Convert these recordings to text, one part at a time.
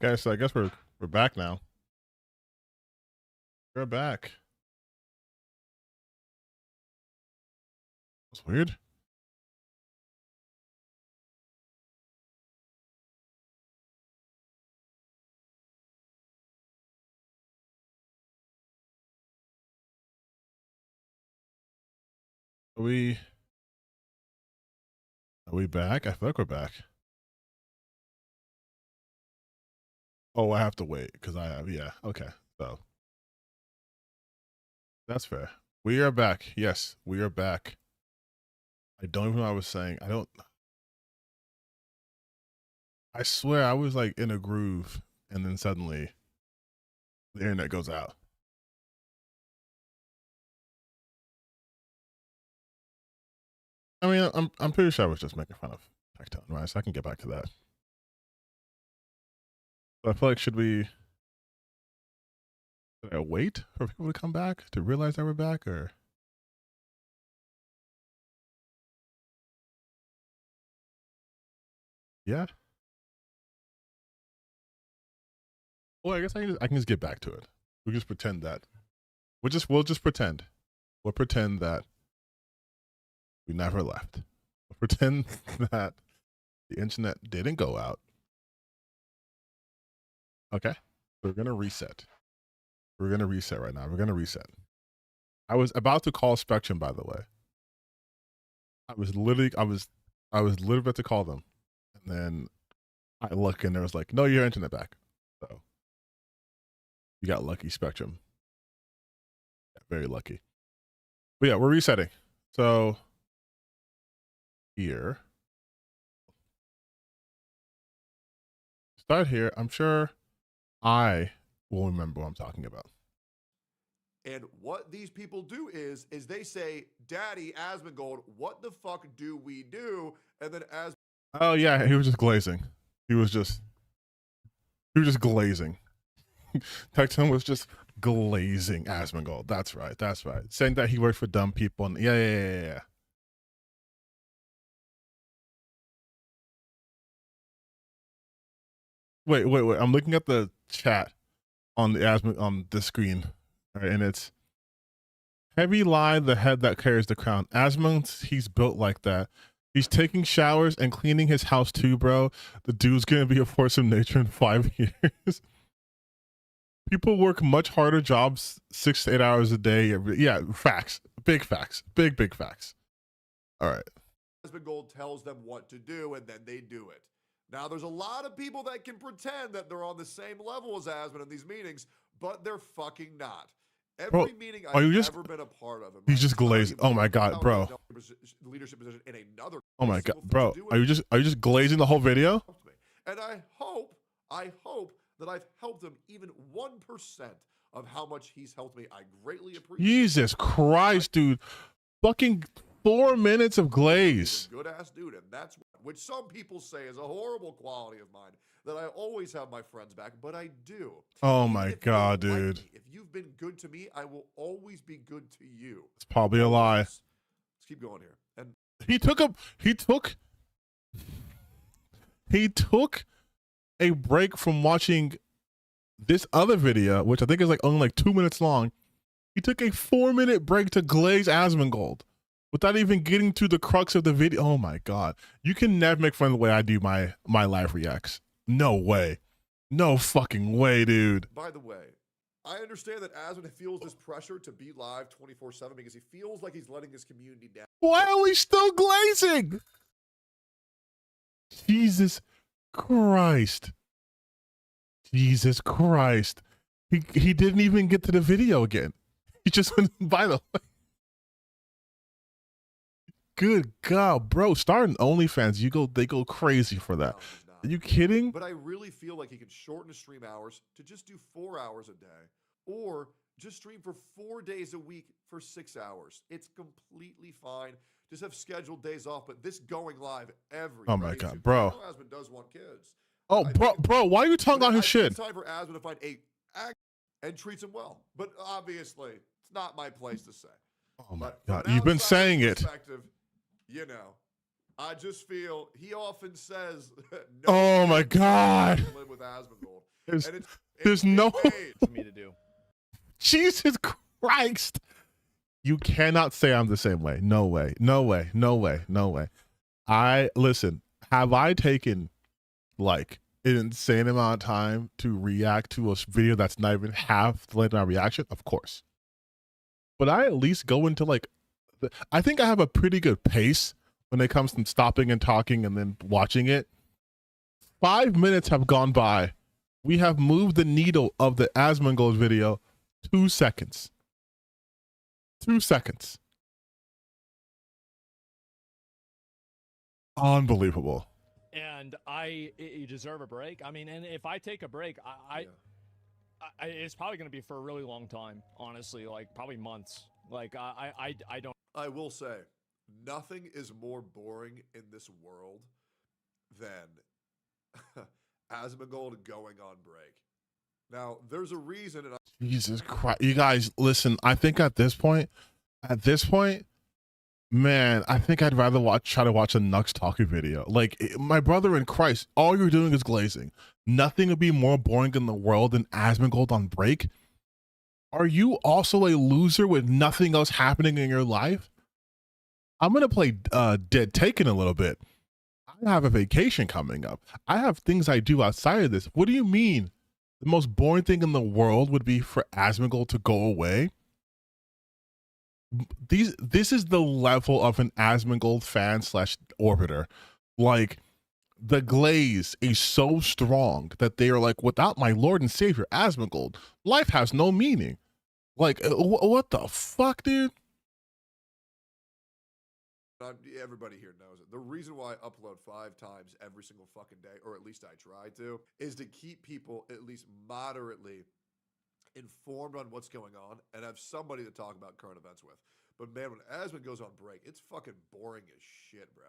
Okay, so I guess we're back now. We're back. That's weird. Are we back? I feel like we're back. Oh, I have to wait because I have, yeah. Okay, so that's fair. We are back. Yes, we are back. I don't even know what I was saying. I swear I was like in a groove and then suddenly the internet goes out. I mean, I'm pretty sure I was just making fun of Tectone, right? So I can get back to that. But I feel like should I wait for people to come back to realize that we're back, or? Yeah. Well, I guess I can just get back to it. We'll just pretend that we'll just pretend. We'll pretend that we never left. We'll pretend that the internet didn't go out. Okay. We're gonna reset. We're gonna reset right now. We're gonna reset. I was about to call Spectrum, by the way. I was literally about to call them. And then I look and there was like, no, your internet back. So you got lucky, Spectrum. Yeah, very lucky. But yeah, we're resetting. So here. Start here. I'm sure I will remember what I'm talking about. And what these people do is they say, Daddy, Asmongold, what the fuck do we do? And then oh yeah, he was just glazing. He was just glazing. Tecton was just glazing Asmongold. That's right. That's right. Saying that he worked for dumb people. And yeah. Wait. I'm looking at the chat on the screen, right, and it's heavy lie, the head that carries the crown. Asmund, he's built like that. He's taking showers and cleaning his house too, bro. The dude's gonna be a force of nature in 5 years. People work much harder jobs, 6 to 8 hours a day. Yeah, facts. Big facts. Big facts. All right. Asmongold tells them what to do, and then they do it. Now, there's a lot of people that can pretend that they're on the same level as Asmund in these meetings, but they're fucking not. Every meeting I've ever been a part of. He's just glazing. Oh my god, bro. Leadership position in another. Oh my god, bro. Are you just glazing the whole video? And I hope that I've helped him even 1% of how much he's helped me. I greatly appreciate. Jesus Christ, dude. Fucking 4 minutes of glaze. Good ass dude, and that's which some people say is a horrible quality of mine. That I always have my friends back, but I do. Oh my god, dude. Like if you've been good to me, I will always be good to you. It's probably a lie. Let's keep going here. And he took a break from watching this other video, which I think is like only like 2 minutes long. He took a 4-minute break to glaze Asmongold without even getting to the crux of the video. Oh my god. You can never make fun of the way I do my live reacts. No way. No fucking way, dude. By the way, I understand that Asmund feels this pressure to be live 24/7 because he feels like he's letting his community down. Why are we still glazing? Jesus Christ. Jesus Christ. He didn't even get to the video again. He just went by the way. Good God, bro. Starting OnlyFans, they go crazy for that. Are you kidding? But I really feel like he can shorten his stream hours to just do 4 hours a day, or just stream for 4 days a week for 6 hours. It's completely fine. Just have scheduled days off, but this going live every oh my god, bro. Asmund does want kids. Oh, bro, why are you talking about his shit? It's time for Asmund to find a act and treats him well, but obviously it's not my place to say. Oh my god, you've been saying it. You know, I just feel he often says, no, oh my god, live with Asmongold. There's, and there's no For me to do. Jesus Christ. You cannot say I'm the same way. No way. No way. No way. No way. Listen, have I taken like an insane amount of time to react to a video that's not even half the length of my reaction? Of course. But I at least go into like, I think I have a pretty good pace when it comes to stopping and talking and then watching it. 5 minutes have gone by. We have moved the needle of the Asmongold video 2 seconds. 2 seconds. Unbelievable. And you deserve a break. I mean, and if I take a break, it's probably going to be for a really long time, honestly, like probably months. Like I don't. I will say, nothing is more boring in this world than Asmongold going on break. Now, there's a reason, and Jesus Christ. You guys, listen, I think at this point, man, I think I'd rather try to watch a Nux talking video. Like, my brother in Christ, all you're doing is glazing. Nothing would be more boring in the world than Asmongold on break. Are you also a loser with nothing else happening in your life? I'm going to play Dead Taken a little bit. I have a vacation coming up. I have things I do outside of this. What do you mean? The most boring thing in the world would be for Asmongold to go away? This is the level of an Asmongold fan / orbiter. Like, the glaze is so strong that they are like, without my Lord and Savior Asmongold, life has no meaning. Like, what the fuck, dude? everybody here knows it. The reason why I upload 5 times every single fucking day, or at least I try to, is to keep people at least moderately informed on what's going on and have somebody to talk about current events with. But man, when Asmon goes on break, it's fucking boring as shit, bro.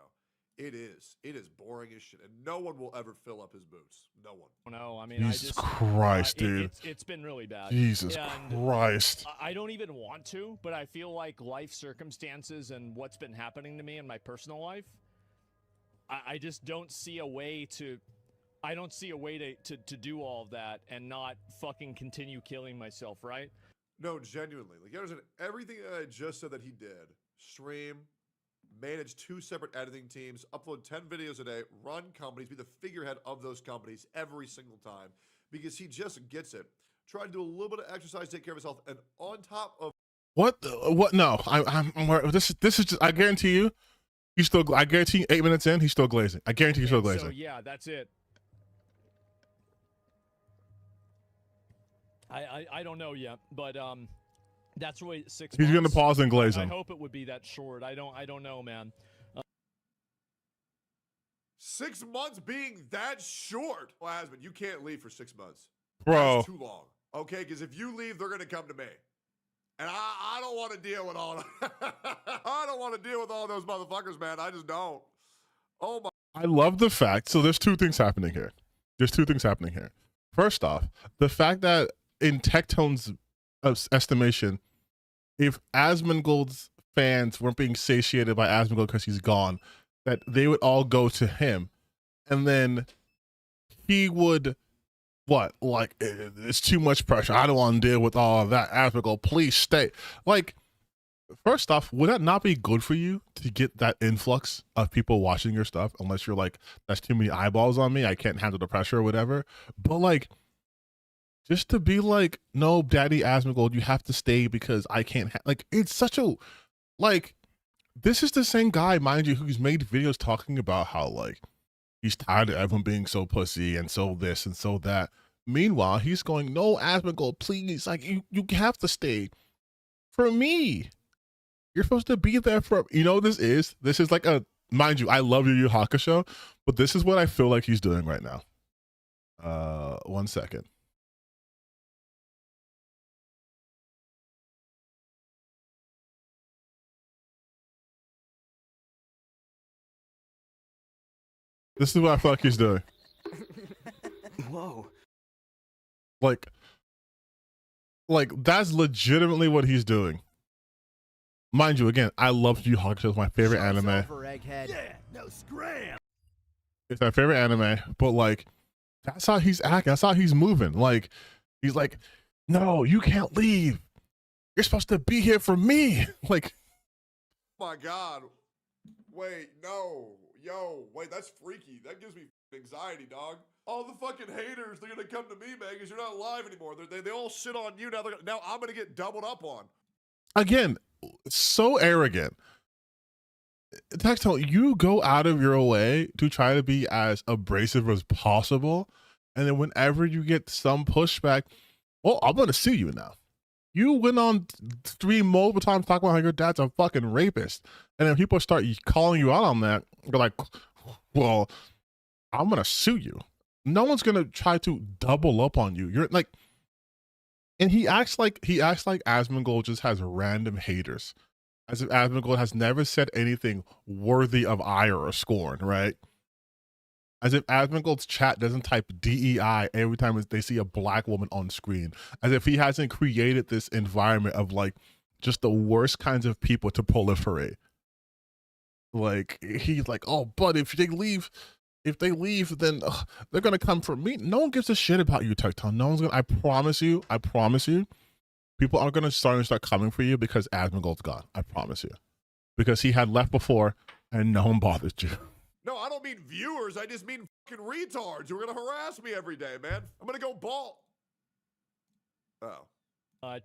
It is. It is boring as shit, and no one will ever fill up his boots. No one. No, I mean, Jesus Christ, dude. It's been really bad. Jesus And Christ. I don't even want to, but I feel like life circumstances and what's been happening to me in my personal life, I just don't see a way to. I don't see a way to do all of that and not fucking continue killing myself, right? No, genuinely. Like, you understand everything that I just said that he did. Stream, manage 2 separate editing teams, upload 10 videos a day, run companies, be the figurehead of those companies every single time, because he just gets it. Try to do a little bit of exercise, take care of his health, and on top of What? No, this is just. I guarantee you, he's still. I guarantee you, 8 minutes in, he's still glazing. I guarantee he's still glazing. So yeah, that's it. I don't know yet, but that's really 6 months. He's gonna pause and glaze I him. hope it would be that short. I don't know, man. 6 months being that short. Well, Asmon, you can't leave for 6 months. Bro. That's too long. Okay, because if you leave, they're gonna come to me. And I don't want to deal with all I don't want to deal with all those motherfuckers, man. I just don't. Oh my. I love the fact. So there's 2 things happening here. First off, the fact that in Tectone's estimation, if Asmongold's fans weren't being satiated by Asmongold because he's gone, that they would all go to him, and then he would, what? Like, it's too much pressure. I don't want to deal with all of that. Asmongold, please stay. Like, first off, would that not be good for you to get that influx of people watching your stuff? Unless you're like, that's too many eyeballs on me, I can't handle the pressure or whatever. But like, just to be like, no, Daddy Asmongold, you have to stay because I can't. Like, it's such a, like, this is the same guy, mind you, who's made videos talking about how like he's tired of everyone being so pussy and so this and so that. Meanwhile, he's going, no, Asmongold, please, like you have to stay for me. You're supposed to be there for, you know, this is like a, mind you, I love Yu Yu Hakusho, but this is what I feel like he's doing right now. 1 second. This is what I feel like he's doing. Whoa. Like that's legitimately what he's doing. Mind you, again, I love Yu Yu Hakusho. It's my favorite anime. Over, egghead. Yeah, no scram. It's my favorite anime, but like, That's how he's acting. That's how he's moving. Like, he's like, no, you can't leave. You're supposed to be here for me. Like, Oh my God. Wait, no. Yo, wait, that's freaky. That gives me anxiety, dog. All the fucking haters, they're gonna come to me, man, because you're not live anymore. They all shit on you. Now I'm gonna get doubled up on. again, so arrogant. Textile, you go out of your way to try to be as abrasive as possible. And then whenever you get some pushback, well, I'm going to sue you now. You went on stream multiple times talking about how your dad's a fucking rapist. And then people start calling you out on that. You're like, well, I'm going to sue you. No one's going to try to double up on you. You're like, and he acts like Asmongold just has random haters. As if Asmongold has never said anything worthy of ire or scorn, right? As if Asmongold's chat doesn't type DEI every time they see a black woman on screen. As if he hasn't created this environment of like just the worst kinds of people to proliferate. Like, he's like, oh, but if they leave, then they're gonna come for me. No one gives a shit about you, Tecton. No one's gonna. I promise you. People are gonna start coming for you because Asmongold's gone. I promise you, because he had left before and no one bothered you. No, I don't mean viewers. I just mean fucking retards who are gonna harass me every day, man. I'm gonna go bald. Oh.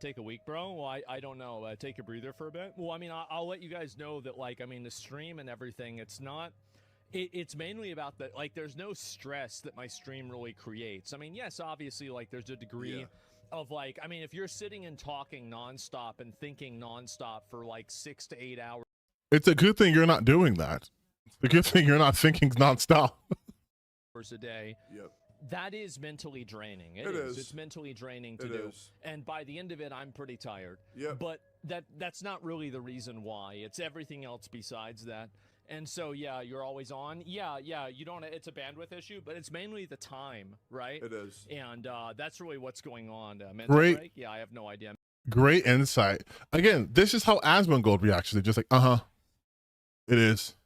Take a week, bro. Well, I don't know. Take a breather for a bit. Well, I mean, I'll let you guys know that, like, I mean, the stream and everything, it's not. It's mainly about the, like, there's no stress that my stream really creates. I mean, yes, obviously, like, there's a degree of, like, I mean, if you're sitting and talking nonstop and thinking nonstop for, like, 6 to 8 hours. It's a good thing you're not doing that. It's a good thing you're not thinking nonstop. A day. Yep. That is mentally draining. It is. It's mentally draining to do. And by the end of it, I'm pretty tired. Yep. But that's not really the reason why. It's everything else besides that. And so, yeah, you're always on. Yeah, you don't. It's a bandwidth issue, but it's mainly the time, right? It is. And that's really what's going on. Great. Break? Yeah, I have no idea. Great insight. Again, this is how Asmongold reacts. They're just like, it is.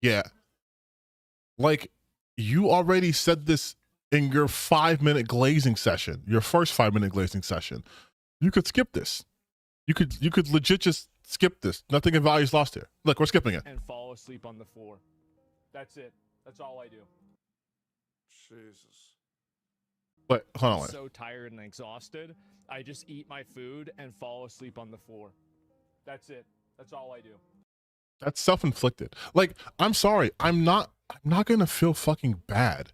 Yeah. Like, you already said this in your 5-minute glazing session, your first 5-minute glazing session. You could skip this. You could legit just skip this. Nothing of value is lost here. Look, we're skipping it. And fall asleep on the floor. That's it. That's all I do. Jesus. But hold on. I'm so tired and exhausted. I just eat my food and fall asleep on the floor. That's it. That's all I do. That's self-inflicted. Like, I'm sorry. I'm not gonna feel fucking bad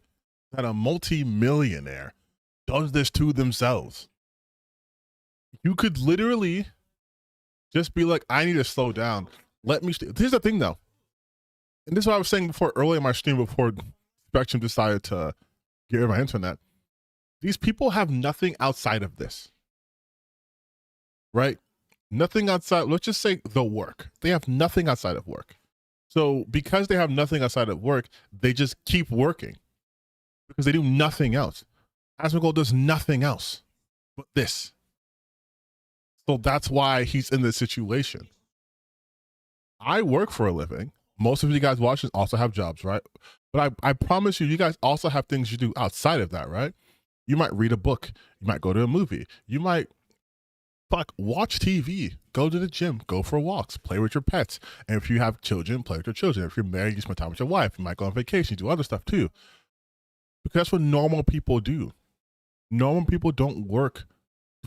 that a multi-millionaire does this to themselves. You could literally just be like, I need to slow down. Let me. Here's the thing, though, and this is what I was saying before, earlier in my stream, before Spectrum decided to get rid of my internet. These people have nothing outside of this, right? Nothing outside. Let's just say the work. They have nothing outside of work. So because they have nothing outside of work, they just keep working because they do nothing else. Asmongold does nothing else but this. So that's why he's in this situation. I work for a living. Most of you guys watching also have jobs, right? But I promise you guys also have things you do outside of that, right? You might read a book. You might go to a movie. You might watch TV, go to the gym, go for walks, play with your pets. And if you have children, play with your children. If you're married, you spend time with your wife. You might go on vacation, do other stuff too. Because that's what normal people do. Normal people don't work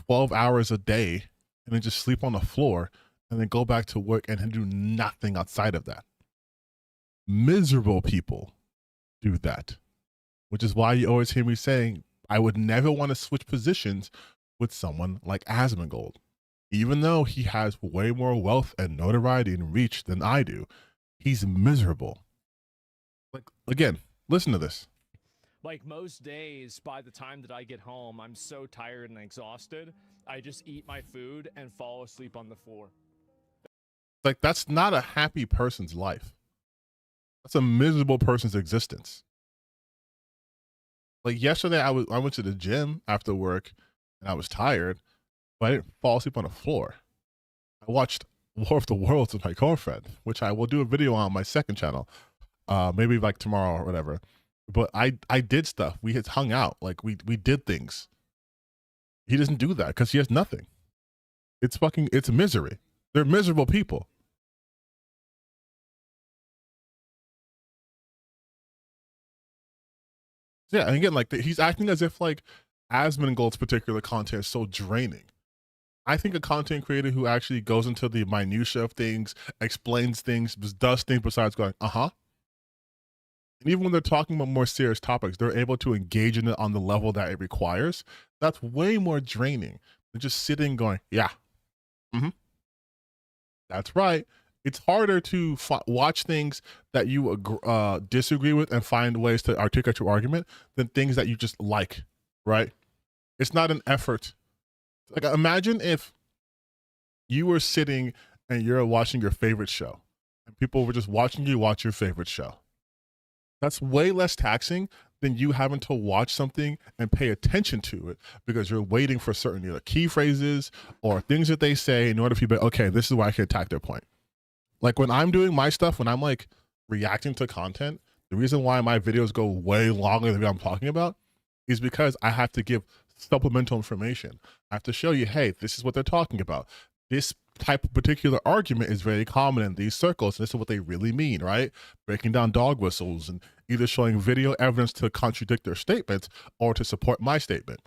12 hours a day and then just sleep on the floor and then go back to work and then do nothing outside of that. Miserable people do that, which is why you always hear me saying, I would never want to switch positions with someone like Asmongold. Even though he has way more wealth and notoriety and reach than I do, he's miserable. Like, again, listen to this. Like most days, by the time that I get home, I'm so tired and exhausted, I just eat my food and fall asleep on the floor. Like, that's not a happy person's life. That's a miserable person's existence. Like yesterday, I went to the gym after work and I was tired, but I didn't fall asleep on the floor. I watched War of the Worlds with my girlfriend, which I will do a video on my second channel, maybe like tomorrow or whatever. But I did stuff. We had hung out. Like we did things. He doesn't do that because he has nothing. It's misery. They're miserable people. Yeah, and again, like he's acting as if like Asmongold's particular content is so draining. I think a content creator who actually goes into the minutia of things, explains things, does things besides going, and even when they're talking about more serious topics, they're able to engage in it on the level that it requires. That's way more draining than just sitting going, yeah, that's right. It's harder to watch things that you disagree with and find ways to articulate your argument than things that you just like, right? It's not an effort. Like imagine if you were sitting and you're watching your favorite show and people were just watching you watch your favorite show. That's way less taxing than you having to watch something and pay attention to it because you're waiting for certain either key phrases or things that they say in order for you to be, okay, this is where I can attack their point. Like when I'm doing my stuff, when I'm like reacting to content, the reason why my videos go way longer than what I'm talking about is because I have to give supplemental information. I have to show you, hey, this is what they're talking about. This type of particular argument is very common in these circles. This is what they really mean, right? Breaking down dog whistles and either showing video evidence to contradict their statements or to support my statement.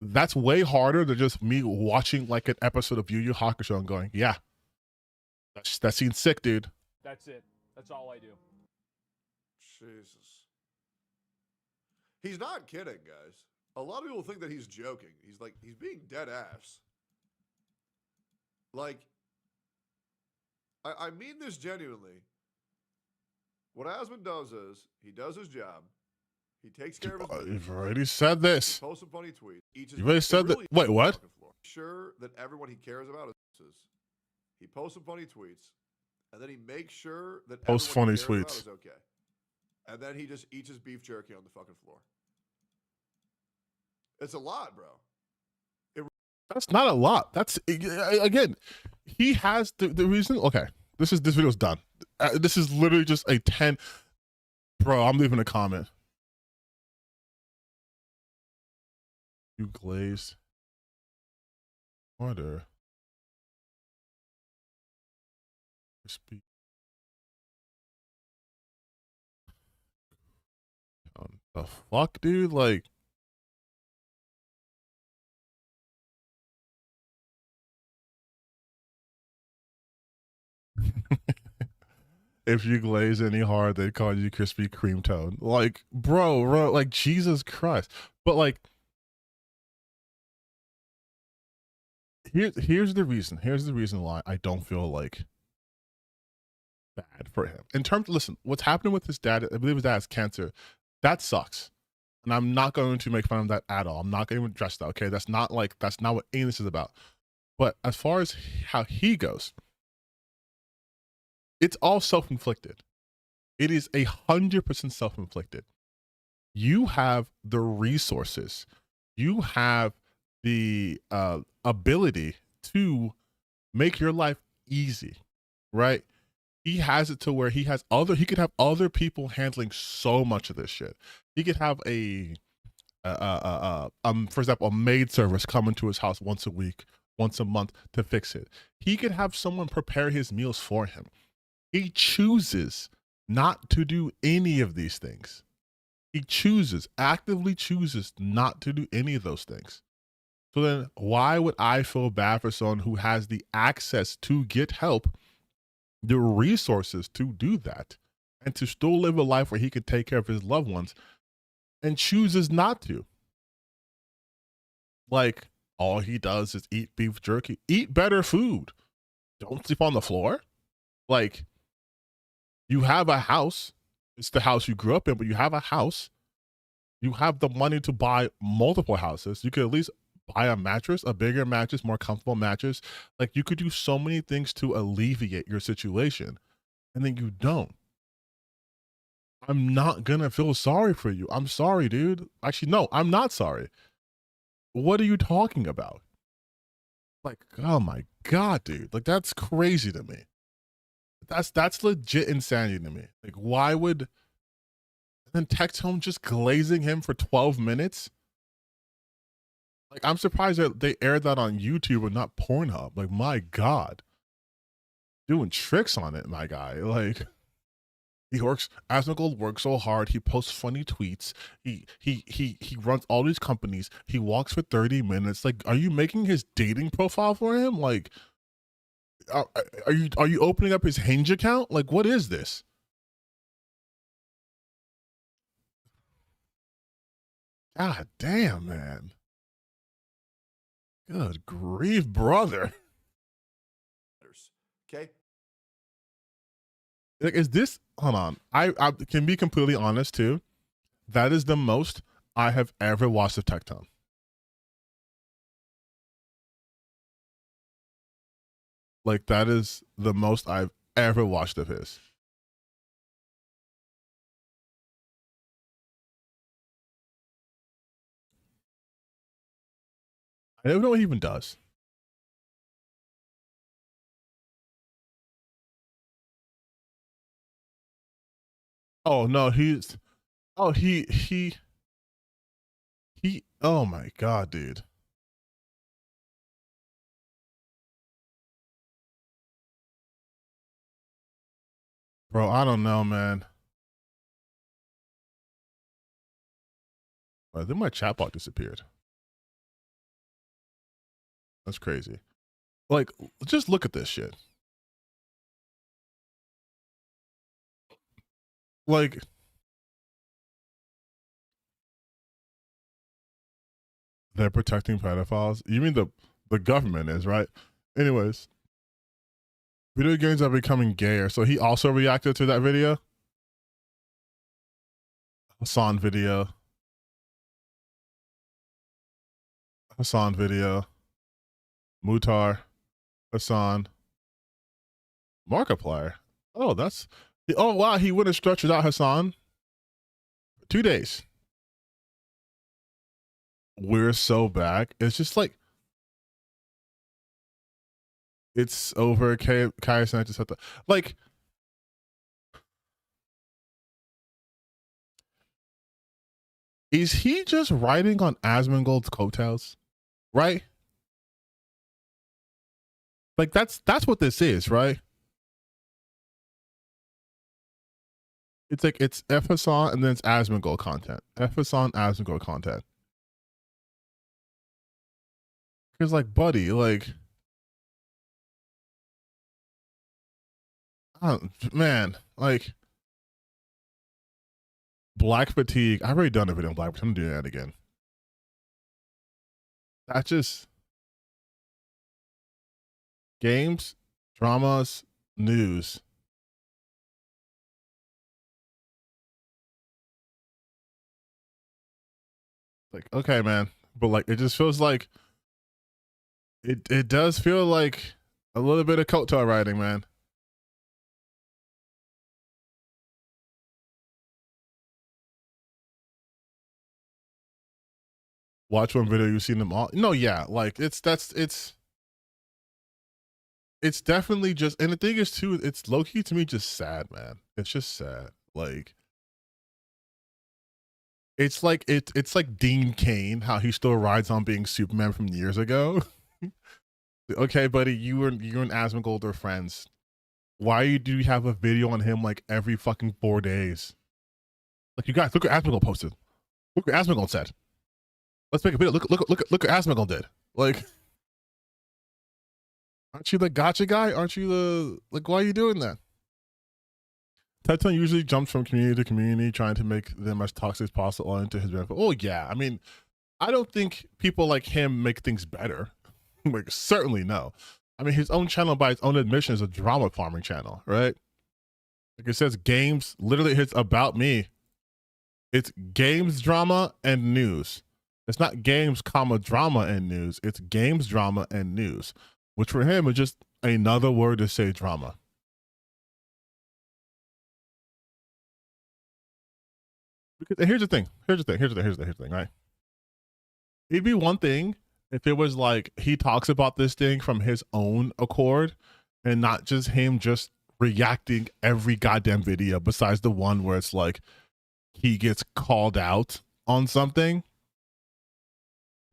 That's way harder than just me watching like an episode of Yu Yu Hakusho and going, yeah, that scene's sick, dude. That's it. That's all I do. Jesus. He's not kidding, guys. A lot of people think that he's joking. He's being dead ass. Like, I mean this genuinely. What Asmon does is, he does his job. He takes care of his You've already said this. He posts some funny tweets. You've already said that. Wait, what? Sure that everyone he cares about is. He posts some funny tweets, and then he makes sure that post funny tweets is okay. And then he just eats his beef jerky on the fucking floor. It's a lot, bro. That's not a lot. That's again, he has the reason. Okay, this video's done. This is literally just a 10. Bro, I'm leaving a comment. You glazed order. Crispy. The fuck, dude? Like. If you glaze any hard, they call you Krispy Kreme tone. Like, bro, like Jesus Christ. But like, here's the reason. Here's the reason why I don't feel like bad for him. In terms, listen, what's happening with his dad? I believe his dad has cancer. That sucks, and I'm not going to make fun of that at all. I'm not going to address that. Okay, that's not what any of this is about. But as far as how he goes, it's all self-inflicted. It is 100% self-inflicted. You have the resources. You have the ability to make your life easy, right? He has it to where he could have other people handling so much of this shit. He could have for example, a maid service coming to his house once a week, once a month to fix it. He could have someone prepare his meals for him. He chooses not to do any of these things. He actively chooses not to do any of those things. So then why would I feel bad for someone who has the access to get help, the resources to do that, and to still live a life where he can take care of his loved ones and chooses not to? Like, all he does is eat beef jerky. Eat better food. Don't sleep on the floor. Like, you have a house. It's the house you grew up in, but you have a house. You have the money to buy multiple houses. You could at least buy a mattress, a bigger mattress, more comfortable mattress. Like, you could do so many things to alleviate your situation, and then you don't. I'm not gonna feel sorry for you. I'm sorry, dude. Actually, no, I'm not sorry. What are you talking about? Like, oh my God, dude. Like, that's crazy to me. That's legit insanity to me. Like, why would and Tectone just glazing him for 12 minutes. Like, I'm surprised that they aired that on YouTube and not Pornhub. Like, my God. Doing tricks on it, my guy. Like, Asmongold works so hard. He posts funny tweets. He runs all these companies. He walks for 30 minutes. Like, are you making his dating profile for him? Like, are you opening up his Hinge account? Like, what is this? God damn, man. Good grief, brother. Okay. Like, is this, hold on. I can be completely honest too. That is the most I have ever watched of Tectone. Like, that is the most I've ever watched of his. I don't know what he even does. Oh no, he's he oh my God, dude. Bro, I don't know, man. I think my chatbot disappeared. That's crazy. Like, just look at this shit. Like, they're protecting pedophiles. You mean the government is, right? Anyways, video games are becoming gayer. So he also reacted to that video. Hassan video. Mutar. Hassan. Markiplier. Oh, that's, oh wow, he went and stretched out Hassan. 2 days. We're so back. It's just like, it's over. Kai Sanchez had to, like, is he just riding on Asmongold's coattails? Right? Like, that's what this is, right? It's like, it's Hassan and then it's Asmongold content. Hassan, Asmongold content. Because, like, buddy, like, man, like, Black Fatigue. I've already done a video on Black Fatigue. I'm doing that again. That's just games, dramas, news. Like, okay, man. But, like, it just feels like, it does feel like a little bit of coattail riding, man. Watch one video, you've seen them all. No, yeah, like, it's definitely just, and the thing is too, it's low-key to me just sad, man. It's just sad. Like, it's like Dean Cain, how he still rides on being Superman from years ago. Okay, buddy, you and Asmongold are friends. Why do you have a video on him like every fucking 4 days? Like, you guys, look what Asmongold posted. Look what Asmongold said. Let's make a video. Look what Asmongold did. Like, aren't you the gotcha guy? Aren't you the, like, why are you doing that? Tectone usually jumps from community to community, trying to make them as toxic as possible into his benefit. Oh yeah, I mean, I don't think people like him make things better. Like, certainly no. I mean, his own channel, by its own admission, is a drama farming channel, right? Like, it says games, literally it's about me. It's games, drama, and news. It's not games, comma, drama, and news. It's games, drama, and news, which for him is just another word to say drama. Because, and here's the thing, right? It'd be one thing if it was like he talks about this thing from his own accord and not just him just reacting every goddamn video besides the one where it's like, he gets called out on something,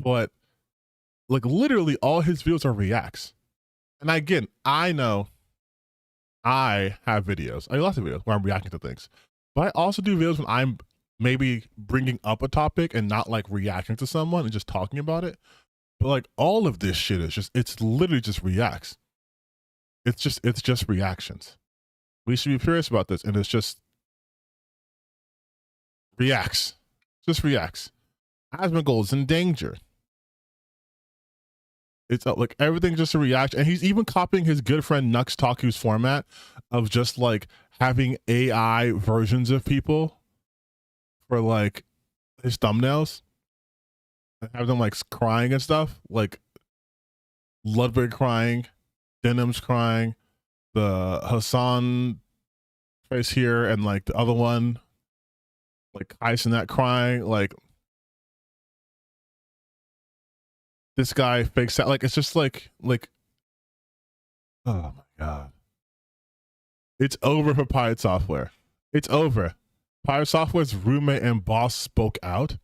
but like literally all his videos are reacts. And again, I know I have videos, I have lots of videos where I'm reacting to things, but I also do videos when I'm maybe bringing up a topic and not like reacting to someone and just talking about it. But like all of this shit is just, it's literally just reacts. It's just reactions. We should be curious about this, and it's just reacts. Just reacts. Asmongold's in danger. It's like everything just a reaction, and he's even copying his good friend Nux Taku's format of just like having AI versions of people for like his thumbnails and have them like crying and stuff, like Ludwig crying, Denim's crying, the Hassan face here, and like the other one, like Ice and that crying, like this guy fakes out. Like it's just like, oh my god, it's over for Pirate Software. It's over. Pirate Software's roommate and boss spoke out.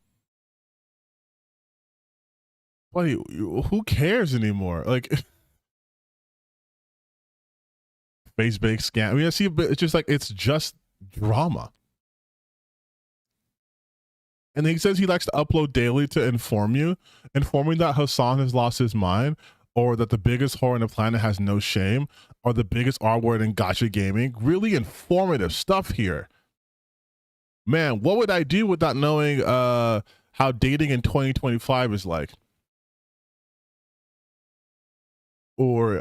Wait, who cares anymore? Like face bake scam. I mean, I see, but it's just like it's just drama. And he says he likes to upload daily to inform you, informing that Hassan has lost his mind, or that the biggest whore on the planet has no shame, or the biggest R word in gacha gaming. Really informative stuff here. Man, what would I do without knowing how dating in 2025 is like? Or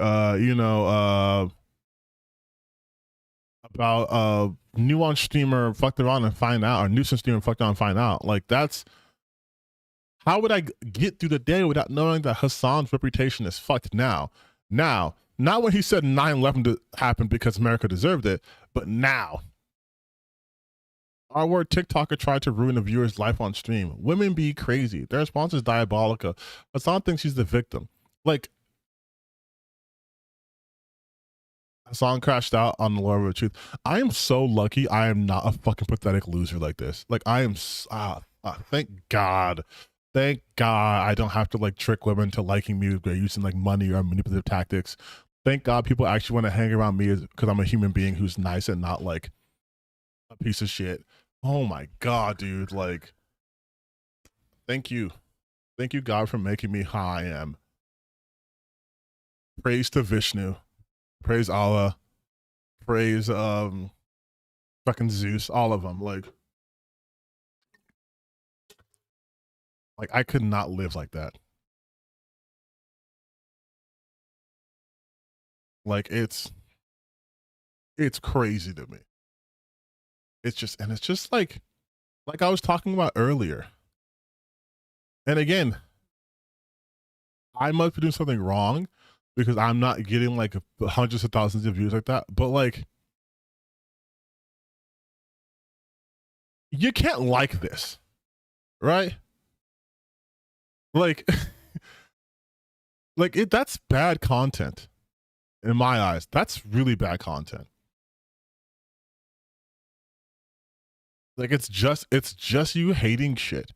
about nuance streamer fucked around and find out, or nuisance streamer fucked around and find out. Like that's, how would I get through the day without knowing that Hassan's reputation is fucked now? Now, not when he said 9/11 happened because America deserved it, but now. Our word TikToker tried to ruin a viewer's life on stream. Women be crazy. Their response is diabolical. Hassan thinks he's the victim. Like, Hassan crashed out on the Lord of the Truth. I am so lucky I am not a fucking pathetic loser like this. Like, I am, thank God. Thank God I don't have to like trick women to liking me by using like money or manipulative tactics. Thank God people actually want to hang around me because I'm a human being who's nice and not like a piece of shit. Oh my God, dude. Like, thank you. Thank you, God, for making me how I am. Praise to Vishnu. Praise Allah. Praise fucking Zeus. All of them. Like I could not live like that. Like it's crazy to me. It's just like I was talking about earlier. And again, I must be doing something wrong because I'm not getting like hundreds of thousands of views like that. But like, you can't like this, right? Like, that's bad content in my eyes. That's really bad content. Like it's just you hating shit.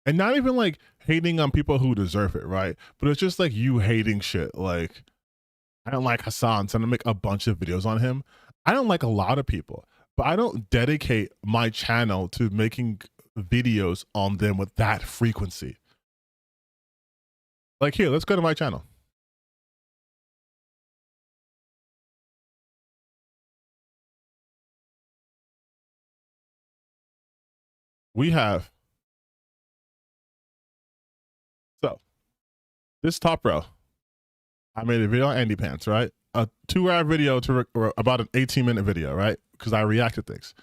And not even like hating on people who deserve it, right? But it's just like you hating shit. Like, I don't like Hassan, so I'm gonna make a bunch of videos on him. I don't like a lot of people, but I don't dedicate my channel to making videos on them with that frequency. Like here, let's go to my channel. We have, so this top row, I made a video on Andy Pants, right? A 2-hour video to about an 18-minute video, right? Because I reacted things.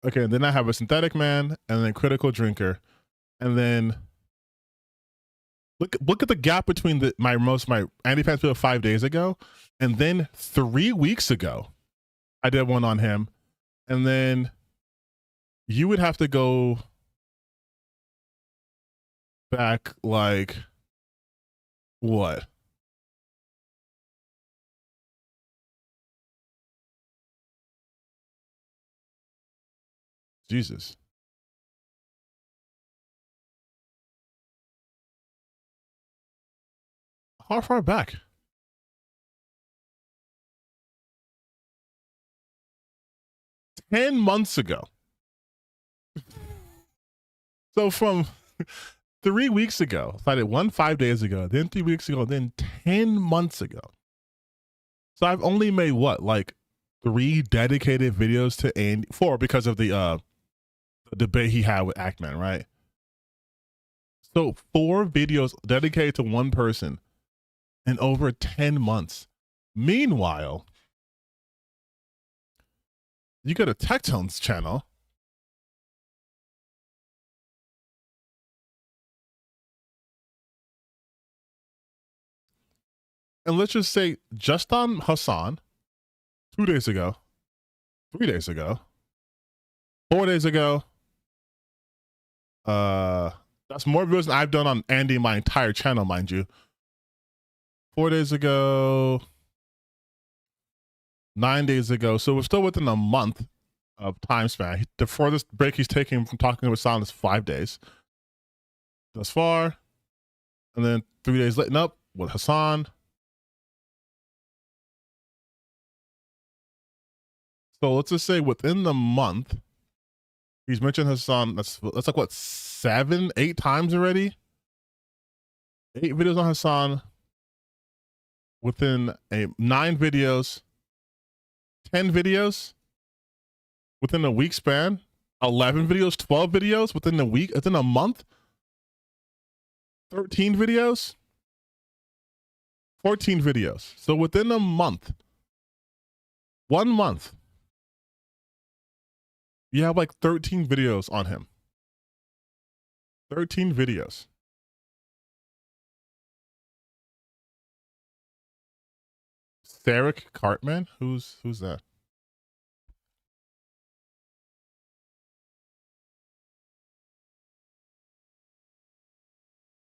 Okay, and then I have a synthetic man, and then critical drinker, and then look at the gap between my Andy Pants video 5 days ago, and then 3 weeks ago, I did one on him, and then you would have to go back like what? Jesus. How far back? $10 months ago. So from 3 weeks ago, I did one 5 days ago, then 3 weeks ago, then 10 months ago. So I've only made what, like 3 dedicated videos to Andy, 4 because of the debate he had with Ackman, right? So 4 videos dedicated to one person in over 10 months. Meanwhile, you go to Tectone's channel. And let's just say just on Hassan, 2 days ago, 3 days ago, 4 days ago, that's more videos than I've done on Andy my entire channel, mind you. 4 days ago, 9 days ago. So we're still within a month of time span. The furthest break he's taking from talking with Hassan is 5 days thus far. And then 3 days later, nope, with Hassan. So let's just say within the month, he's mentioned Hassan. That's like what, 7, 8 times already? 8 videos on Hassan within 9 videos, 10 videos within a week span, 11 videos, 12 videos within a week, within a month, 13 videos, 14 videos. So within a month, 1 month, you have like 13 videos on him. 13 videos. Sarek Cartman? Who's that?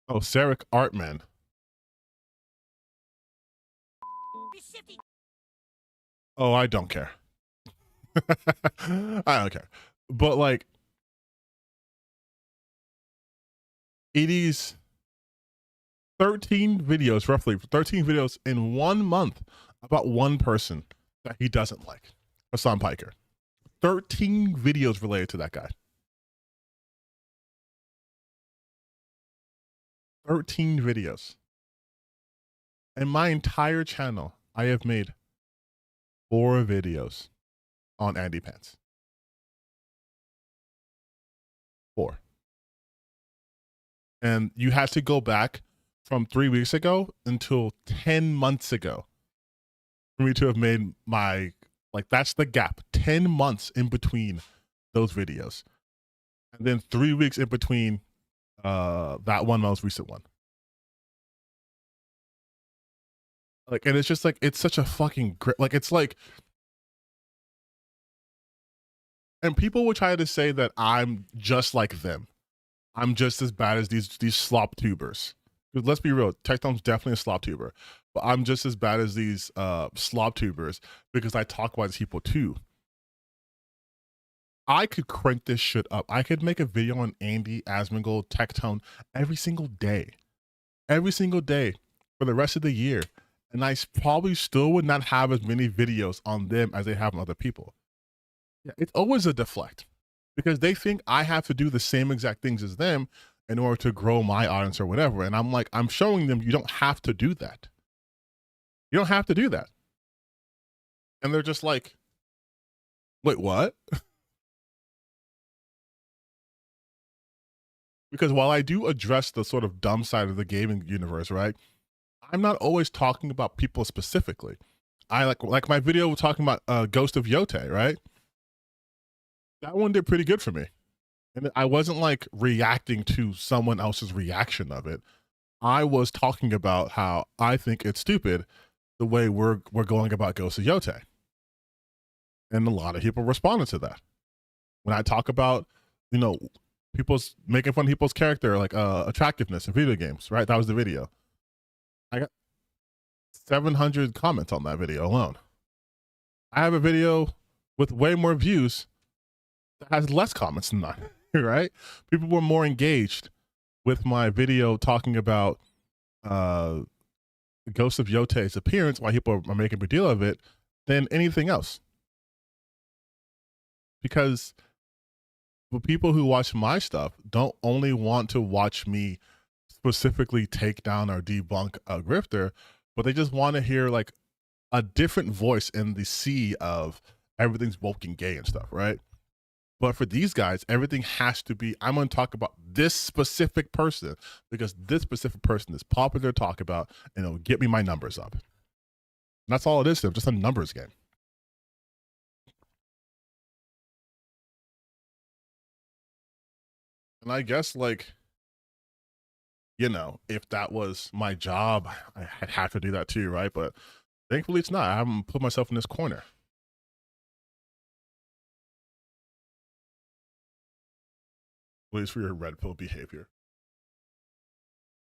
Oh, Sarek Artman. Oh, I don't care. I don't care. But like, it is 13 videos, roughly 13 videos in 1 month about one person that he doesn't like. Hassan Piker. 13 videos related to that guy. 13 videos. And my entire channel, I have made 4 videos on Andy Pants. 4. And you had to go back from 3 weeks ago until 10 months ago for me to have made my, like, that's the gap. 10 months in between those videos. And then 3 weeks in between that one most recent one. Like, and it's just like, it's such a fucking great, like, it's like, and people will try to say that I'm just like them. I'm just as bad as these slop tubers. Let's be real, Tectone's definitely a slop tuber, but I'm just as bad as these slop tubers because I talk about these people too. I could crank this shit up. I could make a video on Andy, Asmongold, Tectone every single day for the rest of the year. And I probably still would not have as many videos on them as they have on other people. Yeah, it's always a deflect because they think I have to do the same exact things as them in order to grow my audience or whatever. And I'm like, I'm showing them you don't have to do that. You don't have to do that. And they're just like, wait, what? Because while I do address the sort of dumb side of the gaming universe, right? I'm not always talking about people specifically. I like my video talking about Ghost of Yote, right? That one did pretty good for me. And I wasn't like reacting to someone else's reaction of it. I was talking about how I think it's stupid the way we're going about Ghost of Yote. And a lot of people responded to that. When I talk about, you know, people's making fun of people's character, like attractiveness in video games, right? That was the video. I got 700 comments on that video alone. I have a video with way more views that has less comments than that, right? People were more engaged with my video talking about Ghost of Yote's appearance, why people are making a big deal of it, than anything else. Because the people who watch my stuff don't only want to watch me specifically take down or debunk a grifter, but they just want to hear like a different voice in the sea of everything's woke and gay and stuff, right? But for these guys, everything has to be, I'm going to talk about this specific person because this specific person is popular to talk about and it'll get me my numbers up. And that's all it is to them, just a numbers game. And I guess, like, you know, if that was my job, I'd have to do that too, right? But thankfully it's not. I haven't put myself in this corner. Please for your red pill behavior.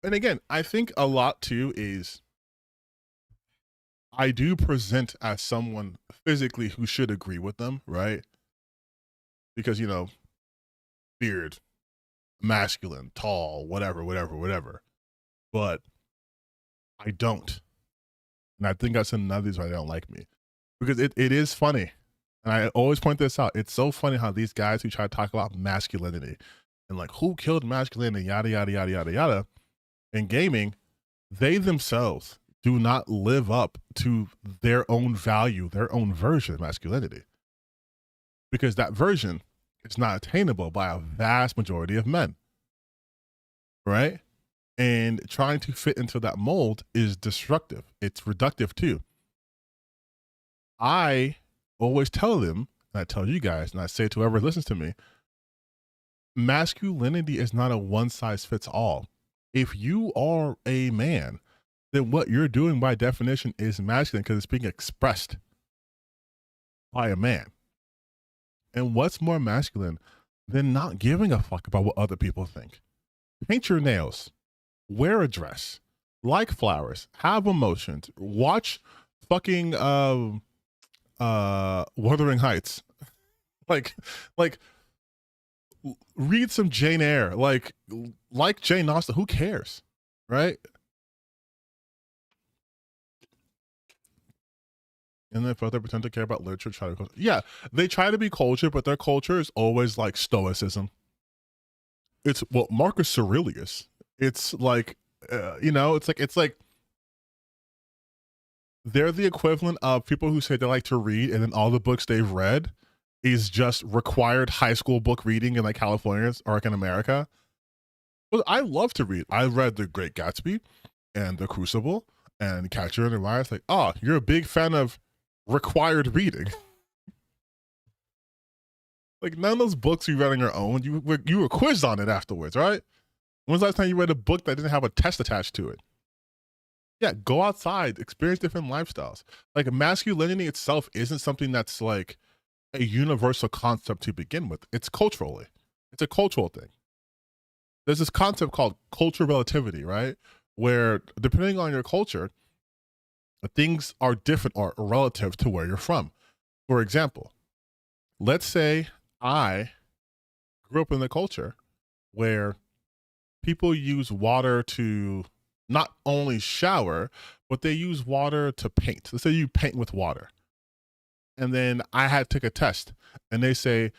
And again, I think a lot too is I do present as someone physically who should agree with them, right? Because, you know, beard, masculine, tall, whatever. But I don't. And I think that's another reason why they don't like me. Because it is funny. And I always point this out. It's so funny how these guys who try to talk about masculinity and like who killed masculinity, yada, yada, yada, yada, yada, in gaming, they themselves do not live up to their own value, their own version of masculinity. Because that version is not attainable by a vast majority of men. Right? And trying to fit into that mold is destructive. It's reductive too. I always tell them, and I tell you guys, and I say to whoever listens to me, masculinity is not a one size fits all. If you are a man, then what you're doing by definition is masculine because it's being expressed by a man. And what's more masculine than not giving a fuck about what other people think? Paint your nails, wear a dress, like flowers, have emotions, watch fucking Wuthering Heights. like read some Jane Eyre, like Jane Austen. Who cares? Right? And if other pretend to care about literature, try to yeah, they try to be culture, but their culture is always like stoicism. It's well, Marcus Aurelius. It's like you know, it's like they're the equivalent of people who say they like to read and then all the books they've read is just required high school book reading in like California or like in America. Well, I love to read. I read The Great Gatsby and The Crucible and Catcher in the Rye. It's like, oh, you're a big fan of required reading. Like none of those books you read on your own, you were quizzed on it afterwards, right? When's the last time you read a book that didn't have a test attached to it? Yeah, go outside, experience different lifestyles. Like masculinity itself isn't something that's like a universal concept to begin with. It's culturally. It's a cultural thing. There's this concept called cultural relativity, right? Where depending on your culture, things are different or relative to where you're from. For example, let's say I grew up in a culture where people use water to not only shower, but they use water to paint. Let's say you paint with water. And then I had to take a test and they say,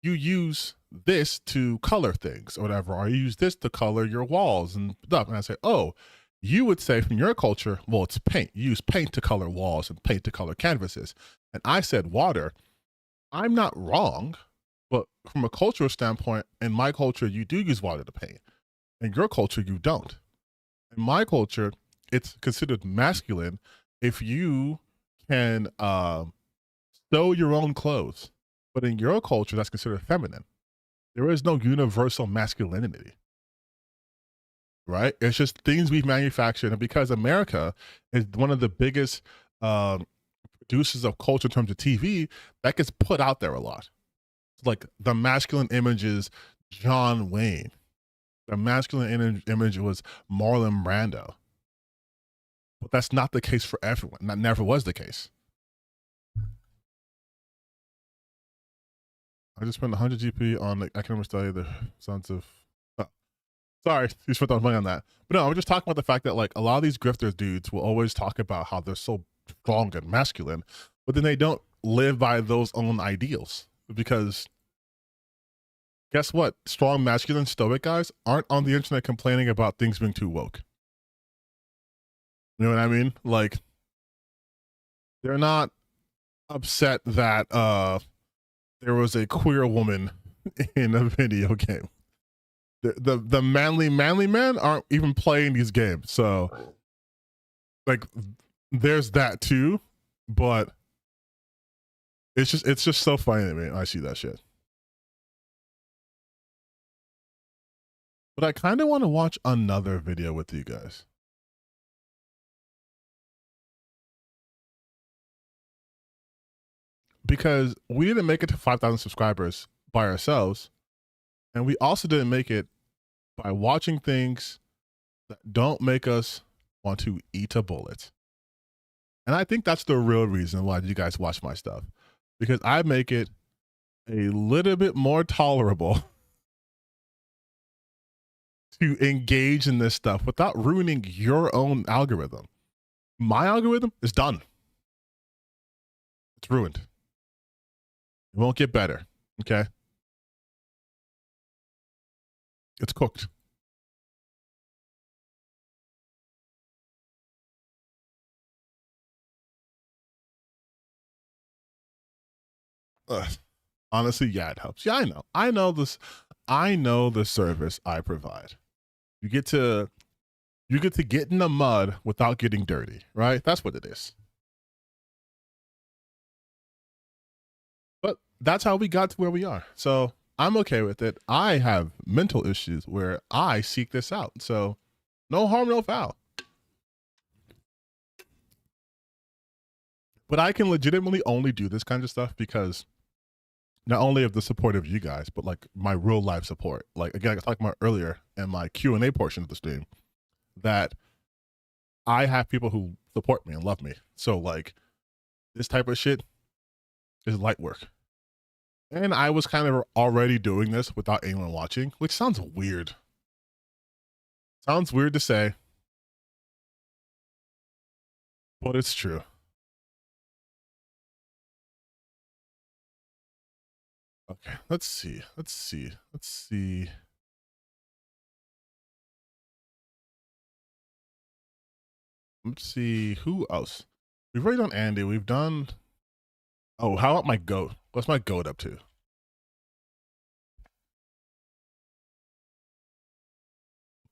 you use this to color things or whatever, or you use this to color your walls and stuff. And I say, oh, you would say from your culture, well, it's paint. You use paint to color walls and paint to color canvases. And I said water. I'm not wrong, but from a cultural standpoint, in my culture, you do use water to paint. In your culture, you don't. In my culture, it's considered masculine if you can sew your own clothes. But in your culture, that's considered feminine. There is no universal masculinity, right? It's just things we've manufactured. And because America is one of the biggest producers of culture in terms of TV, that gets put out there a lot. Like the masculine image is John Wayne. The masculine image was Marlon Brando. But that's not the case for everyone. That never was the case. I just spent 100 GP on the academic study of the sons of Sorry, you spent all the money on that. But no, I'm just talking about the fact that like a lot of these grifters dudes will always talk about how they're so strong and masculine, but then they don't live by those own ideals. Because guess what? Strong, masculine, stoic guys aren't on the internet complaining about things being too woke. You know what I mean? Like, they're not upset that there was a queer woman in a video game. The manly men aren't even playing these games. So like there's that too, but it's just so funny to me when I see that shit. But I kind of want to watch another video with you guys. Because we didn't make it to 5,000 subscribers by ourselves. And we also didn't make it by watching things that don't make us want to eat a bullet. And I think that's the real reason why you guys watch my stuff. Because I make it a little bit more tolerable to engage in this stuff without ruining your own algorithm. My algorithm is done. It's ruined. It won't get better, okay? It's cooked. Honestly, yeah, it helps. Yeah, I know. I know this. I know the service I provide. You get to get in the mud without getting dirty, right? That's what it is. But that's how we got to where we are. So I'm okay with it. I have mental issues where I seek this out. So no harm, no foul. But I can legitimately only do this kind of stuff because not only of the support of you guys, but like my real life support. Like again, I was talking about earlier in my Q&A portion of the stream that I have people who support me and love me. So like this type of shit is light work. And I was kind of already doing this without anyone watching, which sounds weird. Sounds weird to say, but it's true. Okay, let's see. Let's see who else. We've already done Andy. We've done. Oh, how about my goat? What's my goat up to?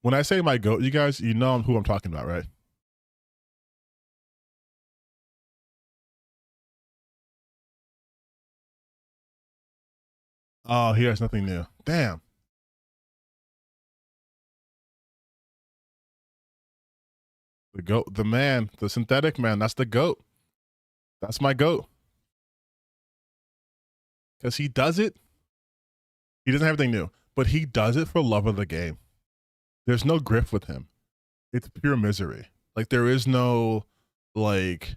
When I say my goat, you guys, you know who I'm talking about, right? Oh, he has nothing new. Damn. The goat, the man, the synthetic man. That's the goat. That's my goat. Because he does it. He doesn't have anything new, but he does it for love of the game. There's no grift with him. It's pure misery. Like there is no like,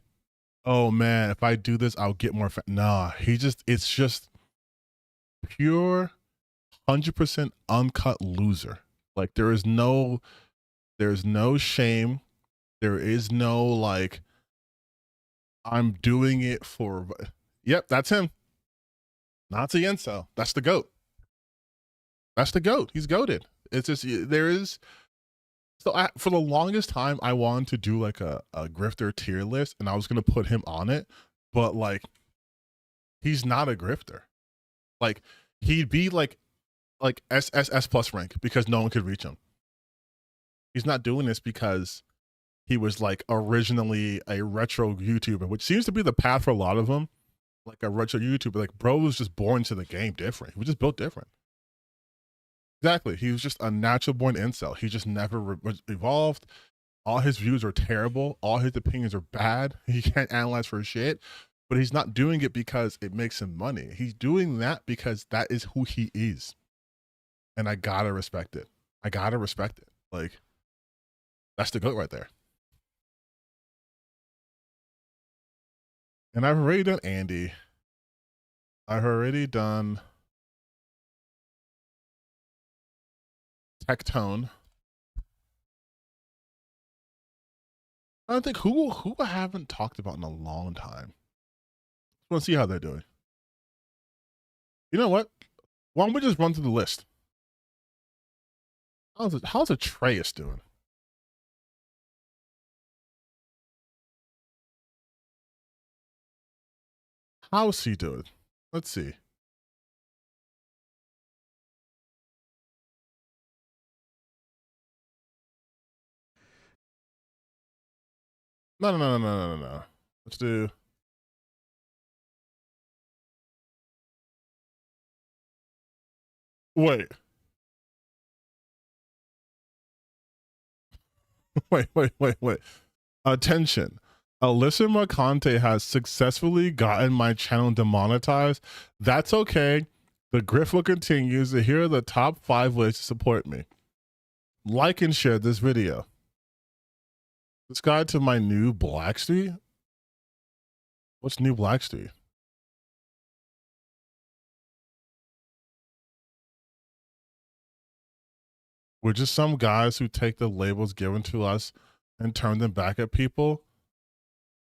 oh man, if I do this, I'll get more. Nah, it's just pure 100% uncut loser. Like there's no shame. There is no like, I'm doing it for, yep, that's him. Nazi incel. That's the goat. That's the goat. He's goated. It's just, there is, so for the longest time, I wanted to do like a grifter tier list and I was going to put him on it, but like, he's not a grifter. Like he'd be like S plus rank because no one could reach him. He's not doing this because he was like originally a retro YouTuber, which seems to be the path for a lot of them. Like a retro YouTuber, like bro was just born to the game different. He was just built different. Exactly. He was just a natural born incel. He just never evolved. All his views are terrible. All his opinions are bad. He can't analyze for shit. But he's not doing it because it makes him money. He's doing that because that is who he is. And I gotta respect it. I gotta respect it. Like, that's the goat right there. And I've already done Andy. I've already done Tectone. I think who I haven't talked about in a long time. I want to see how they're doing. You know what? Why don't we just run through the list? How's Atreus doing? How's he doing? Let's see. No. Let's do. Wait. Wait. Attention. Alyssa Mercante has successfully gotten my channel demonetized. That's okay. The grift will continue. So here are the top 5 ways to support me. Like and share this video. Subscribe to my new Blackstreet. What's new Blackstreet? We're just some guys who take the labels given to us and turn them back at people.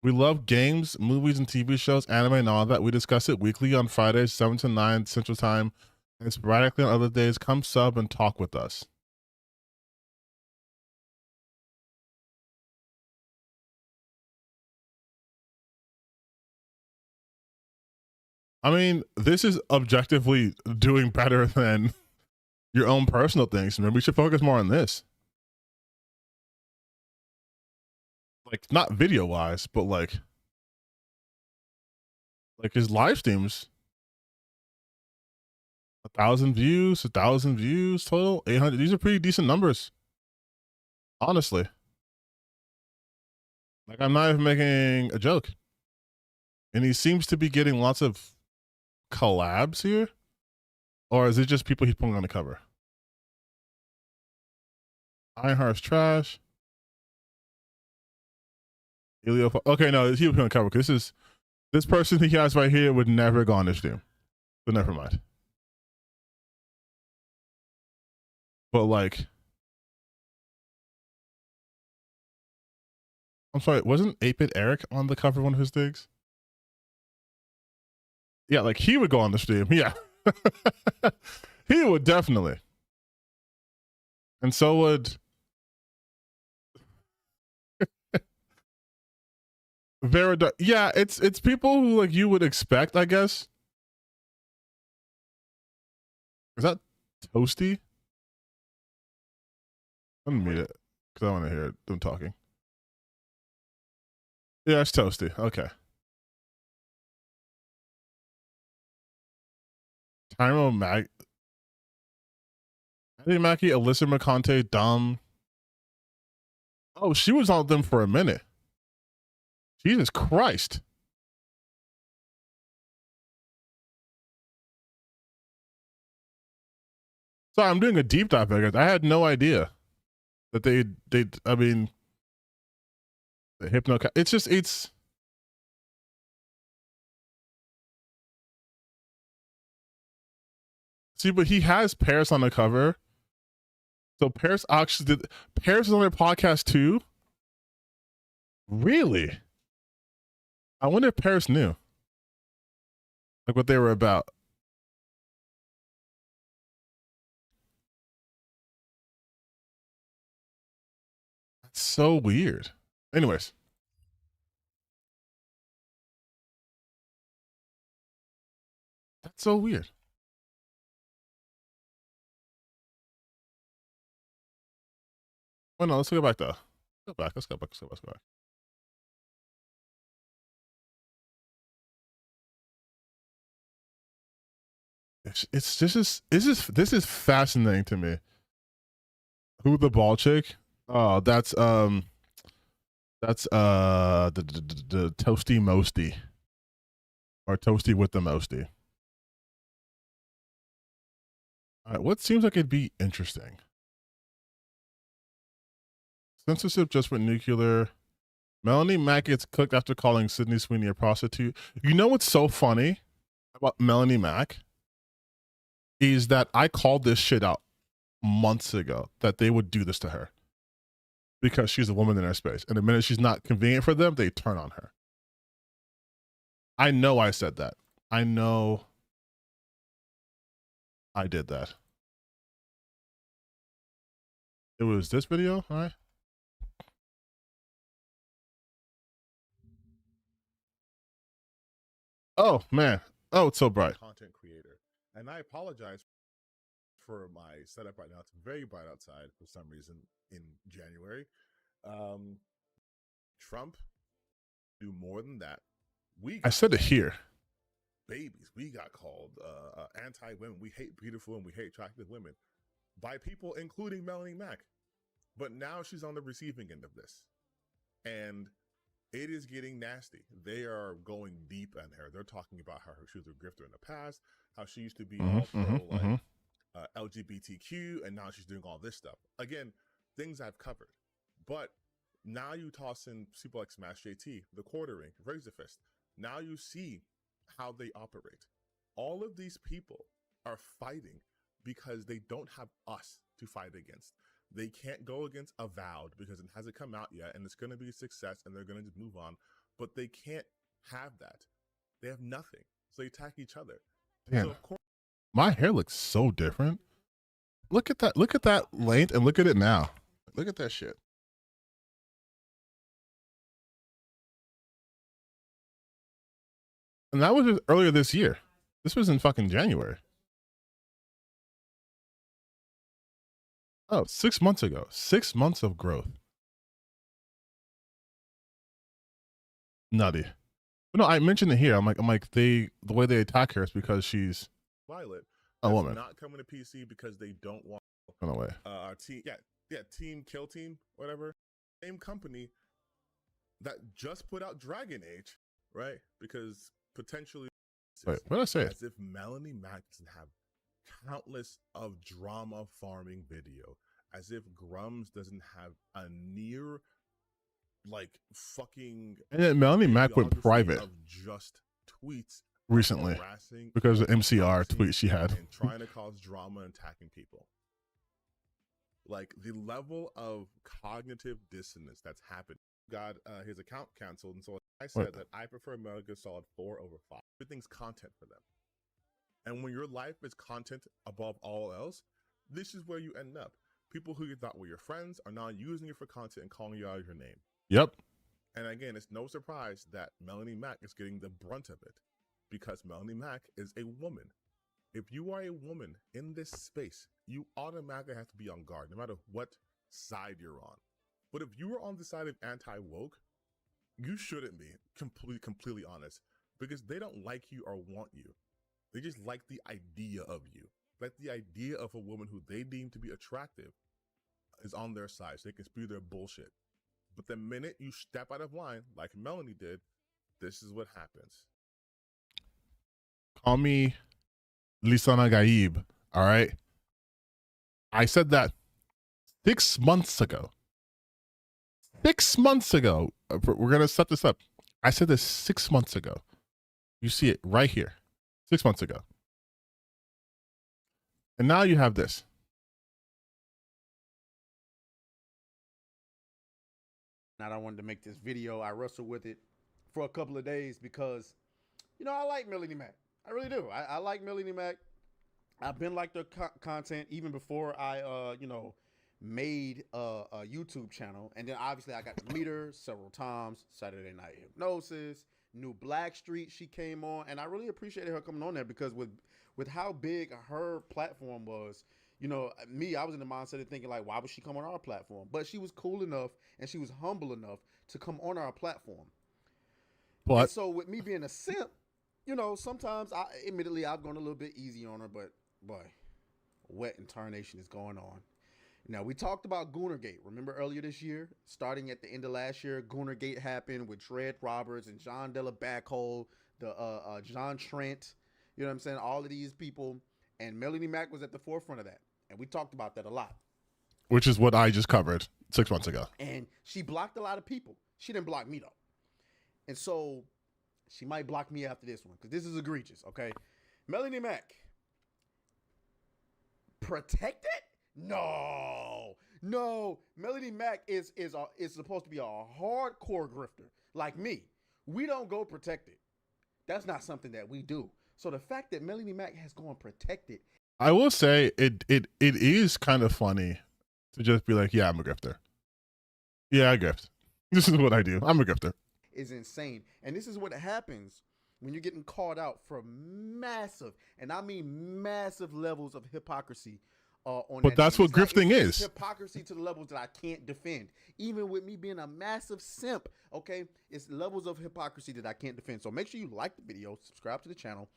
We love games, movies, and TV shows, anime, and all that. We discuss it weekly on Fridays, 7 to 9 Central Time, and sporadically on other days. Come sub and talk with us. I mean, this is objectively doing better than your own personal things. Maybe we should focus more on this. Like, not video-wise, but like his live streams. 1,000 views total, 800. These are pretty decent numbers. Honestly. Like, I'm not even making a joke. And he seems to be getting lots of collabs here. Or is it just people he's putting on the cover? Ironheart's trash. Elio. Okay, no, he was on the cover because this person he has right here would never go on this stream. But never mind. But like, I'm sorry, wasn't 8-Bit Eric on the cover of one of his things? Yeah, like he would go on the stream. Yeah. He would definitely. And so would Verida. Yeah, it's people who like you would expect, I guess. Is that Toasty? Let me mute it because I want to hear them talking. Yeah, it's Toasty. Okay. Tyro Anthony Mackie, Alyssa Mercante, Dom. Oh, she was on them for a minute. Jesus Christ. Sorry, I'm doing a deep dive, I guess. I had no idea that I mean, the it's see, but he has Paris on the cover. So Paris was on their podcast too? Really? I wonder if Paris knew. Like what they were about. That's so weird. Anyways. That's so weird. Oh no, let's go back though. Let's go back. This is fascinating to me. Who the ball chick? Oh, that's the Toasty Mosty. Or Toasty with the Mosty. Alright, what seems like it'd be interesting? Censorship just went nuclear. Melanie Mack gets cooked after calling Sydney Sweeney a prostitute. You know what's so funny about Melanie Mack? Is that I called this shit out months ago that they would do this to her. because she's a woman in their space. And the minute she's not convenient for them, they turn on her. I know I said that. I know I did that. It was this video, all right? Oh, man. Oh, it's so bright. Content creator. And I apologize for my setup right now. It's very bright outside for some reason in January. Trump do more than that. I said it here. Babies. We got called anti-women. We hate beautiful and we hate attractive women by people, including Melanie Mack. But now she's on the receiving end of this. And it is getting nasty. They are going deep on her. They're talking about how she was a grifter in the past, how she used to be all pro LGBTQ, and now she's doing all this stuff. Again, things I've covered. But now you toss in people like Smash JT, the quartering, Raise the Fist. Now you see how they operate. All of these people are fighting because they don't have us to fight against. They can't go against Avowed because it hasn't come out yet, and it's going to be a success, and they're going to just move on. But they can't have that. They have nothing, so they attack each other. Damn. So of course, my hair looks so different. Look at that! Look at that length, and look at it now. Look at that shit. And that was just earlier this year. This was in fucking January. Oh, 6 months ago. 6 months of growth. Nutty. But no, I mentioned it here. I'm like, the way they attack her is because she's Violet, a woman. Not coming to PC because they don't want run away. Team Kill Team, whatever. Same company that just put out Dragon Age, right? Because potentially, wait, what did I say? As if Melanie Mack doesn't have countless of drama farming video, as if Grums doesn't have a near like fucking, and then Melanie Mack went private of just tweets recently because of MCR tweets she had and trying to cause drama and attacking people. Like the level of cognitive dissonance that's happened. Got his account canceled, and so I said that I prefer Metal Gear Solid 4 over 5. Everything's content for them. And when your life is content above all else, this is where you end up. People who you thought were your friends are now using you for content and calling you out of your name. Yep. And again, it's no surprise that Melanie Mack is getting the brunt of it because Melanie Mack is a woman. If you are a woman in this space, you automatically have to be on guard, no matter what side you're on. But if you are on the side of anti-woke, you shouldn't be, completely honest, because they don't like you or want you. They just like the idea of you. Like the idea of a woman who they deem to be attractive is on their side, so they can spew their bullshit. But the minute you step out of line, like Melanie did, this is what happens. Call me Lisana Gaib, all right? I said that 6 months ago. 6 months ago. We're going to set this up. I said this 6 months ago. You see it right here. 6 months ago. And now you have this. I wanted to make this video. I wrestled with it for a couple of days because, you know, I like Melanie Mack. I really do. I like Melanie Mack. I've been like their content even before I, made a YouTube channel. And then obviously I got to meet her several times. Saturday Night Hypnosis, New Black Street, she came on. And I really appreciated her coming on there because with how big her platform was, you know, I was in the mindset of thinking like, why would she come on our platform? But she was cool enough and she was humble enough to come on our platform. What? And so with me being a simp, you know, sometimes I've gone a little bit easy on her, but boy, wet and tarnation is going on. Now, we talked about Goonergate. Remember earlier this year, starting at the end of last year, Goonergate happened with Dred Roberts and John Della Backhole, John Trent, you know what I'm saying? All of these people, and Melanie Mack was at the forefront of that. And we talked about that a lot. Which is what I just covered 6 months ago. And she blocked a lot of people. She didn't block me, though. And so she might block me after this one because this is egregious, okay? Melanie Mack. Protected? No. no, Melody Mack is supposed to be a hardcore grifter like me. We don't go protected. That's not something that we do. So the fact that Melody Mack has gone protected, I will say it is kind of funny to just be like, yeah, I'm a grifter. Yeah, I grift. This is what I do. I'm a grifter. is insane. And this is what happens when you're getting called out for massive, and I mean massive levels of hypocrisy on But that that's name. what grifting it's is. hypocrisy to the levels that I can't defend. Even with me being a massive simp, okay? It's levels of hypocrisy that I can't defend. So make sure you like the video, subscribe to the channel.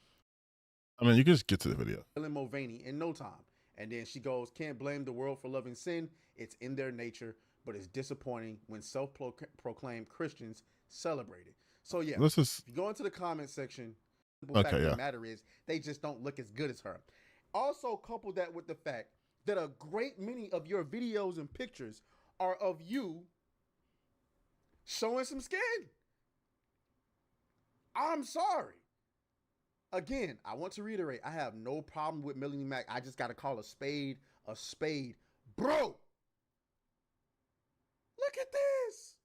I mean, you can just get to the video. Ellen Mulvaney in no time. And then she goes, can't blame the world for loving sin. It's in their nature, but it's disappointing when self-proclaimed Christians celebrate it. So yeah, This is if you go into the comment section, the Okay, fact of yeah. the matter is they just don't look as good as her. Also couple that with the fact that a great many of your videos and pictures are of you showing some skin. I'm sorry. Again, I want to reiterate, I have no problem with Melanie Mack. I just got to call a spade. Bro, look at this.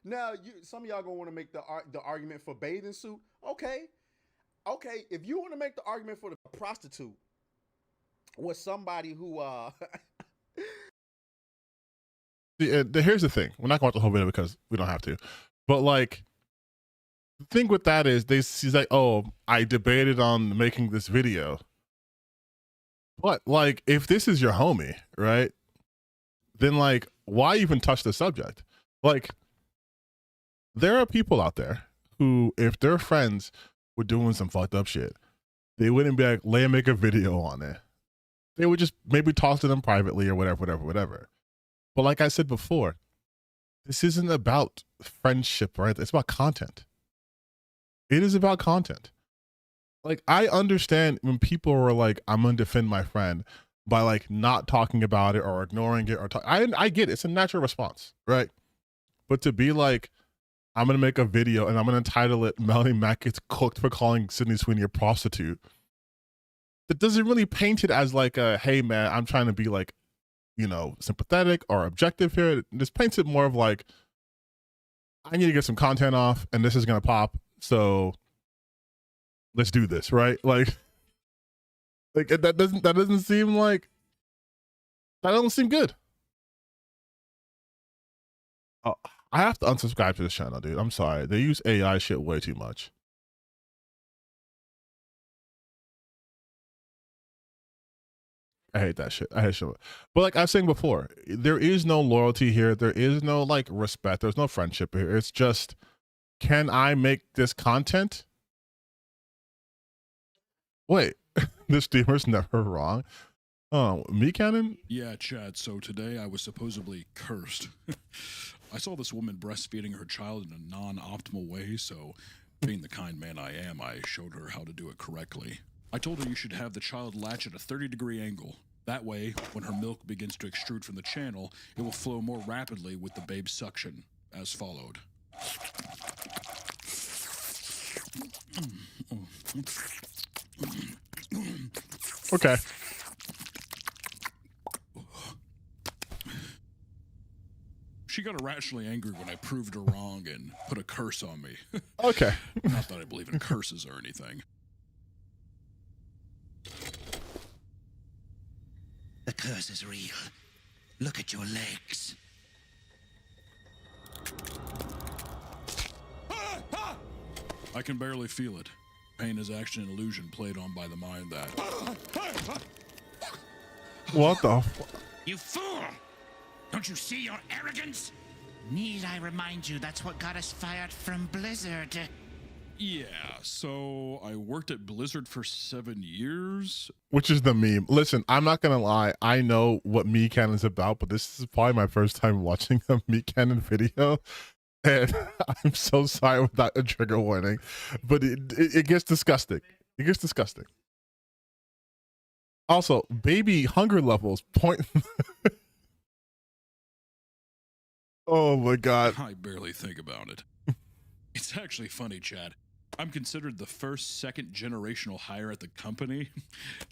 Now, some of y'all gonna want to make the argument for bathing suit. Okay, if you want to make the argument for the prostitute was somebody who here's the thing. We're not going to watch the whole video because we don't have to. But like, the thing with that is she's like, oh, I debated on making this video. But like, if this is your homie, right? Then like, why even touch the subject? Like, there are people out there who, if their friends were doing some fucked up shit, they wouldn't be like, let me make a video on it. They would just maybe talk to them privately or whatever. But like I said before, this isn't about friendship, right? It's about content. It is about content. Like, I understand when people are like, I'm gonna defend my friend by like not talking about it or ignoring it or I get it. It's a natural response, right? But to be like, I'm gonna make a video and I'm gonna entitle it Melanie Mack gets cooked for calling Sydney Sweeney a prostitute. That doesn't really paint it as like a, hey man, I'm trying to be like, you know, sympathetic or objective here. It just paints it more of like, I need to get some content off and this is gonna pop. So let's do this, right? Like that doesn't seem like, that doesn't seem good. Oh, I have to unsubscribe to this channel, dude. I'm sorry. They use AI shit way too much. I hate that shit. I hate shit. But like I was saying before, there is no loyalty here. There is no like respect. There's no friendship here. It's just, can I make this content? Wait, the streamer's never wrong. Oh, me canon? Yeah, Chad. So today I was supposedly cursed. I saw this woman breastfeeding her child in a non-optimal way, so being the kind man I am, I showed her how to do it correctly. I told her you should have the child latch at a 30-degree angle. That way, when her milk begins to extrude from the channel, it will flow more rapidly with the babe's suction, as followed. Okay. She got irrationally angry when I proved her wrong and put a curse on me. Okay. Not that I believe in curses or anything. The curse is real. Look at your legs. I can barely feel it. Pain is actually an illusion played on by the mind that... What the You fool! Don't you see your arrogance? Need I remind you that's what got us fired from Blizzard? Yeah, so I worked at Blizzard for 7 years. Which is the meme. Listen, I'm not gonna lie. I know what me canon's about, but this is probably my first time watching a me canon video, and I'm so sorry without a trigger warning. But it gets disgusting. It gets disgusting. Also, baby hunger levels point. Oh my god. I barely think about it. It's actually funny, Chad. I'm considered the first, second generational hire at the company.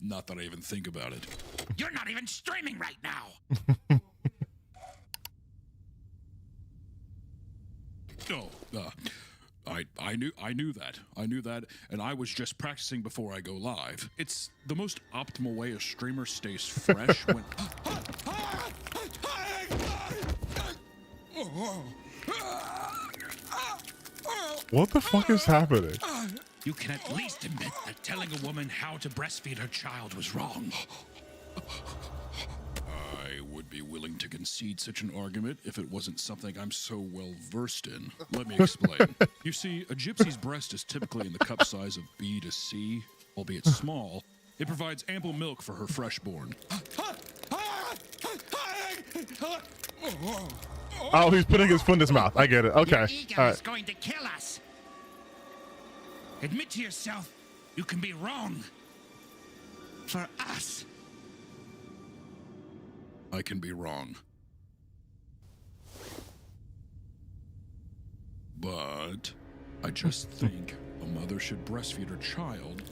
Not that I even think about it. You're not even streaming right now. No, I knew that. I knew that, and I was just practicing before I go live. It's the most optimal way a streamer stays fresh when. What the fuck is happening? You can at least admit that telling a woman how to breastfeed her child was wrong. I would be willing to concede such an argument if it wasn't something I'm so well versed in. Let me explain. You see, a gypsy's breast is typically in the cup size of B to C, albeit small. It provides ample milk for her freshborn. Oh, he's putting his foot in his mouth. I get it. Okay. Your ego All right. is going to kill us. Admit to yourself, you can be wrong. For us. I can be wrong. But I just think a mother should breastfeed her child.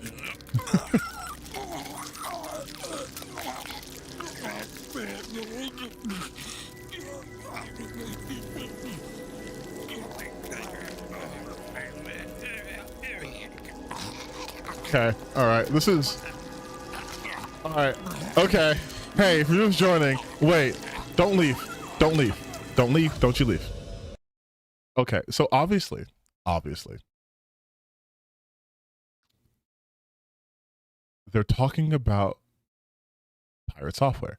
Okay. All right. This is. All right. Okay. Hey, if you're just joining, wait. Don't leave. Don't leave. Don't leave. Don't you leave. Okay. So obviously, they're talking about pirate software.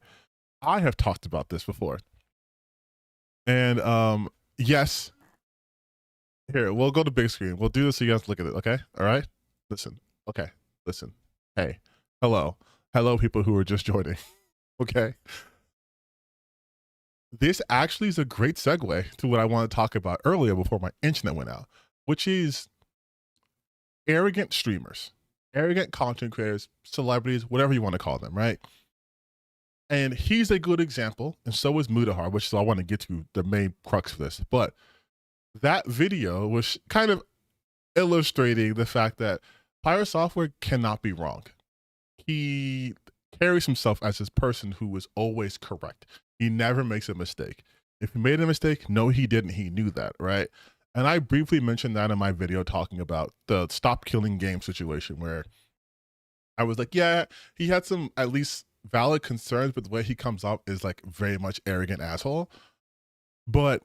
I have talked about this before. And yes. Here, we'll go to big screen. We'll do this so you guys look at it, okay? All right? Listen. Okay. Listen. Hey. Hello. Hello, people who are just joining. Okay. This actually is a great segue to what I want to talk about earlier before my internet went out, which is arrogant streamers, arrogant content creators, celebrities, whatever you want to call them, right? And he's a good example, and so is Mudahar, which is I want to get to the main crux of this. But that video was kind of illustrating the fact that pirate software cannot be wrong. He carries himself as this person who is always correct. He never makes a mistake. If he made a mistake, no, he didn't. He knew that, right? And I briefly mentioned that in my video talking about the stop killing game situation where I was like, yeah, he had some at least valid concerns, but the way he comes up is like very much arrogant asshole. But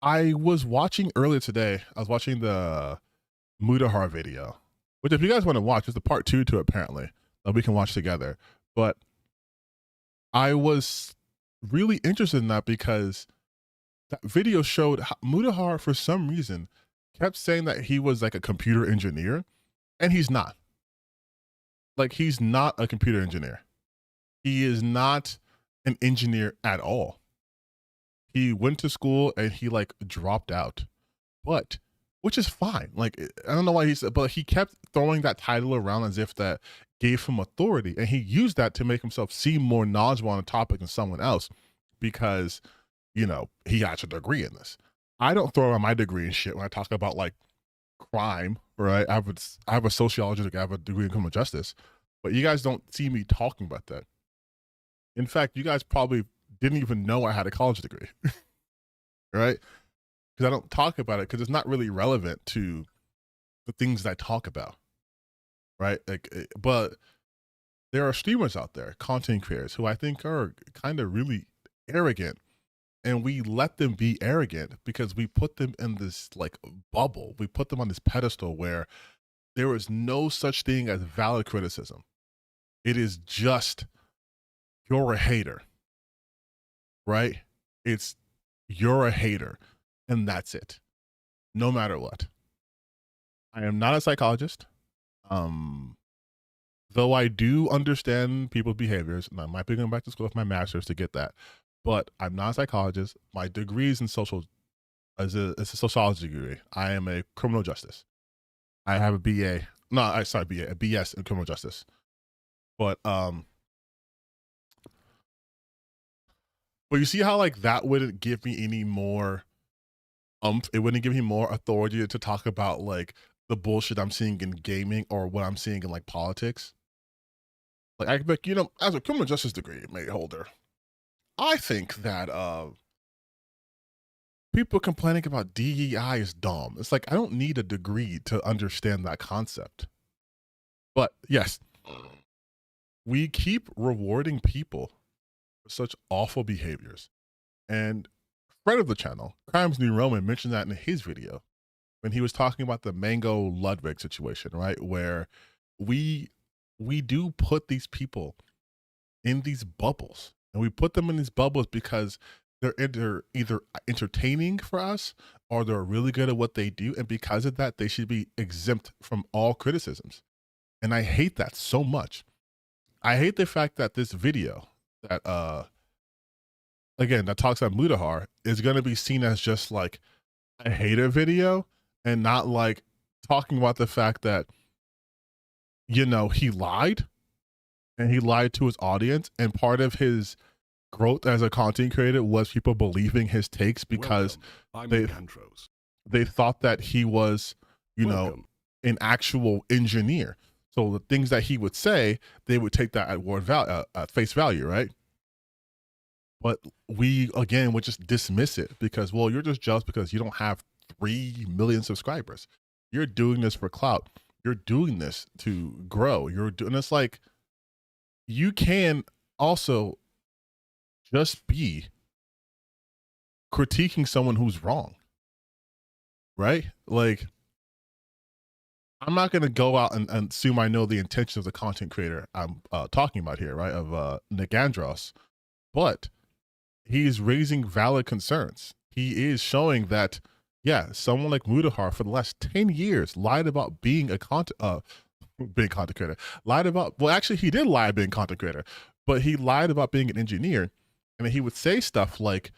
I was watching earlier today, I was watching the Mudahar video, which if you guys want to watch, there's a part 2 to it apparently that we can watch together. But I was really interested in that because that video showed how Mudahar, for some reason, kept saying that he was like a computer engineer, and he's not. Like, he's not a computer engineer. He is not an engineer at all. He went to school and he like dropped out, but which is fine. Like, I don't know why but he kept throwing that title around as if that gave him authority, and he used that to make himself seem more knowledgeable on a topic than someone else because, you know, he has a degree in this. I don't throw around my degree and shit when I talk about like crime, right? I have a sociology degree, I have a degree in criminal justice, but you guys don't see me talking about that. In fact, you guys probably didn't even know I had a college degree, right? Because I don't talk about it because it's not really relevant to the things that I talk about, right? Like, but there are streamers out there, content creators, who I think are kind of really arrogant, and we let them be arrogant because we put them in this like bubble. We put them on this pedestal where there is no such thing as valid criticism. It is just, you're a hater, right? It's, you're a hater, and that's it, no matter what. I am not a psychologist, though I do understand people's behaviors, and I might be going back to school with my master's to get that, but I'm not a psychologist. My degree is in it's a sociology degree. I am a criminal justice. I have a BS in criminal justice. But you see how like that wouldn't give me any more it wouldn't give me more authority to talk about like the bullshit I'm seeing in gaming or what I'm seeing in like politics. Like I could be like, you know, as a criminal justice degree holder, I think that people complaining about DEI is dumb. It's like I don't need a degree to understand that concept. But yes, we keep rewarding people for such awful behaviors. And friend of the channel, Crimes New Roman, mentioned that in his video when he was talking about the Mango Ludwig situation, right? Where we do put these people in these bubbles, and we put them in these bubbles because they're either entertaining for us or they're really good at what they do, and because of that, they should be exempt from all criticisms. And I hate that so much. I hate the fact that this video that again that talks about Mudahar is going to be seen as just like a hater video and not like talking about the fact that, you know, he lied and he lied to his audience, and part of his growth as a content creator was people believing his takes because they thought that he was, you know, an actual engineer. So the things that he would say, they would take that at face value, right? But we, again, would just dismiss it because, well, you're just jealous because you don't have 3 million subscribers. You're doing this for clout. You're doing this to grow. You're doing this like, you can also just be critiquing someone who's wrong, right? Like, I'm not going to go out and assume I know the intention of the content creator I'm talking about here, right? Of Nick Andros, but he's raising valid concerns. He is showing that, yeah, someone like Mudahar for the last 10 years lied about being a content creator. Lied about, well, actually, he did lie being content creator, but he lied about being an engineer. And he would say stuff like,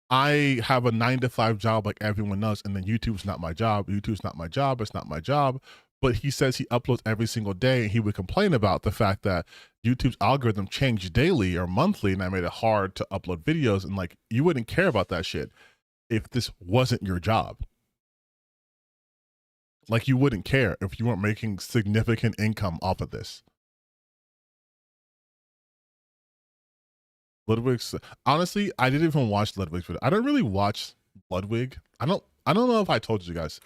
I have a 9-to-5 job like everyone else, and then YouTube's not my job. YouTube's not my job. It's not my job. But he says he uploads every single day, and he would complain about the fact that YouTube's algorithm changed daily or monthly, and that made it hard to upload videos. And like, you wouldn't care about that shit if this wasn't your job. Like, you wouldn't care if you weren't making significant income off of this. Ludwig's, honestly, I didn't even watch Ludwig's video. I don't really watch Ludwig. I don't know if I told you guys.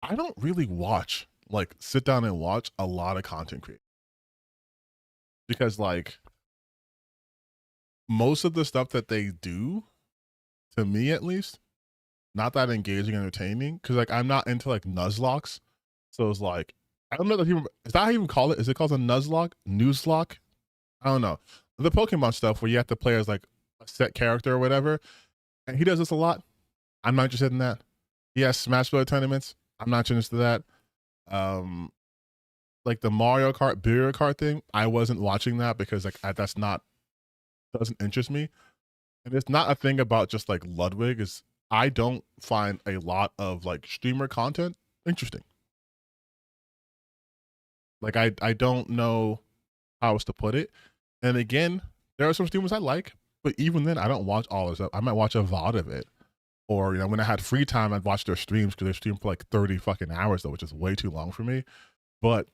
I don't really watch, like, sit down and watch a lot of content creators. Because like most of the stuff that they do, to me at least, not that engaging, entertaining. Cause like I'm not into like Nuzlocke. So it's like, I don't know that even, is that how you even call it? Is it called a Nuzlocke? Newslock? I don't know. The Pokemon stuff where you have to play as like a set character or whatever. And he does this a lot. I'm not interested in that. He has Smash Bros. Tournaments. I'm not interested in that. Like the Mario Kart thing, I wasn't watching that because like that's not, doesn't interest me. And it's not a thing about just like Ludwig, is I don't find a lot of like streamer content interesting. Like I don't know how else to put it. And again, there are some streamers I like, but even then I don't watch all of stuff. I might watch a VOD of it. Or, you know, when I had free time, I'd watch their streams because they stream for like 30 fucking hours though, which is way too long for me. But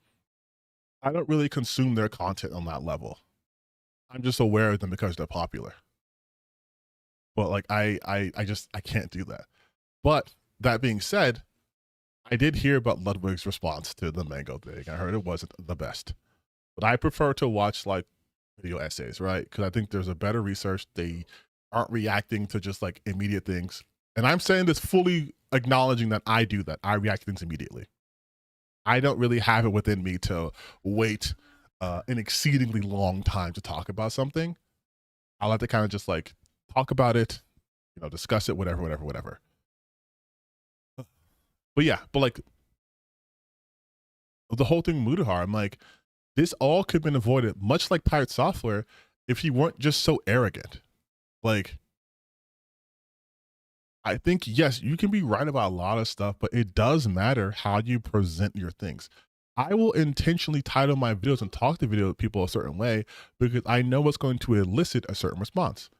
I don't really consume their content on that level. I'm just aware of them because they're popular. But like I can't do that. But that being said, I did hear about Ludwig's response to the Mango thing. I heard it wasn't the best. But I prefer to watch like video essays, right? Because I think there's a better research. They aren't reacting to just like immediate things. And I'm saying this fully acknowledging that I do that. I react to things immediately. I don't really have it within me to wait an exceedingly long time to talk about something. I like to kind of just like talk about it, you know, discuss it, whatever. But yeah, but like the whole thing Mudahar, I'm like, this all could have been avoided, much like Pirate Software, if he weren't just so arrogant. Like, I think, yes, you can be right about a lot of stuff, but it does matter how you present your things. I will intentionally title my videos and talk to video people a certain way because I know what's going to elicit a certain response.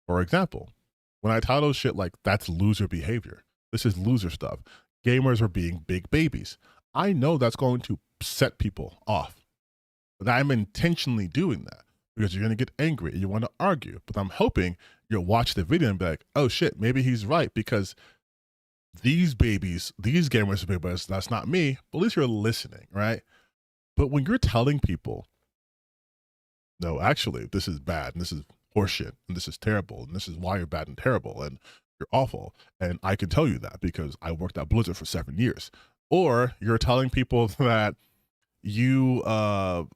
For example, when I title shit like "that's loser behavior," This is loser stuff. Gamers are being big babies. I know that's going to set people off. But I'm intentionally doing that because you're going to get angry and you want to argue. But I'm hoping you'll watch the video and be like, oh shit, maybe he's right because these babies, these gamers are babies, that's not me. But at least you're listening, right? But when you're telling people, no, actually, this is bad and this is horseshit and this is terrible and this is why you're bad and terrible and you're awful. And I can tell you that because I worked at Blizzard for 7 years. Or you're telling people that you have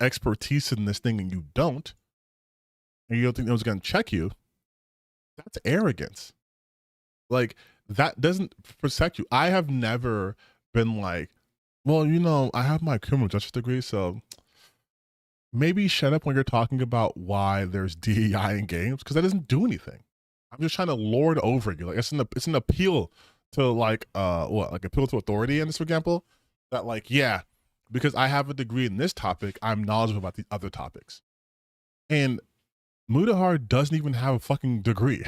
expertise in this thing and you don't, and you don't think no one's going to check you. That's arrogance. Like, that doesn't protect you. I have never been like, well, you know, I have my criminal justice degree, so maybe shut up when you're talking about why there's DEI in games, because that doesn't do anything. I'm just trying to lord over you. Like, it's an appeal to like appeal to authority in this example, that like, yeah, because I have a degree in this topic, I'm knowledgeable about the other topics. And Mutahar doesn't even have a fucking degree.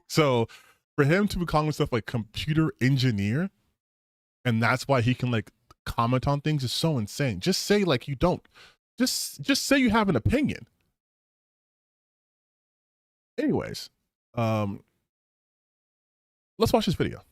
So for him to be calling himself like computer engineer, and that's why he can like comment on things, is so insane. Just say like you don't. Just say you have an opinion. Anyways, let's watch this video.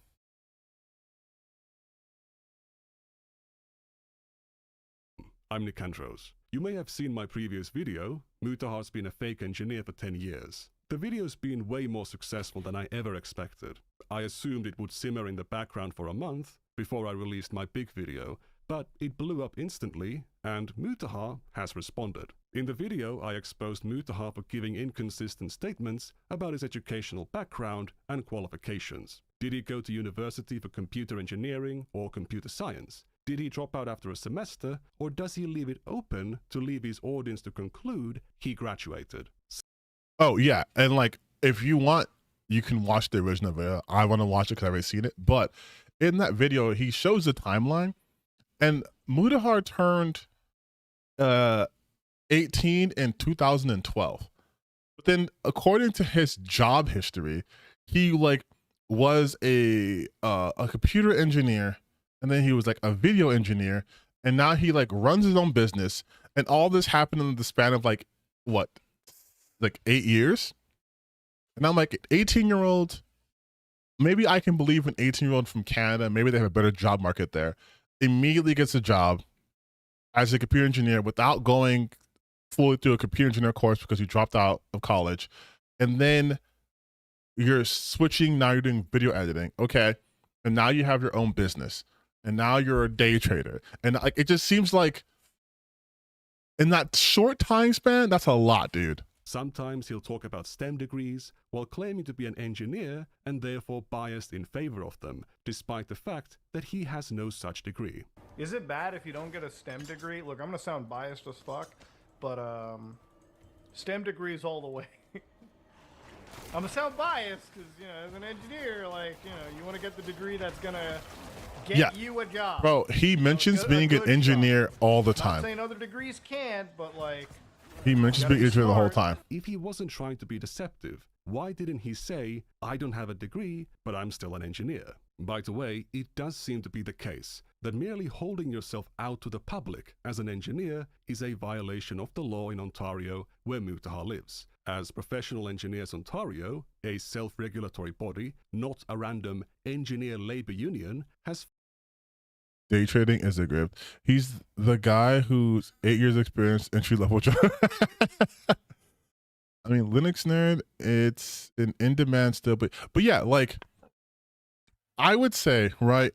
I'm Nicandros. You may have seen my previous video. Mutahar's been a fake engineer for 10 years. The video's been way more successful than I ever expected. I assumed it would simmer in the background for a month before I released my big video, but it blew up instantly, and Mutahar has responded. In the video, I exposed Mutahar for giving inconsistent statements about his educational background and qualifications. Did he go to university for computer engineering or computer science? Did he drop out after a semester, or does he leave it open to leave his audience to conclude he graduated? Oh, yeah. And like, if you want, you can watch the original video. I want to watch it because I've already seen it. But in that video, he shows the timeline. And Mutahar turned 18 in 2012. But then, according to his job history, he like was a computer engineer, and then he was like a video engineer, and now he like runs his own business. And all this happened in the span of like what, like 8 years. And I'm like, 18-year-old. Maybe I can believe an 18-year-old from Canada. Maybe they have a better job market there. Immediately gets a job as a computer engineer without going fully through a computer engineer course because you dropped out of college. And then you're switching, now you're doing video editing. Okay. And now you have your own business. And now you're a day trader. And like, it just seems like in that short time span, that's a lot, dude. Sometimes he'll talk about STEM degrees while claiming to be an engineer and therefore biased in favor of them, despite the fact that he has no such degree. Is it bad if you don't get a STEM degree? Look, I'm gonna sound biased as fuck, but STEM degrees all the way. I'm gonna sound biased because, you know, as an engineer, like, you know, you want to get the degree that's gonna get you a job. Bro, he mentions being an engineer all the time. Not saying other degrees can't, but like, he mentions being an engineer the whole time. If he wasn't trying to be deceptive, why didn't he say, I don't have a degree, but I'm still an engineer? By the way, it does seem to be the case that merely holding yourself out to the public as an engineer is a violation of the law in Ontario where Mutahar lives, as Professional Engineers Ontario, a self-regulatory body, not a random engineer labor union, has day trading is a grift. He's the guy who's 8 years experience, entry level job. I mean, Linux nerd, it's an in-demand still, but yeah, like, I would say, right,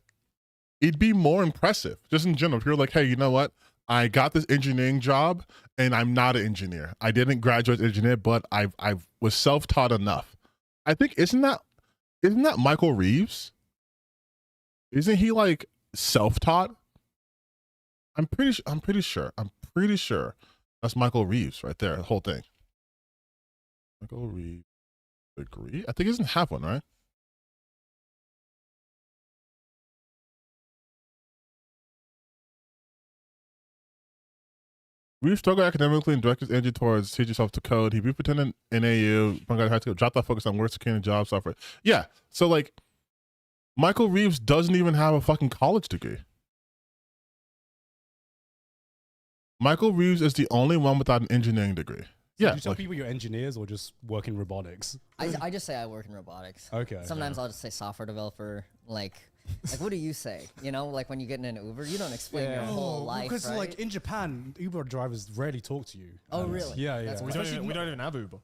it'd be more impressive, just in general, if you're like, hey, you know what? I got this engineering job, and I'm not an engineer. I didn't graduate as engineer, but I was self-taught enough. I think, isn't that Michael Reeves? Isn't he like self-taught? I'm pretty sure that's Michael Reeves right there, the whole thing. Michael Reeves degree? I think he doesn't have one, right? Reeves struggled academically and directed his energy towards teach yourself to code. He pretended in AU, dropped that focus on work securing job software. Yeah, so like, Michael Reeves doesn't even have a fucking college degree. Michael Reeves is the only one without an engineering degree. So Yeah. do you tell people you're engineers or just work in robotics? I just say I work in robotics. Okay. Sometimes I'll just say software developer. Like what do you say? You know, like when you get in an Uber, you don't explain your whole life, because right? like in Japan, Uber drivers rarely talk to you. Oh, And really? Yeah, yeah. That's We don't even have Uber.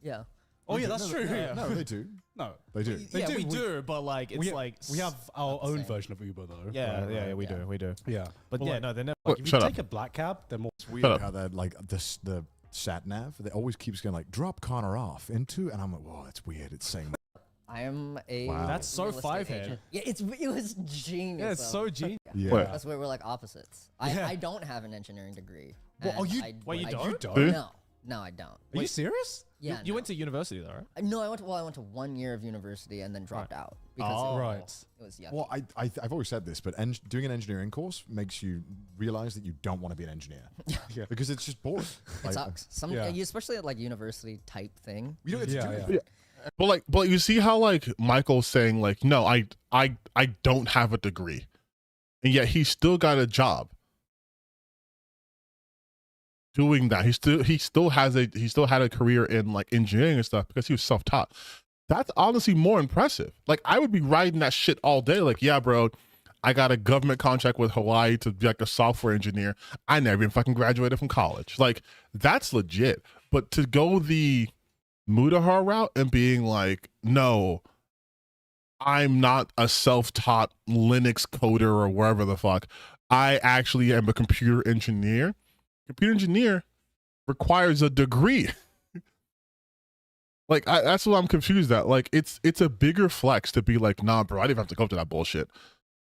yeah. Oh yeah, that's true. Yeah. No, they do. No, They do. They yeah, do. we do, but like it's like we have our Not the own same. version of Uber though. yeah, Right, yeah, right. we do, we do. Yeah. But Well, yeah, like- no, they're never. Like if you Shut up. take a black cab, they're more. It's weird up. how that like the sat nav. They always keeps going like drop Connor off into, and I'm like, whoa, that's weird. It's saying I am a Wow. That's real so estate five-head. agent. Yeah, it was genius. yeah, it's though. so genius. Yeah. Wait. That's where we're like opposites. I don't have an engineering degree. Well, oh, and you- I, wait, you I, don't? You don't? See? No, I don't. Are you serious? Yeah, You no. went to university though, right? No, I went to 1 year of university and then dropped out because Oh. Right. it was yucky. Well, I've always said this, but doing an engineering course makes you realize that you don't want to be an engineer. Yeah. Because it's just boring. It sucks. Some yeah. especially at like university type thing. You don't get to Yeah, do yeah. anything. But you see how like Michael's saying like, no, I don't have a degree, and yet he still got a job doing that. He still had a career in like engineering and stuff because he was self-taught. That's honestly more impressive. Like I would be riding that shit all day. Like, yeah, bro, I got a government contract with Hawaii to be like a software engineer. I never even fucking graduated from college. Like that's legit. But to go the Mudahar route and being like, no, I'm not a self-taught Linux coder or wherever the fuck. I actually am a computer engineer. Computer engineer requires a degree. Like that's what I'm confused at. Like it's a bigger flex to be like, nah, bro, I didn't have to go to that bullshit,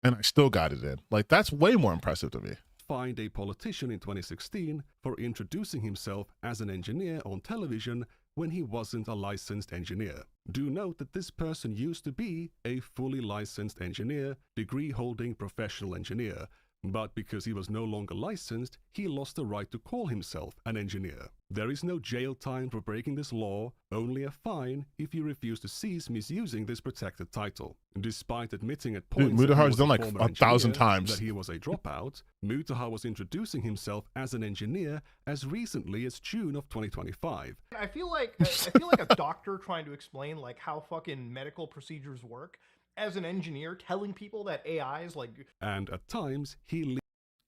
and I still got it in. Like that's way more impressive to me. Fined a politician in 2016 for introducing himself as an engineer on television when he wasn't a licensed engineer. Do note that this person used to be a fully licensed engineer, degree-holding professional engineer, but because he was no longer licensed, he lost the right to call himself an engineer. There is no jail time for breaking this law, only a fine if you refuse to cease misusing this protected title. Despite admitting at points that he Mutahar's was done a like former 1,000 engineer, times. that he was a dropout, Mutahar was introducing himself as an engineer as recently as June of 2025. I feel like a doctor trying to explain like how fucking medical procedures work as an engineer, telling people that AI is like. And at times, he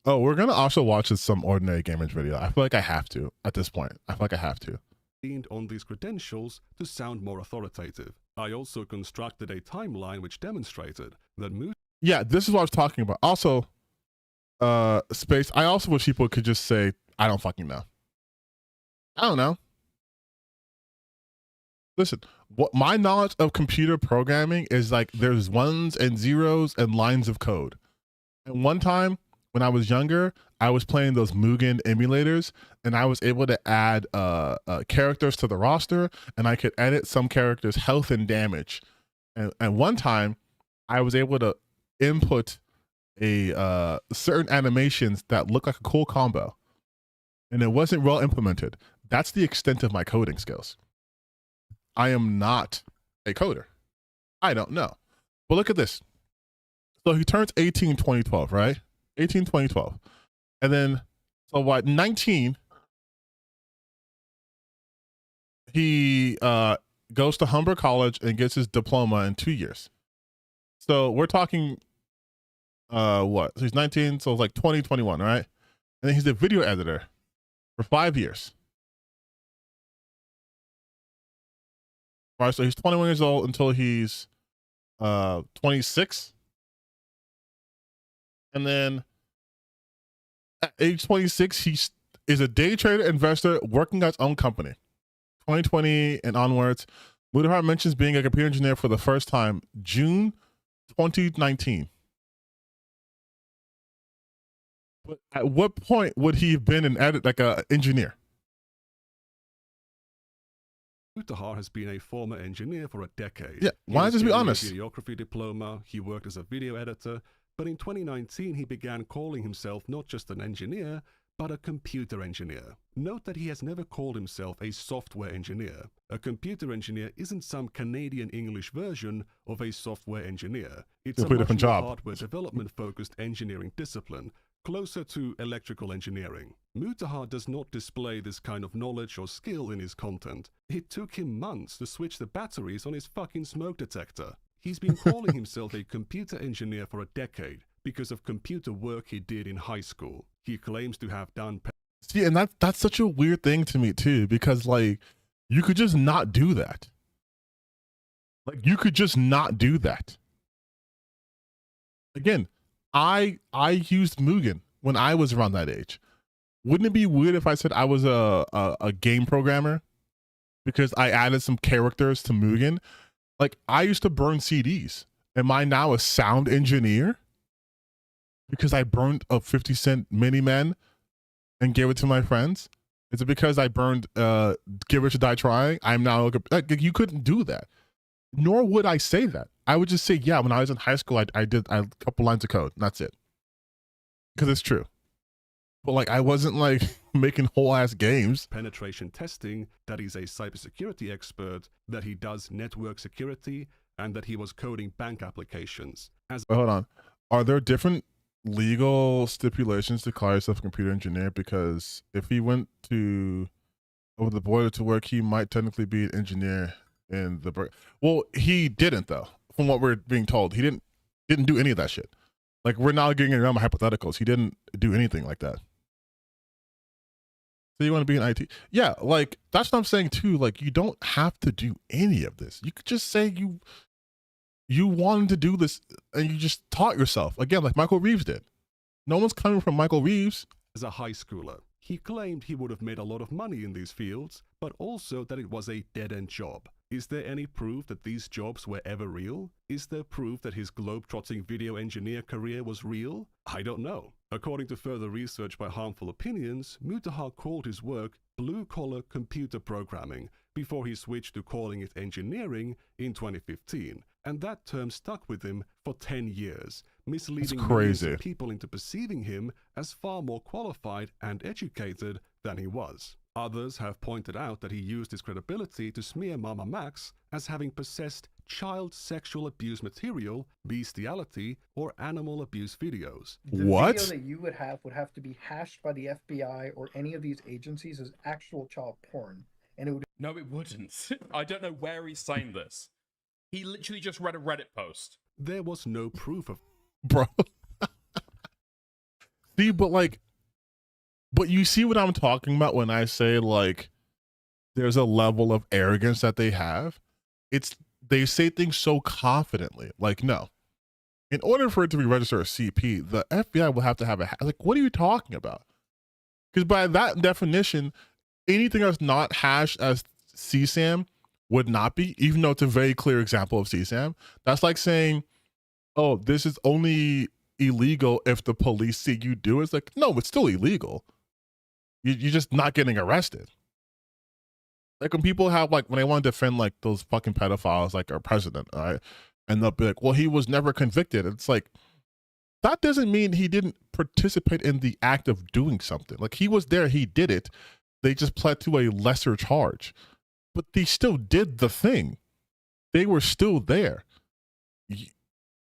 Oh, we're gonna also watch some ordinary gamers video. I feel like I have to at this point. I feel like I have to. leaned on these credentials to sound more authoritative. I also constructed a timeline which demonstrated that Yeah, this is what I was talking about. Also, Space, I also wish people could just say, I don't fucking know. I don't know. Listen, what my knowledge of computer programming is like there's ones and zeros and lines of code. And one time when I was younger, I was playing those Mugen emulators and I was able to add characters to the roster and I could edit some characters' health and damage. And one time I was able to input a certain animations that look like a cool combo. And it wasn't well implemented. That's the extent of my coding skills. I am not a coder. I don't know. But look at this. So he turns 18 in 2012, right? 18, 2012. And then, so what, 19, he goes to Humber College and gets his diploma in 2 years. So we're talking, what? So he's 19, so it's like 2021, right? And then he's a video editor for 5 years. All right, so he's 21 years old until he's 26. And then at age 26, he is a day trader investor working at his own company. 2020 and onwards, Mudahar mentions being a computer engineer for the first time June 2019. But at what point would he have been an engineer? Mutahar has been a former engineer for a decade. Yeah, why not just be He was honest? getting a videography diploma, he worked as a video editor, but in 2019 he began calling himself not just an engineer, but a computer engineer. Note that he has never called himself a software engineer. A computer engineer isn't some Canadian English version of a software engineer. It's a Complete much different more job. hardware development-focused engineering discipline, closer to electrical engineering. Mutahar does not display this kind of knowledge or skill in his content. It took him months to switch the batteries on his fucking smoke detector. He's been calling himself a computer engineer for a decade because of computer work he did in high school. He claims to have done... See, and that's such a weird thing to me too, because like, you could just not do that. Like, you could just not do that. Again, I used Mugen when I was around that age. Wouldn't it be weird if I said I was a game programmer because I added some characters to Mugen? Like, I used to burn CDs. Am I now a sound engineer because I burned a 50-cent Mini-Man and gave it to my friends? Is it because I burned Give Rich or Die Trying? I'm now like, you couldn't do that. Nor would I say that. I would just say, yeah, when I was in high school, I did a couple lines of code. And that's it. Because it's true. But like, I wasn't like making whole ass games. Penetration testing, that he's a cybersecurity expert, that he does network security, and that he was coding bank applications. But hold on. Are there different legal stipulations to call yourself a computer engineer? Because if he went to over the border to work, he might technically be an engineer in the... Well, he didn't though. From what we're being told, he didn't do any of that shit. Like, we're now getting around my hypotheticals. He didn't do anything like that. So you want to be in IT? Yeah, like, that's what I'm saying too. Like, you don't have to do any of this. You could just say you wanted to do this and you just taught yourself. Again, like Michael Reeves did. No one's coming from Michael Reeves. As a high schooler, he claimed he would have made a lot of money in these fields, but also that it was a dead-end job. Is there any proof that these jobs were ever real? Is there proof that his globe-trotting video engineer career was real? I don't know. According to further research by Harmful Opinions, Mutahar called his work blue-collar computer programming before he switched to calling it engineering in 2015. And that term stuck with him for 10 years, misleading millions of people into perceiving him as far more qualified and educated than he was. Others have pointed out that he used his credibility to smear Mama Max as having possessed child sexual abuse material, bestiality, or animal abuse videos. The video that you would have to be hashed by the FBI or any of these agencies as actual child porn. And it would... No, it wouldn't. I don't know where he's saying this. He literally just read a Reddit post. There was no proof of... Bro. See, but you see what I'm talking about when I say, like, there's a level of arrogance that they have. They say things so confidently. Like, no. In order for it to be registered as CP, the FBI will have to have like, what are you talking about? Because by that definition, anything that's not hashed as CSAM would not be, even though it's a very clear example of CSAM. That's like saying, oh, this is only illegal if the police see you do it. It's like, no, it's still illegal. You're just not getting arrested. Like, when people have, like, when they want to defend, like, those fucking pedophiles, like our president, all right? And they'll be like, well, he was never convicted. It's like, that doesn't mean he didn't participate in the act of doing something. Like, he was there, he did it. They just pled to a lesser charge. But they still did the thing. They were still there.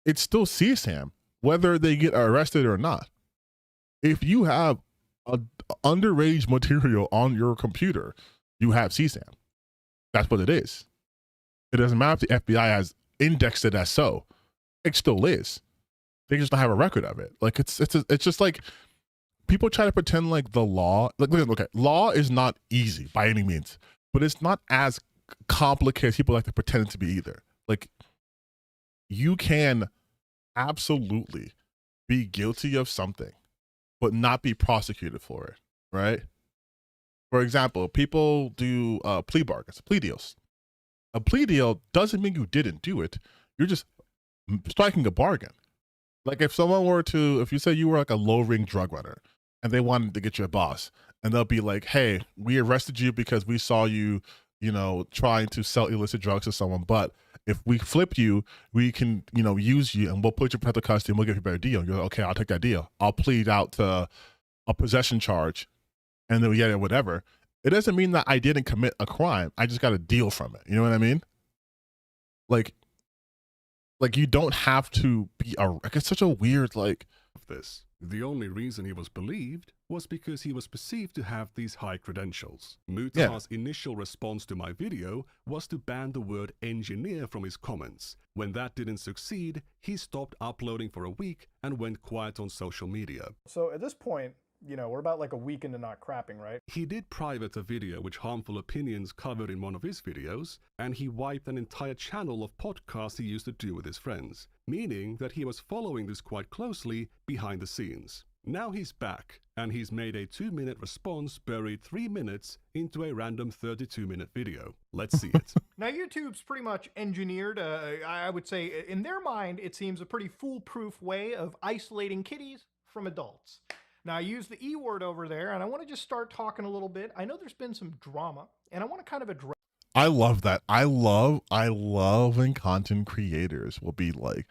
It's still CSAM, whether they get arrested or not. If you have underage material on your computer, you have CSAM. That's what it is. It doesn't matter if the FBI has indexed it as so. It still is. They just don't have a record of it. Like, it's just like, people try to pretend like the law, like, okay, law is not easy by any means, but it's not as complicated as people like to pretend it to be either. Like, you can absolutely be guilty of something, but not be prosecuted for it, right? For example, people do plea bargains, plea deals. A plea deal doesn't mean you didn't do it. You're just striking a bargain. Like, if someone were to, if you say you were like a low-ring drug runner and they wanted to get you a boss, and they'll be like, hey, we arrested you because we saw you, you know, trying to sell illicit drugs to someone, but if we flip you, we can, you know, use you and we'll put you in protective custody and we'll give you a better deal. You're like, okay, I'll take that deal. I'll plead out to, a possession charge and then yeah, whatever, it doesn't mean that I didn't commit a crime. I just got a deal from it. You know what I mean? Like you don't have to be it's such a weird of this. The only reason he was believed was because he was perceived to have these high credentials. Mutahar's initial response to my video was to ban the word engineer from his comments. When that didn't succeed, he stopped uploading for a week and went quiet on social media. So at this point, you know, we're about like a week into not crapping, right? He did private a video which harmful opinions covered in one of his videos, and he wiped an entire channel of podcasts he used to do with his friends, meaning that he was following this quite closely behind the scenes. Now he's back, and he's made a 2-minute response buried 3 minutes into a random 32-minute video. Let's see it. Now YouTube's pretty much engineered, I would say, in their mind, it seems a pretty foolproof way of isolating kiddies from adults. Now, I use the E word over there, and I want to just start talking a little bit. I know there's been some drama, and I want to kind of address... I love that. I love when content creators will be like,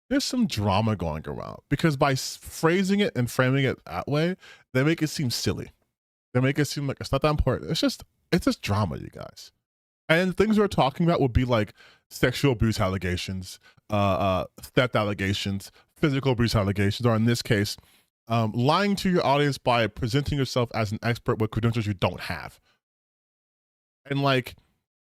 there's some drama going around. Because by phrasing it and framing it that way, they make it seem silly. They make it seem like it's not that important. It's just drama, you guys. And things we're talking about would be like sexual abuse allegations, theft allegations, physical abuse allegations, or in this case, lying to your audience by presenting yourself as an expert with credentials you don't have. And like,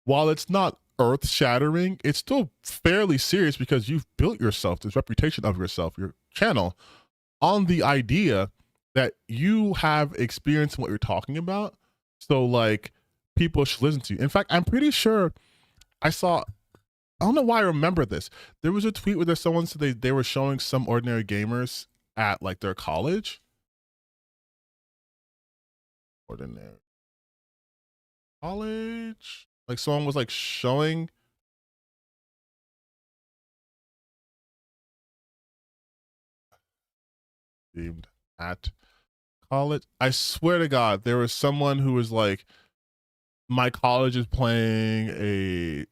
while it's not earth-shattering, it's still fairly serious because you've built yourself, this reputation of yourself, your channel, on the idea that you have experience in what you're talking about. So like, people should listen to you. In fact, I'm pretty sure I don't know why I remember this. There was a tweet where someone said they were showing some ordinary gamers at like their college. Ordinary college? Like someone was like showing at college. I swear to God, there was someone who was like, my college is playing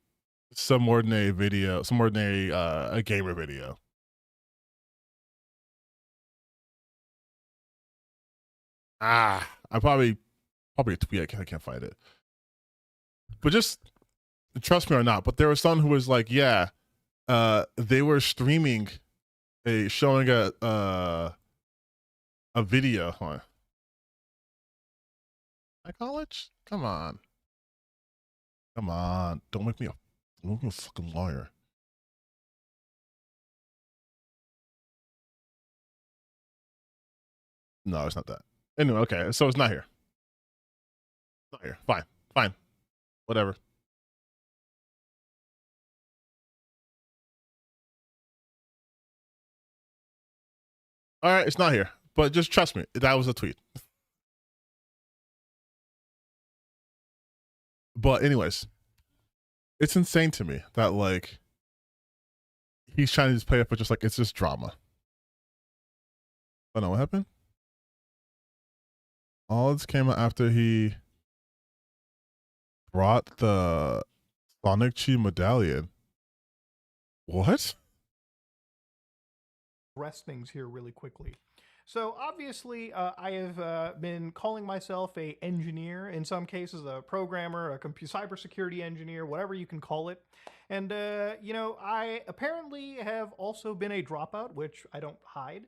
some ordinary a gamer video. I probably a tweet. I can't find it. But just trust me or not. But there was someone who was like, yeah, they were streaming showing a video. Hold on. My college? Come on. Don't make me a fucking lawyer. No, it's not that. Anyway, okay, so it's not here. Not here. Fine. Whatever. All right, it's not here. But just trust me, that was a tweet. But anyways, it's insane to me that like he's trying to just play it, but just like it's just drama. Oh no, what happened? All this came out after he brought the Sonic Chi medallion. What? Rest things here really quickly. So obviously, I have been calling myself a engineer, in some cases a programmer, a cybersecurity engineer, whatever you can call it. And, you know, I apparently have also been a dropout, which I don't hide.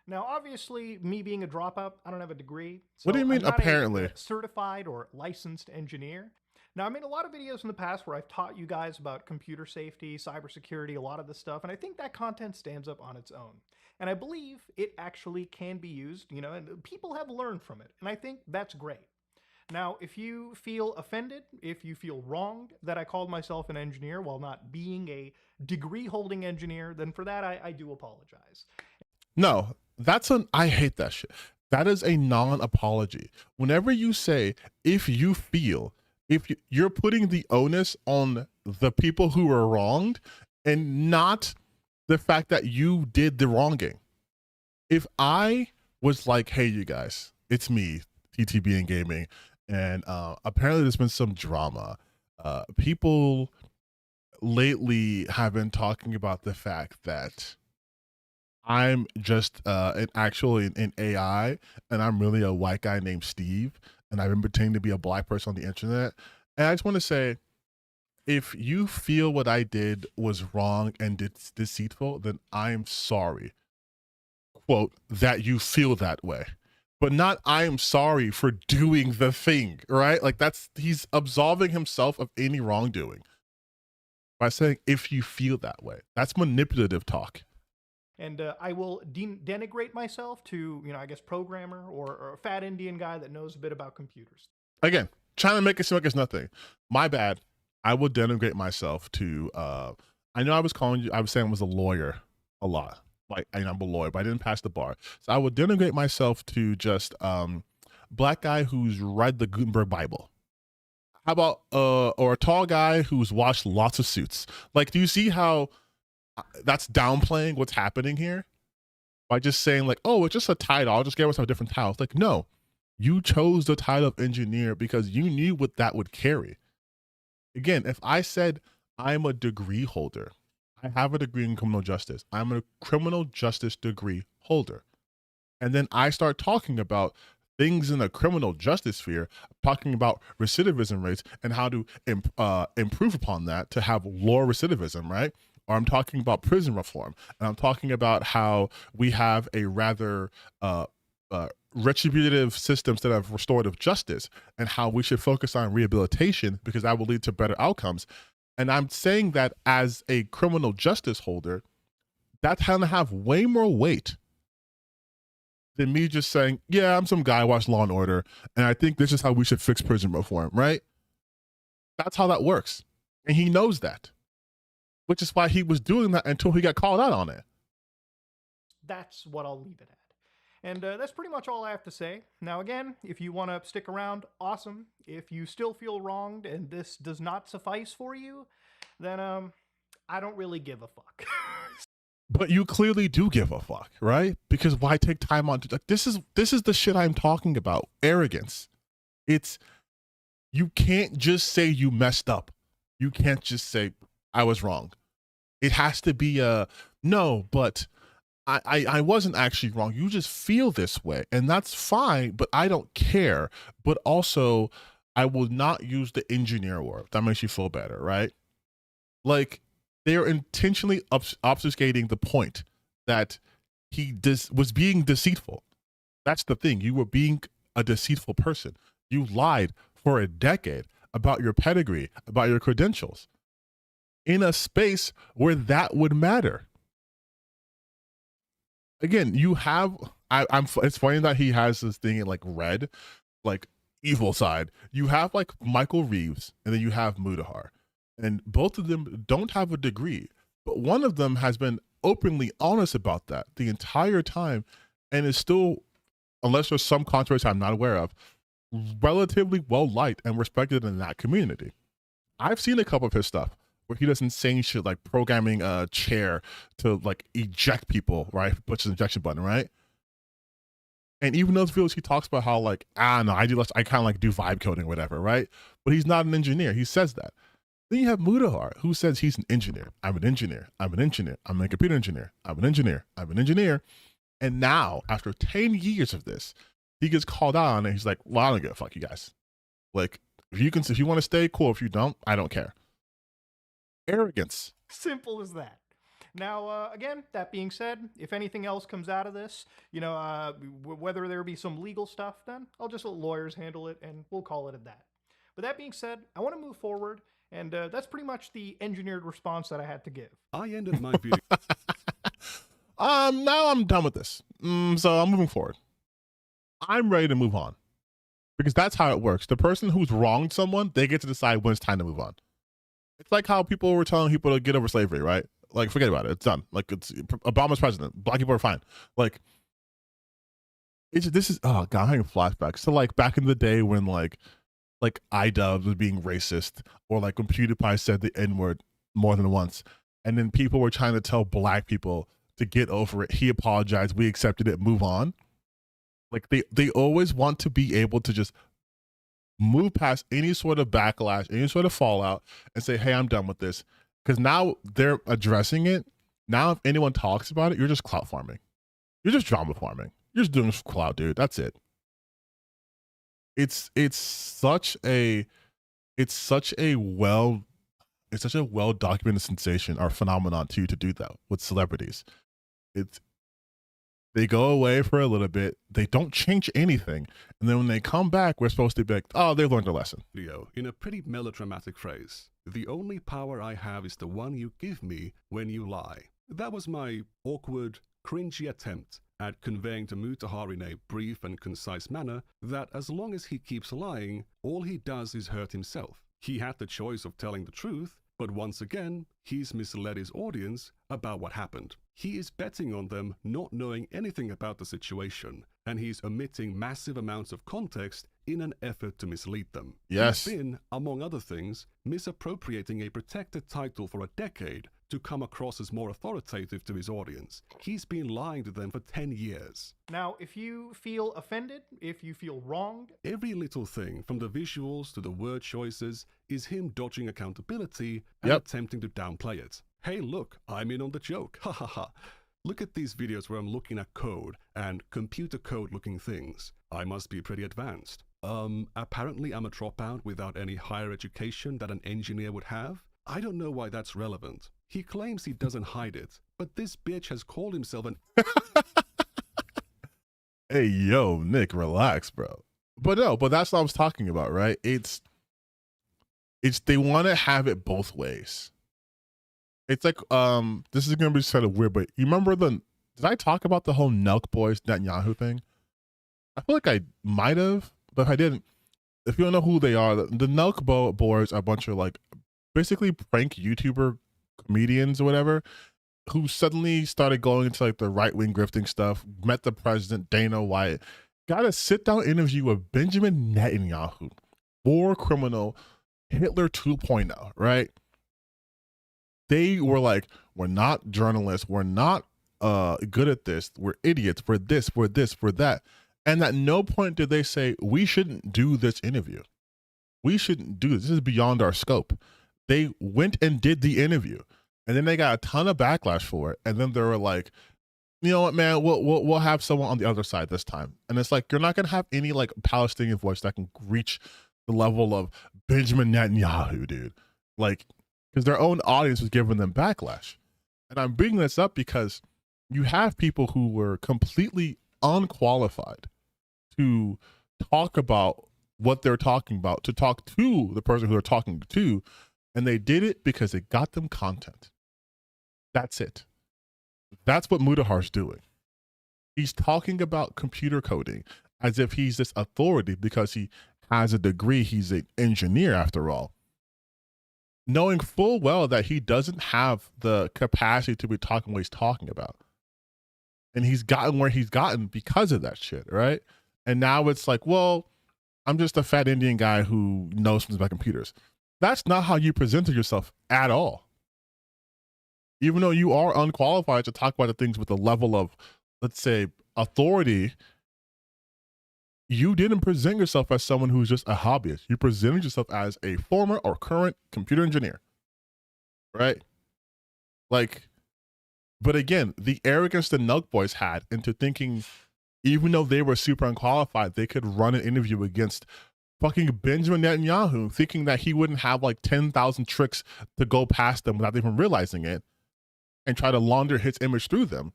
Now, obviously, me being a dropout, I don't have a degree. So what do you mean, I'm not apparently? A certified or licensed engineer. Now, I made a lot of videos in the past where I've taught you guys about computer safety, cybersecurity, a lot of this stuff, and I think that content stands up on its own. And I believe it actually can be used, you know, and people have learned from it, and I think that's great. Now, if you feel offended, if you feel wronged that I called myself an engineer while not being a degree-holding engineer, then for that, I do apologize. No, I hate that shit. That is a non-apology. Whenever you say, you're putting the onus on the people who were wronged and not the fact that you did the wronging. If I was like, hey, you guys, it's me, TTBN Gaming, and apparently there's been some drama. People lately have been talking about the fact that I'm just actually an AI, and I'm really a white guy named Steve, and I've been pretending to be a black person on the internet. And I just want to say, if you feel what I did was wrong and deceitful, then I'm sorry. Quote, that you feel that way. But not I am sorry for doing the thing, right? Like he's absolving himself of any wrongdoing by saying if you feel that way. That's manipulative talk. And I will denigrate myself to, I guess, programmer or a fat Indian guy that knows a bit about computers. Again, trying to make it seem like it's nothing. My bad. I will denigrate myself to, I know I was saying I was a lawyer a lot. Like, I'm a lawyer, but I didn't pass the bar. So I would denigrate myself to just black guy who's read the Gutenberg Bible. How about, or a tall guy who's watched lots of Suits. Like, do you see how that's downplaying what's happening here by just saying like, oh, it's just a title, I'll just give myself a different title. It's like, no, you chose the title of engineer because you knew what that would carry. Again, if I said I'm a degree holder, I have a degree in criminal justice, I'm a criminal justice degree holder, and then I start talking about things in the criminal justice sphere, talking about recidivism rates and how to improve upon that to have lower recidivism, right? Or I'm talking about prison reform, and I'm talking about how we have a rather retributive system instead of restorative justice, and how we should focus on rehabilitation because that will lead to better outcomes. And I'm saying that as a criminal justice holder, that's going to have way more weight than me just saying, yeah, I'm some guy, watch Law and Order, and I think this is how we should fix prison reform, right? That's how that works. And he knows that, which is why he was doing that until he got called out on it. That's what I'll leave it at. And that's pretty much all I have to say. Now, again, if you want to stick around, awesome. If you still feel wronged and this does not suffice for you, then I don't really give a fuck. But you clearly do give a fuck, right? Because why take time on like this is the shit I'm talking about. Arrogance. It's you can't just say you messed up. You can't just say I was wrong. It has to be a no, but I wasn't actually wrong. You just feel this way, and that's fine, but I don't care. But also, I will not use the engineer word. That makes you feel better, right? Like, they are intentionally obfuscating the point that he was being deceitful. That's the thing. You were being a deceitful person. You lied for a decade about your pedigree, about your credentials, in a space where that would matter. Again, you have, it's funny that he has this thing in like red, like evil side. You have like Michael Reeves, and then you have Mudahar. And both of them don't have a degree, but one of them has been openly honest about that the entire time and is still, unless there's some controversy I'm not aware of, relatively well liked and respected in that community. I've seen a couple of his stuff where he does insane shit like programming a chair to like eject people, right? Push the injection button, right? And even those videos he talks about how like, no, I kind of like do vibe coding or whatever, right? But he's not an engineer. He says that. Then you have Mudahar, who says he's an engineer. I'm an engineer. I'm an engineer. I'm a computer engineer. I'm an engineer. I'm an engineer. And now, after 10 years of this, he gets called out on it. He's like, well, I don't give a fuck, you guys. Like, if you want to stay, cool. If you don't, I don't care. Arrogance. Simple as that. Now, again, that being said, if anything else comes out of this, whether there be some legal stuff, then I'll just let lawyers handle it, and we'll call it at that. But that being said, I want to move forward, and that's pretty much the engineered response that I had to give. I ended my video. Now I'm done with this. So I'm moving forward. I'm ready to move on. Because that's how it works. The person who's wronged someone, they get to decide when it's time to move on. It's like how people were telling people to get over slavery, right? Like, forget about it. It's done. Like, it's Obama's president. Black people are fine. Like, oh God, I'm having flashbacks. So like back in the day when like iDubbbz was being racist, or like when PewDiePie said the N-word more than once, and then people were trying to tell black people to get over it. He apologized. We accepted it. Move on. Like they always want to be able to just move past any sort of backlash, any sort of fallout, and say, hey, I'm done with this. Because now they're addressing it. Now, if anyone talks about it, you're just clout farming. You're just drama farming. You're just doing this for clout, dude. That's it. It's such a well documented sensation or phenomenon too to do that with celebrities. They go away for a little bit, they don't change anything, and then when they come back, we're supposed to be like, oh, they learned a lesson. In a pretty melodramatic phrase, the only power I have is the one you give me when you lie. That was my awkward, cringy attempt at conveying to Mutahar in a brief and concise manner that as long as he keeps lying, all he does is hurt himself. He had the choice of telling the truth, but once again, he's misled his audience about what happened. He is betting on them not knowing anything about the situation, and he's omitting massive amounts of context in an effort to mislead them. Yes. He's been, among other things, misappropriating a protected title for a decade to come across as more authoritative to his audience. He's been lying to them for 10 years. Now, if you feel offended, if you feel wronged, every little thing, from the visuals to the word choices, is him dodging accountability and Yep. attempting to downplay it. Hey, look, I'm in on the joke. Ha ha ha. Look at these videos where I'm looking at code and computer code looking things. I must be pretty advanced. Apparently I'm a dropout without any higher education that an engineer would have. I don't know why that's relevant. He claims he doesn't hide it, but this bitch has called himself an Hey, yo, Nick, relax, bro. But no, but that's what I was talking about, right? It's they want to have it both ways. It's like, this is gonna be sort of weird, but you remember did I talk about the whole Nelk Boys Netanyahu thing? I feel like I might have, but if I didn't, if you don't know who they are, the Nelk Boys are a bunch of like basically prank YouTuber comedians or whatever, who suddenly started going into like the right-wing grifting stuff, met the president, Dana White, got a sit-down interview with Benjamin Netanyahu, war criminal, Hitler 2.0, right? They were like, we're not journalists, we're not good at this, we're idiots, we're this, we're this, we're that. And at no point did they say, we shouldn't do this interview. We shouldn't do this. This is beyond our scope. They went and did the interview. And then they got a ton of backlash for it. And then they were like, you know what, man, we'll have someone on the other side this time. And it's like, you're not going to have any like Palestinian voice that can reach the level of Benjamin Netanyahu, dude. Like, because their own audience was giving them backlash. And I'm bringing this up because you have people who were completely unqualified to talk about what they're talking about, to talk to the person who they're talking to. And they did it because it got them content. That's it. That's what Mudahar's doing. He's talking about computer coding as if he's this authority because he has a degree. He's an engineer after all. Knowing full well that he doesn't have the capacity to be talking what he's talking about. And he's gotten where he's gotten because of that shit, right? And now it's like, well, I'm just a fat Indian guy who knows things about computers. That's not how you presented yourself at all. Even though you are unqualified to talk about the things with a level of, let's say, authority, you didn't present yourself as someone who's just a hobbyist. You presented yourself as a former or current computer engineer, right? Like, but again, the arrogance the Nelk Boys had into thinking, even though they were super unqualified, they could run an interview against fucking Benjamin Netanyahu, thinking that he wouldn't have like 10,000 tricks to go past them without even realizing it and try to launder his image through them,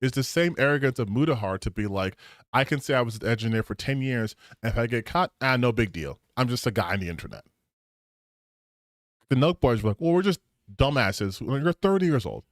is the same arrogance of Mudahar to be like, I can say I was an engineer for 10 years, and if I get caught, no big deal. I'm just a guy on the internet. The Nelk Boys were like, well, we're just dumbasses. You're 30 years old.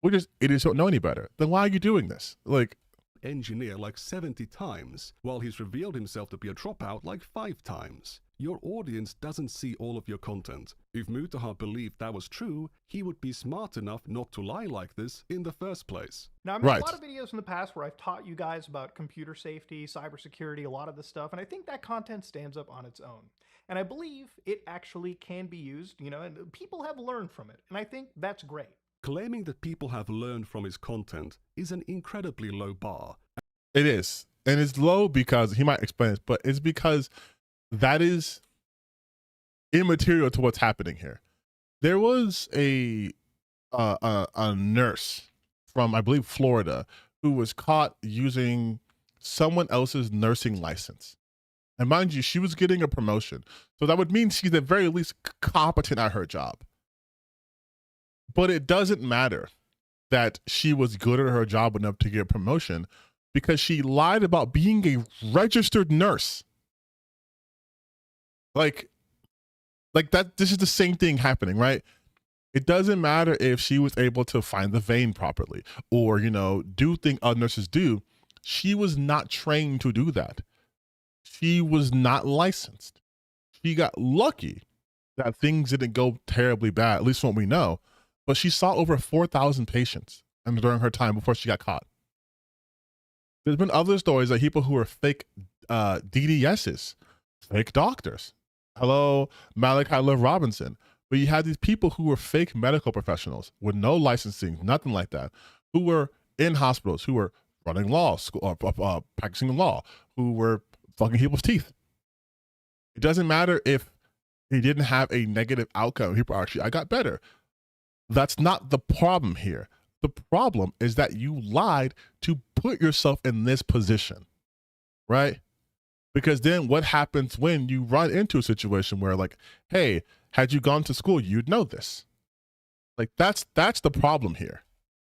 We're just idiots who don't know any better. Then why are you doing this? Like, engineer like 70 times, while he's revealed himself to be a dropout like 5 times. Your audience doesn't see all of your content. If Mutahar believed that was true, he would be smart enough not to lie like this in the first place. Now, I've made a lot of videos in the past where I've taught you guys about computer safety, cybersecurity, a lot of this stuff, and I think that content stands up on its own. And I believe it actually can be used, you know, and people have learned from it, and I think that's great. Claiming that people have learned from his content is an incredibly low bar. It is. And it's low because, he might explain this, but it's because that is immaterial to what's happening here. There was a a nurse from, I believe, Florida, who was caught using someone else's nursing license. And mind you, she was getting a promotion. So that would mean she's at very least competent at her job. But it doesn't matter that she was good at her job enough to get a promotion because she lied about being a registered nurse. Like that, this is the same thing happening, right? It doesn't matter if she was able to find the vein properly or, you know, do things other nurses do. She was not trained to do that. She was not licensed. She got lucky that things didn't go terribly bad, at least from what we know. But she saw over 4,000 patients during her time before she got caught. There's been other stories of people who are fake DDSs, fake doctors. Hello, Malachi Love Robinson. But you had these people who were fake medical professionals with no licensing, nothing like that, who were in hospitals, who were running law school, practicing law, who were fucking people's teeth. It doesn't matter if he didn't have a negative outcome. People actually, I got better. That's not the problem here. The problem is that you lied to put yourself in this position, right? Because then what happens when you run into a situation where, like, hey, had you gone to school, you'd know this. Like, that's the problem here.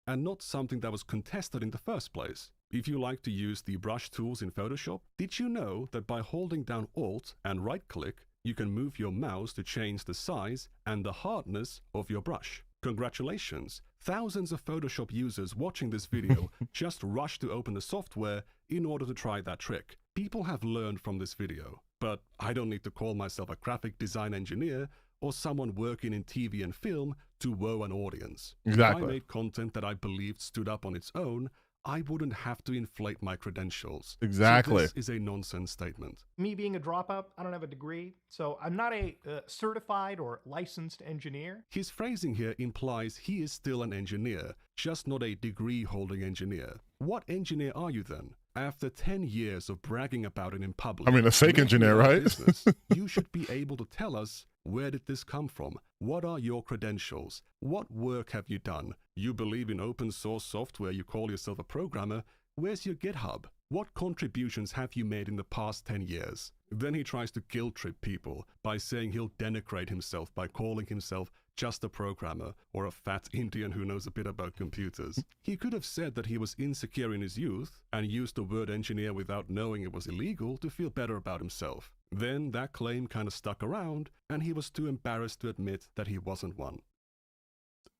And not something that was contested in the first place. If you like to use the brush tools in Photoshop, did you know that by holding down Alt and right-click, you can move your mouse to change the size and the hardness of your brush? Congratulations! Thousands of Photoshop users watching this video just rushed to open the software in order to try that trick. People have learned from this video, but I don't need to call myself a graphic design engineer or someone working in TV and film to woo an audience. Exactly. If I made content that I believed stood up on its own, I wouldn't have to inflate my credentials. Exactly. So this is a nonsense statement. Me being a dropout, I don't have a degree, so I'm not a certified or licensed engineer. His phrasing here implies he is still an engineer, just not a degree-holding engineer. What engineer are you then? After 10 years of bragging about it in public, I mean, a fake engineer, right? business, you should be able to tell us, where did this come from? What are your credentials? What work have you done? You believe in open source software, you call yourself a programmer. Where's your GitHub? What contributions have you made in the past 10 years? Then he tries to guilt trip people by saying he'll denigrate himself by calling himself just a programmer or a fat Indian who knows a bit about computers. He could have said that he was insecure in his youth and used the word engineer without knowing it was illegal to feel better about himself. Then that claim kind of stuck around and he was too embarrassed to admit that he wasn't one.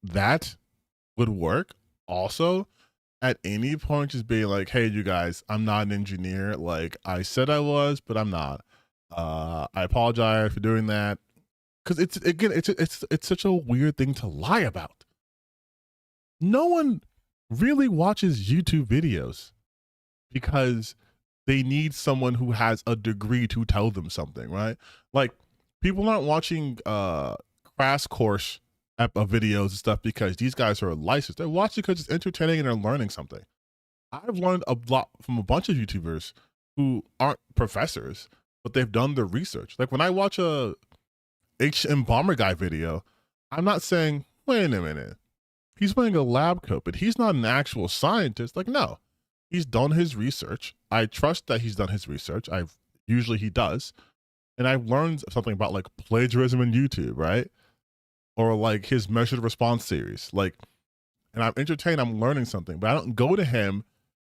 That would work. Also, at any point, just being like, hey, you guys, I'm not an engineer. Like, I said I was, but I'm not. I apologize for doing that. Because it's such a weird thing to lie about. No one really watches YouTube videos because they need someone who has a degree to tell them something, right? Like, people aren't watching crash course videos and stuff because these guys are licensed. They're watching because it's entertaining and they're learning something. I've learned a lot from a bunch of YouTubers who aren't professors, but they've done their research. Like, when I watch a HM Bomber Guy video, I'm not saying, wait a minute, he's wearing a lab coat, but he's not an actual scientist. Like, no, he's done his research. I trust that he's done his research. Usually he does. And I've learned something about, like, plagiarism in YouTube, right? Or like his measured response series. Like, and I'm entertained, I'm learning something, but I don't go to him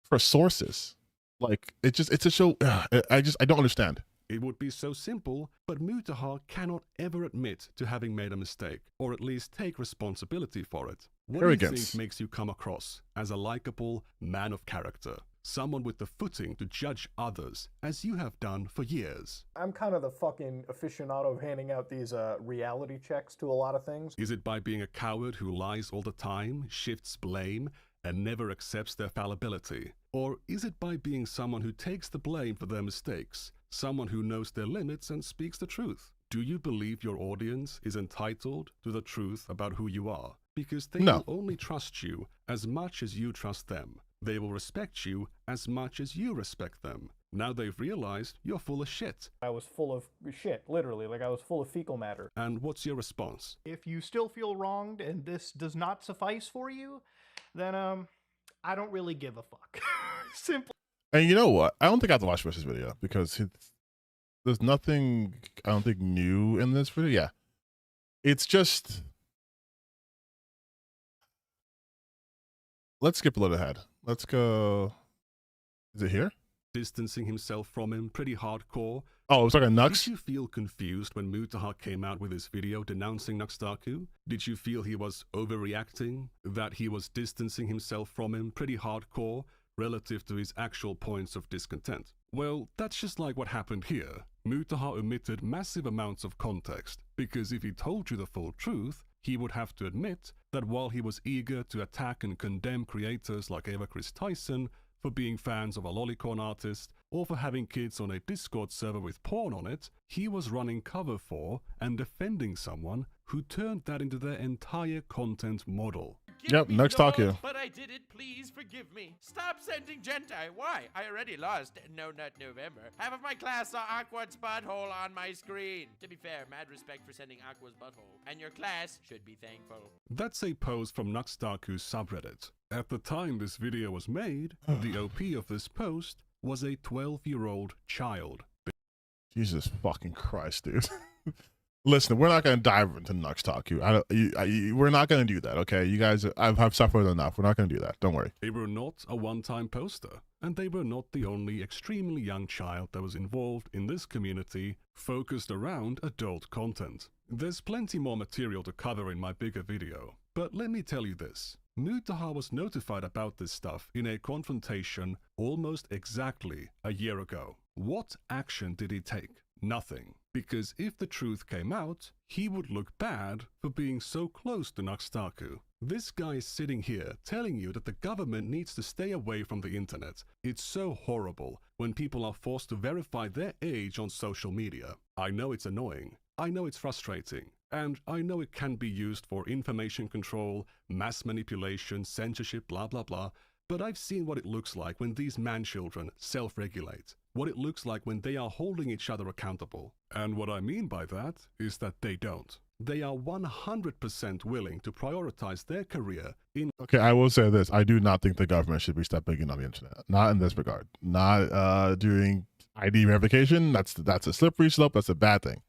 for sources. Like, it's a show. I don't understand. It would be so simple, but Mutahar cannot ever admit to having made a mistake, or at least take responsibility for it. What do you think makes you come across as a likable man of character? Someone with the footing to judge others, as you have done for years. I'm kind of the fucking aficionado of handing out these reality checks to a lot of things. Is it by being a coward who lies all the time, shifts blame, and never accepts their fallibility? Or is it by being someone who takes the blame for their mistakes, someone who knows their limits and speaks the truth? Do you believe your audience is entitled to the truth about who you are? Because they will only trust you as much as you trust them. They will respect you as much as you respect them. Now they've realized you're full of shit. I was full of shit, literally. Like, I was full of fecal matter. And what's your response? If you still feel wronged and this does not suffice for you, then, I don't really give a fuck. Simple. And you know what? I don't think I have to watch this video because there's nothing, I don't think, new in this video. Yeah. It's just... Let's skip a little ahead. Let's go... Is it here? Distancing himself from him pretty hardcore. Oh, it was like a Nux? Did you feel confused when Mutaha came out with his video denouncing Nuxtaku? Did you feel he was overreacting? That he was distancing himself from him pretty hardcore relative to his actual points of discontent? Well, that's just like what happened here. Mutaha omitted massive amounts of context, because if he told you the full truth, he would have to admit that while he was eager to attack and condemn creators like Eva Chris Tyson for being fans of a lolicon artist, or for having kids on a Discord server with porn on it, he was running cover for and defending someone who turned that into their entire content model. Yep, next talk you. But I did it, please forgive me. Stop sending Gentai. Why? I already lost No Nut November. Half of my class saw Aqua's butthole on my screen. To be fair, mad respect for sending Aqua's butthole. And your class should be thankful. That's a post from Nuxtaku's subreddit. At the time this video was made, the OP of this post was a 12-year-old child. Jesus fucking Christ, dude. Listen, we're not going to dive into Nux Talk. We're not going to do that, okay? You guys have suffered enough. We're not going to do that. Don't worry. They were not a one-time poster, and they were not the only extremely young child that was involved in this community focused around adult content. There's plenty more material to cover in my bigger video, but let me tell you this. Mutaha was notified about this stuff in a confrontation almost exactly a year ago. What action did he take? Nothing. Because if the truth came out, he would look bad for being so close to Nuxtaku. This guy is sitting here telling you that the government needs to stay away from the internet. It's so horrible when people are forced to verify their age on social media. I know it's annoying. I know it's frustrating. And I know it can be used for information control, mass manipulation, censorship, blah blah blah. But I've seen what it looks like when these man-children self-regulate. What it looks like when they are holding each other accountable. And what I mean by that is that they don't. They are 100% willing to prioritize their career in... Okay, I will say this. I do not think the government should be stepping in on the internet. Not in this regard. Not doing ID verification. That's a slippery slope. That's a bad thing.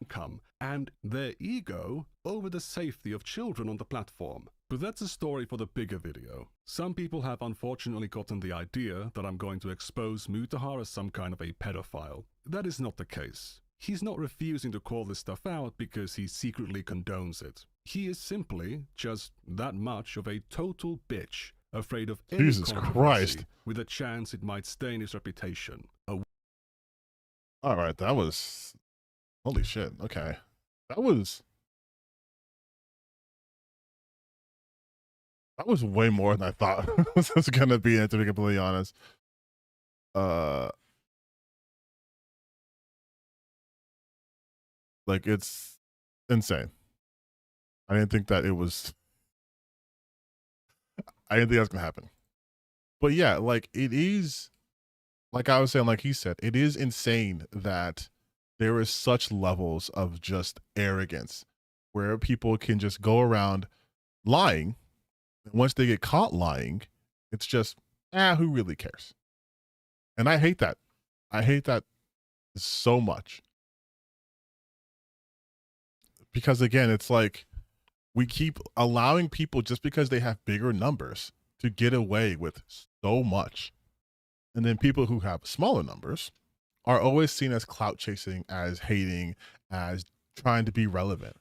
And their ego over the safety of children on the platform. But that's a story for the bigger video. Some people have unfortunately gotten the idea that I'm going to expose Mutaha as some kind of a pedophile. That is not the case. He's not refusing to call this stuff out because he secretly condones it. He is simply just that much of a total bitch, afraid of any Jesus Christ, with a chance it might stain his reputation. All right, that was... Holy shit, okay. That was way more than I thought it was going to be, to be completely honest. Like, it's insane. I didn't think that was going to happen. But yeah, like, it is, like I was saying, like he said, it is insane that there is such levels of just arrogance where people can just go around lying. Once they get caught lying, it's just, who really cares? And I hate that. I hate that so much. Because again, it's like we keep allowing people just because they have bigger numbers to get away with so much. And then people who have smaller numbers are always seen as clout chasing, as hating, as trying to be relevant.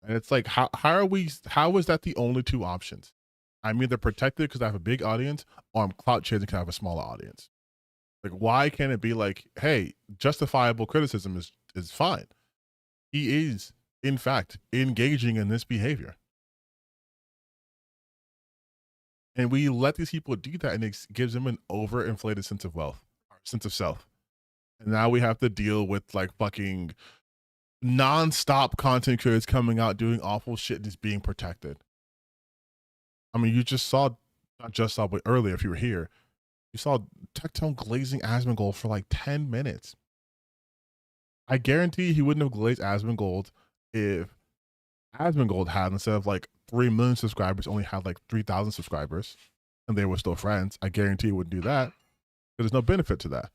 And it's like, how is that the only two options? I'm either protected because I have a big audience, or I'm clout chasing because I have a smaller audience. Like, why can't it be like, hey, justifiable criticism is fine. He is, in fact, engaging in this behavior. And we let these people do that, and it gives them an overinflated sense of wealth, sense of self. And now we have to deal with like fucking non-stop content creators coming out doing awful shit and just being protected. I mean, you just saw, not just saw, but earlier, if you were here, You saw Tectone glazing Asmongold for like 10 minutes. I guarantee he wouldn't have glazed Asmongold if Asmongold had, instead of like 3 million subscribers, only had like 3,000 subscribers and they were still friends. I guarantee he wouldn't do that because there's no benefit to that.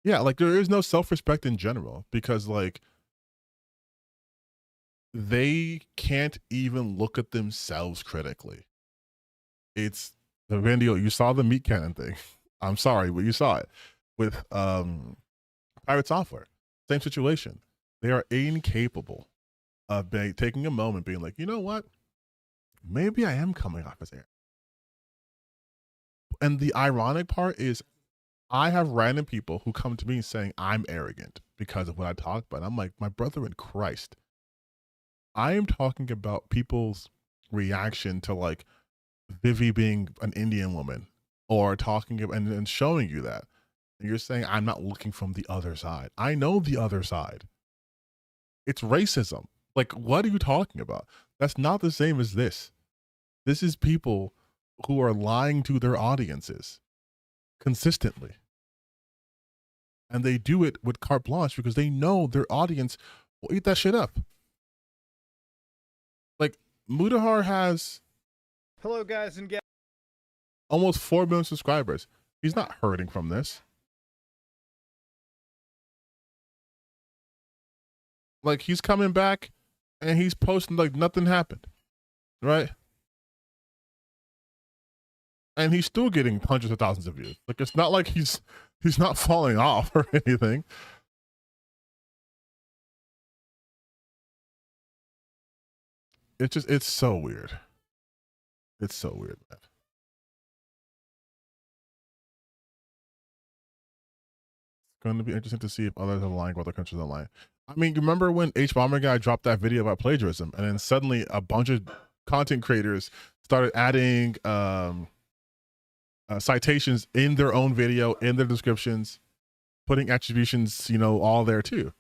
Yeah, like there is no self-respect in general because like they can't even look at themselves critically. It's the video, you saw the meat cannon thing. I'm sorry, but you saw it with Pirate Software. Same situation. They are incapable of taking a moment being like, you know what? Maybe I am coming off as arrogant. And the ironic part is I have random people who come to me saying I'm arrogant because of what I talk about. I'm like, my brother in Christ, I am talking about people's reaction to like Vivi being an Indian woman, or talking and showing you that. And you're saying I'm not looking from the other side. I know the other side. It's racism. Like, what are you talking about? That's not the same as this. This is people who are lying to their audiences consistently. And they do it with carte blanche because they know their audience will eat that shit up. Like, Mutahar has Hello, guys and gals. almost 4 million subscribers. He's not hurting from this. Like, he's coming back and he's posting like nothing happened, right? And he's still getting hundreds of thousands of views. Like, it's not like he's not falling off or anything. It's so weird. It's so weird, man. It's going to be interesting to see if others are lying, what other countries are lying. I mean, you remember when H-Bomber guy dropped that video about plagiarism, and then suddenly a bunch of content creators started adding citations in their own video, in their descriptions, putting attributions, you know, all there too,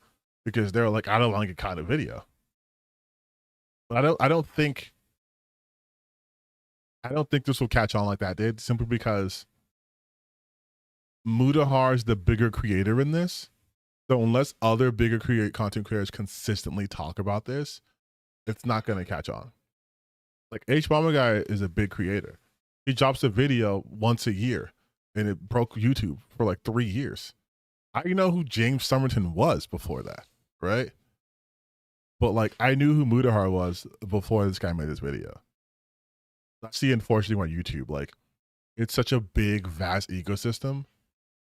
because they're like, I don't want to get caught in a video. But I don't think this will catch on like that did, simply because Mutahar is the bigger creator in this. So unless other bigger content creators consistently talk about this, it's not going to catch on. Like, H-Bomber guy is a big creator. He drops a video once a year and it broke YouTube for like 3 years. I know who James Summerton was before that, right? But like, I knew who Mutahar was before this guy made this video. I see, unfortunately, on YouTube, like, it's such a big, vast ecosystem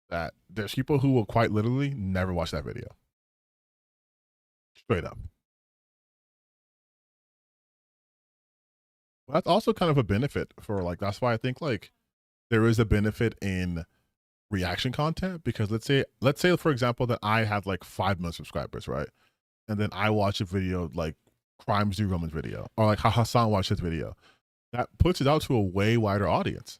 that there's people who will quite literally never watch that video. Straight up. But that's also kind of a benefit for, like, that's why I think like there is a benefit in reaction content, because let's say for example that I have like 5 million subscribers, right? And then I watch a video like Crimes Do Romans video, or like Hassan watched his video. That puts it out to a way wider audience.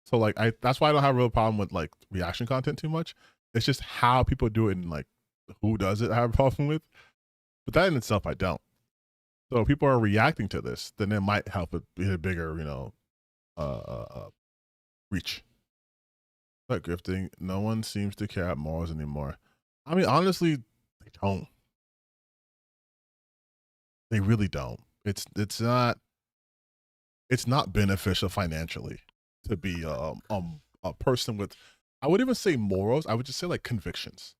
So like that's why I don't have a real problem with like reaction content too much. It's just how people do it and like who does it I have a problem with. But that in itself I don't. So if people are reacting to this, then it might help it be a bigger, you know, reach. But grifting, no one seems to care about morals anymore. I mean, honestly, they don't. They really don't. It's not beneficial financially to be a person with, I wouldn't even say morals, I would just say like convictions.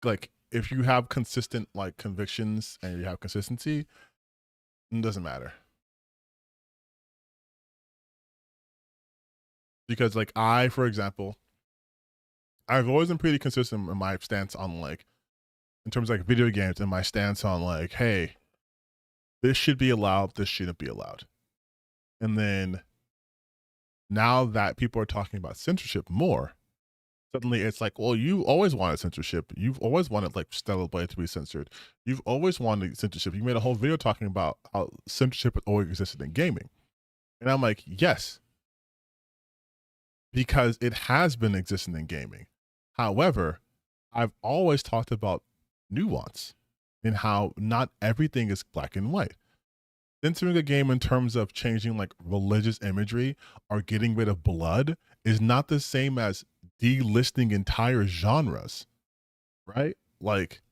Like, if you have consistent like convictions and you have consistency, it doesn't matter. Because like I, for example, I've always been pretty consistent in my stance on like, in terms of like video games, and my stance on like, hey, this should be allowed, this shouldn't be allowed. And then now that people are talking about censorship more, suddenly it's like, well, you always wanted censorship. You've always wanted like Stellar Blade to be censored. You've always wanted censorship. You made a whole video talking about how censorship has always existed in gaming. And I'm like, yes, because it has been existing in gaming. However, I've always talked about nuance and how not everything is black and white. censoring a game in terms of changing like religious imagery or getting rid of blood is not the same as delisting entire genres, right? Like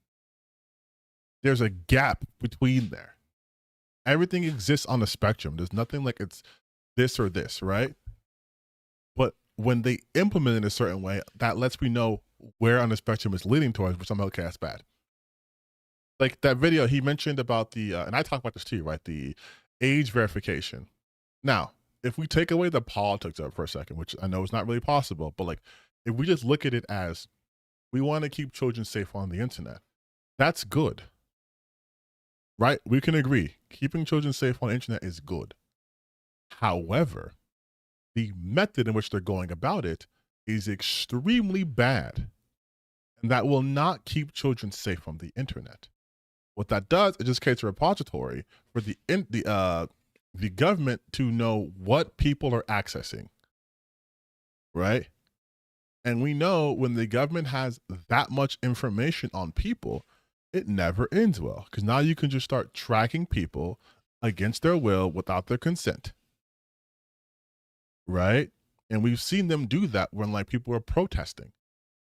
there's a gap between there. Everything exists on the spectrum. There's nothing like it's this or this, right? But when they implement it in a certain way, that lets me know where on the spectrum it's leading towards, which I'm okay, that's bad. Like that video he mentioned about the, and I talked about this too, right? The age verification. Now, if we take away the politics of it for a second, which I know is not really possible, but like if we just look at it as we want to keep children safe on the internet, that's good. Right? We can agree. Keeping children safe on the internet is good. However, the method in which they're going about it is extremely bad. And that will not keep children safe on the internet. What that does, it just creates a repository for the government to know what people are accessing. Right? And we know when the government has that much information on people, it never ends well, because now you can just start tracking people against their will without their consent. Right? And we've seen them do that when like people are protesting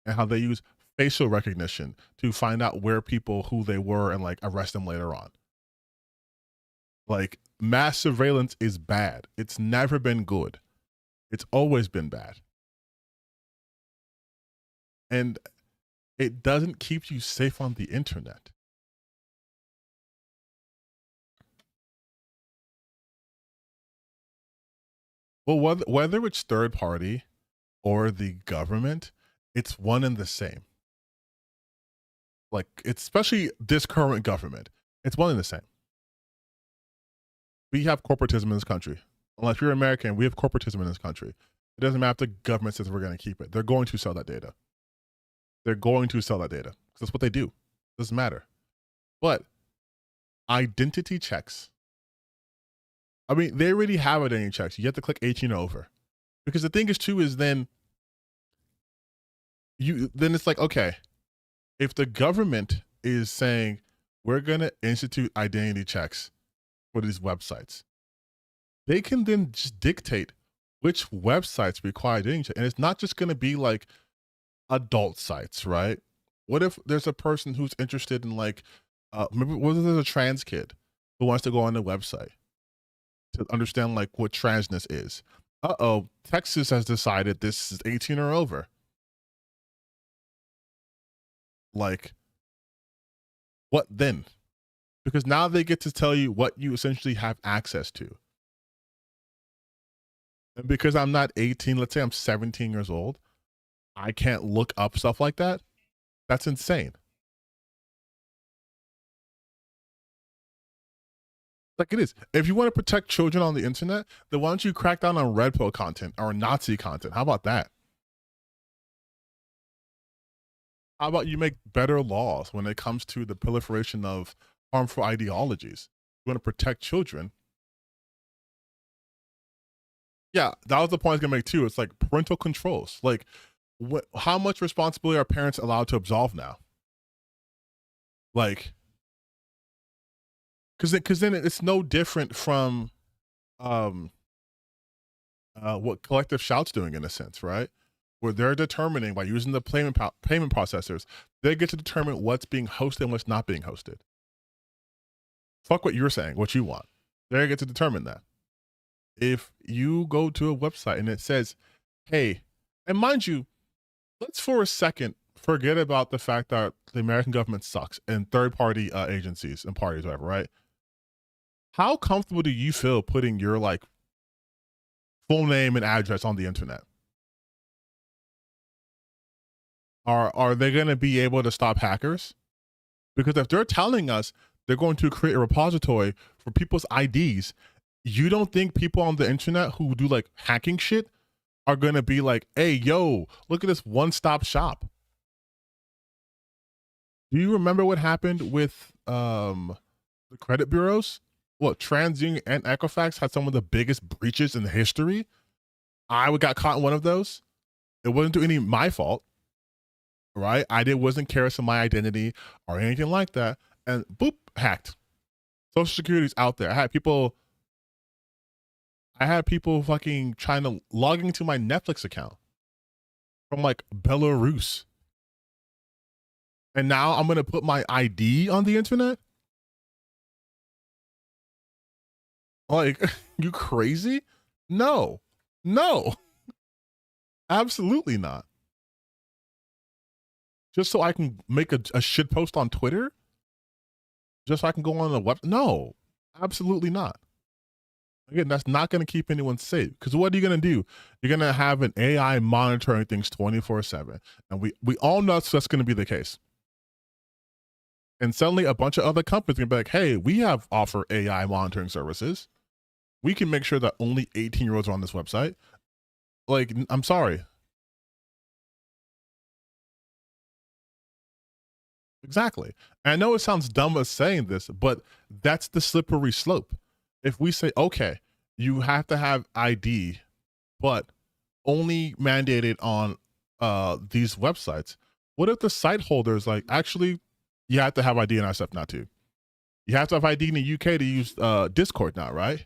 and how they use facial recognition to find out where people, who they were, and like arrest them later on. Like mass surveillance is bad. It's never been good. It's always been bad. And it doesn't keep you safe on the internet. Well, whether it's third party or the government, it's one and the same. Like, it's especially this current government, it's one and the same. We have corporatism in this country. Unless you're American, we have corporatism in this country. It doesn't matter if the government says we're going to keep it. They're going to sell that data. They're going to sell that data because that's what they do. It doesn't matter. But identity checks. I mean, they already have identity checks. You have to click 18 or over. Because the thing is too is then it's like, okay, if the government is saying we're going to institute identity checks for these websites, they can then just dictate which websites require identity check. And it's not just going to be like adult sites, right? What if there's a person who's interested in like, maybe what if there's a trans kid who wants to go on the website to understand like what transness is? Texas has decided this is 18 or over. Like, what then? Because now they get to tell you what you essentially have access to. And because I'm not 18, let's say I'm 17 years old, I can't look up stuff like that. That's insane. Like it is. If you want to protect children on the internet, then why don't you crack down on red pill content or Nazi content? How about that? How about you make better laws when it comes to the proliferation of harmful ideologies? You want to protect children. Yeah, that was the point I was going to make too. It's like parental controls. Like, how much responsibility are parents allowed to absolve now? Like, because then it's no different from what Collective Shout's doing in a sense, right? Where they're determining by using the payment processors, they get to determine what's being hosted and what's not being hosted. Fuck what you're saying, what you want. They get to determine that. If you go to a website and it says, hey, and mind you, let's for a second forget about the fact that the American government sucks and third-party agencies and parties, whatever, right? How comfortable do you feel putting your like full name and address on the internet? Are they going to be able to stop hackers? Because if they're telling us they're going to create a repository for people's IDs, you don't think people on the internet who do like hacking shit are going to be like, hey, yo, look at this one-stop shop? Do you remember what happened with the credit bureaus? What, TransUnion and Equifax had some of the biggest breaches in history? I got caught in one of those. It wasn't any my fault, right? Wasn't careless of my identity or anything like that. And boop, hacked. Social Security's out there. I had people fucking trying to log into my Netflix account from like Belarus. And now I'm going to put my ID on the internet? Like, you crazy? No. Absolutely not. Just so I can make a shit post on Twitter? Just so I can go on the web? No, absolutely not. Again, that's not going to keep anyone safe. Because what are you going to do? You're going to have an AI monitoring things 24/7. And we all know that's going to be the case. And suddenly a bunch of other companies can be like, hey, we offer AI monitoring services. We can make sure that only 18-year-olds are on this website. Like, I'm sorry. Exactly. And I know it sounds dumb as saying this, but that's the slippery slope. If we say, okay, you have to have ID, but only mandated on these websites, what if the site holders like, actually, you have to have ID in our stuff now too. You have to have ID in the UK to use Discord now, right?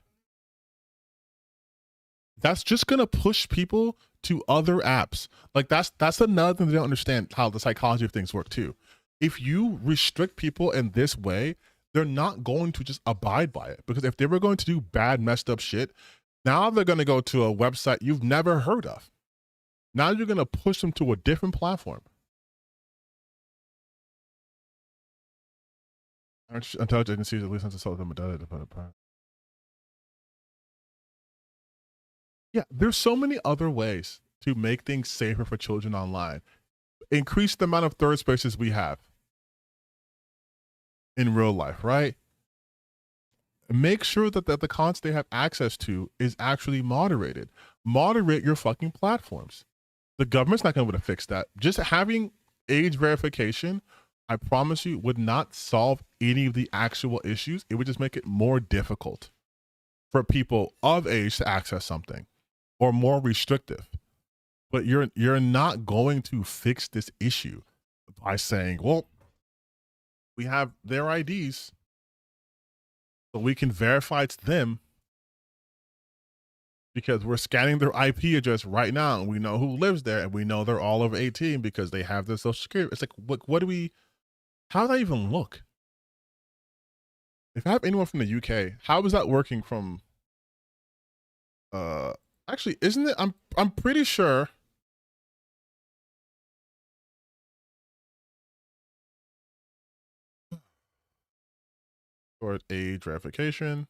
That's just gonna push people to other apps. Like that's another thing they don't understand how the psychology of things work too. If you restrict people in this way, they're not going to just abide by it. Because if they were going to do bad, messed up shit, now they're gonna go to a website you've never heard of. Now you're gonna push them to a different platform. Intelligence agencies at least have to sell them data to put it apart. Yeah, there's so many other ways to make things safer for children online. Increase the amount of third spaces we have in real life, right? Make sure that the content they have access to is actually moderated. Moderate your fucking platforms. The government's not going to be able to fix that. Just having age verification, I promise you, would not solve any of the actual issues. It would just make it more difficult for people of age to access something, or more restrictive. But you're not going to fix this issue by saying, well, we have their IDs, so we can verify it's them because we're scanning their IP address right now and we know who lives there and we know they're all over 18 because they have their social security. It's like, what do we, how does that even look? If I have anyone from the UK, how is that working from, actually, isn't it, I'm pretty sure for age verification.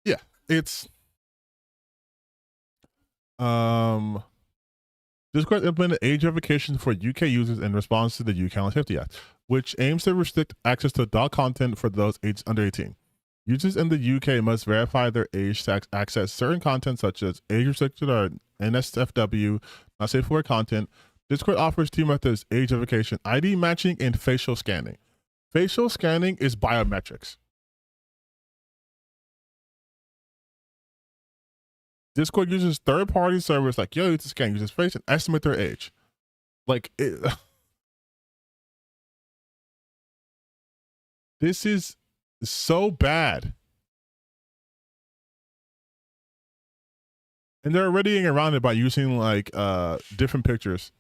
Yeah, it's Discord implemented age verification for UK users in response to the UK Online Safety Act, which aims to restrict access to adult content for those aged under 18. Users in the UK must verify their age to access certain content such as age restricted or NSFW, not safe for work content. Discord offers two methods: age verification, ID matching, and facial scanning. Facial scanning is biometrics. Discord uses third-party servers like Yo to scan users' face and estimate their age. Like, this is so bad. And they're already getting around it by using like different pictures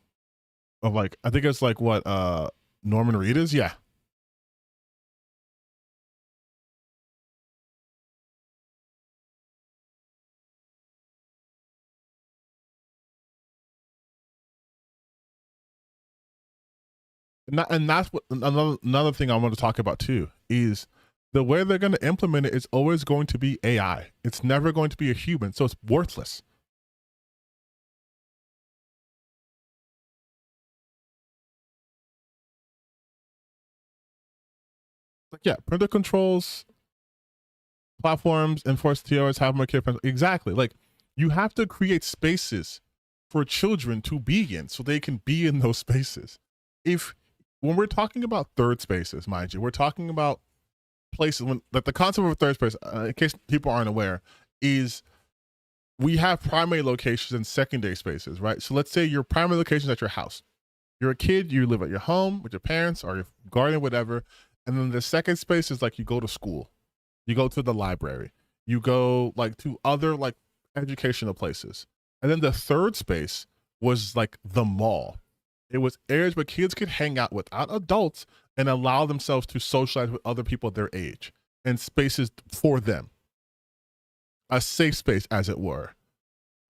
of like, I think it's like what Norman Reedus, yeah. And that's what another thing I want to talk about too is the way they're going to implement it is always going to be AI. It's never going to be a human, so it's worthless. Like, yeah, printer controls, platforms, enforce TOS, have more kid friends. Exactly. Like, you have to create spaces for children to be in so they can be in those spaces. When we're talking about third spaces, mind you, we're talking about places when like the concept of a third space, in case people aren't aware, is we have primary locations and secondary spaces, right? So let's say your primary location is at your house. You're a kid, you live at your home with your parents or your guardian, whatever. And then the second space is like you go to school, you go to the library, you go like to other like educational places. And then the third space was like the mall. It was areas where kids could hang out without adults and allow themselves to socialize with other people their age, and spaces for them. A safe space, as it were.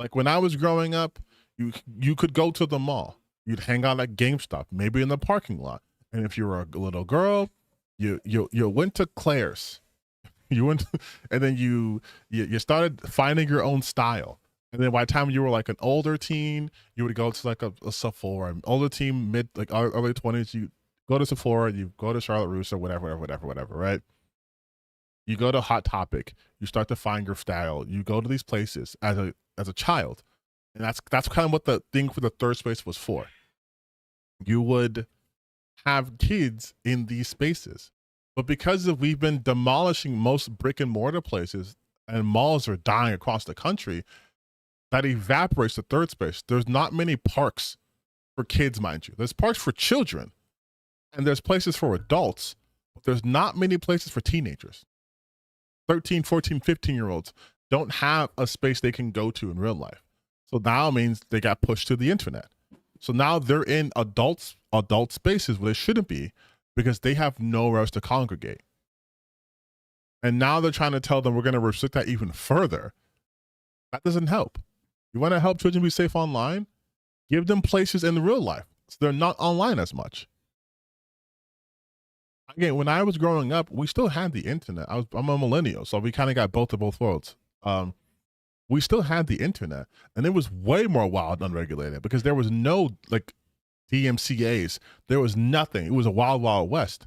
Like when I was growing up, you could go to the mall. You'd hang out at GameStop, maybe in the parking lot. And if you were a little girl, you went to Claire's. You went, and then you started finding your own style. And then by the time you were like an older teen, you would go to like a Sephora. Older teen, like early 20s, you go to Sephora, you go to Charlotte Russe or whatever, right? You go to Hot Topic, you start to find your style. You go to these places as a child. And that's kind of what the thing for the third space was for. You would have kids in these spaces. But because we've been demolishing most brick and mortar places and malls are dying across the country, that evaporates the third space. There's not many parks for kids, mind you. There's parks for children and there's places for adults, but there's not many places for teenagers. 13, 14, 15-year-olds don't have a space they can go to in real life. So now it means they got pushed to the internet. So now they're in adult spaces where they shouldn't be because they have nowhere else to congregate. And now they're trying to tell them we're going to restrict that even further. That doesn't help. You want to help children be safe online? Give them places in real life so they're not online as much. Again, when I was growing up, we still had the internet. I'm a millennial, so we kind of got both of both worlds. We still had the internet, and it was way more wild and unregulated because there was no like DMCAs. There was nothing. It was a wild, wild west.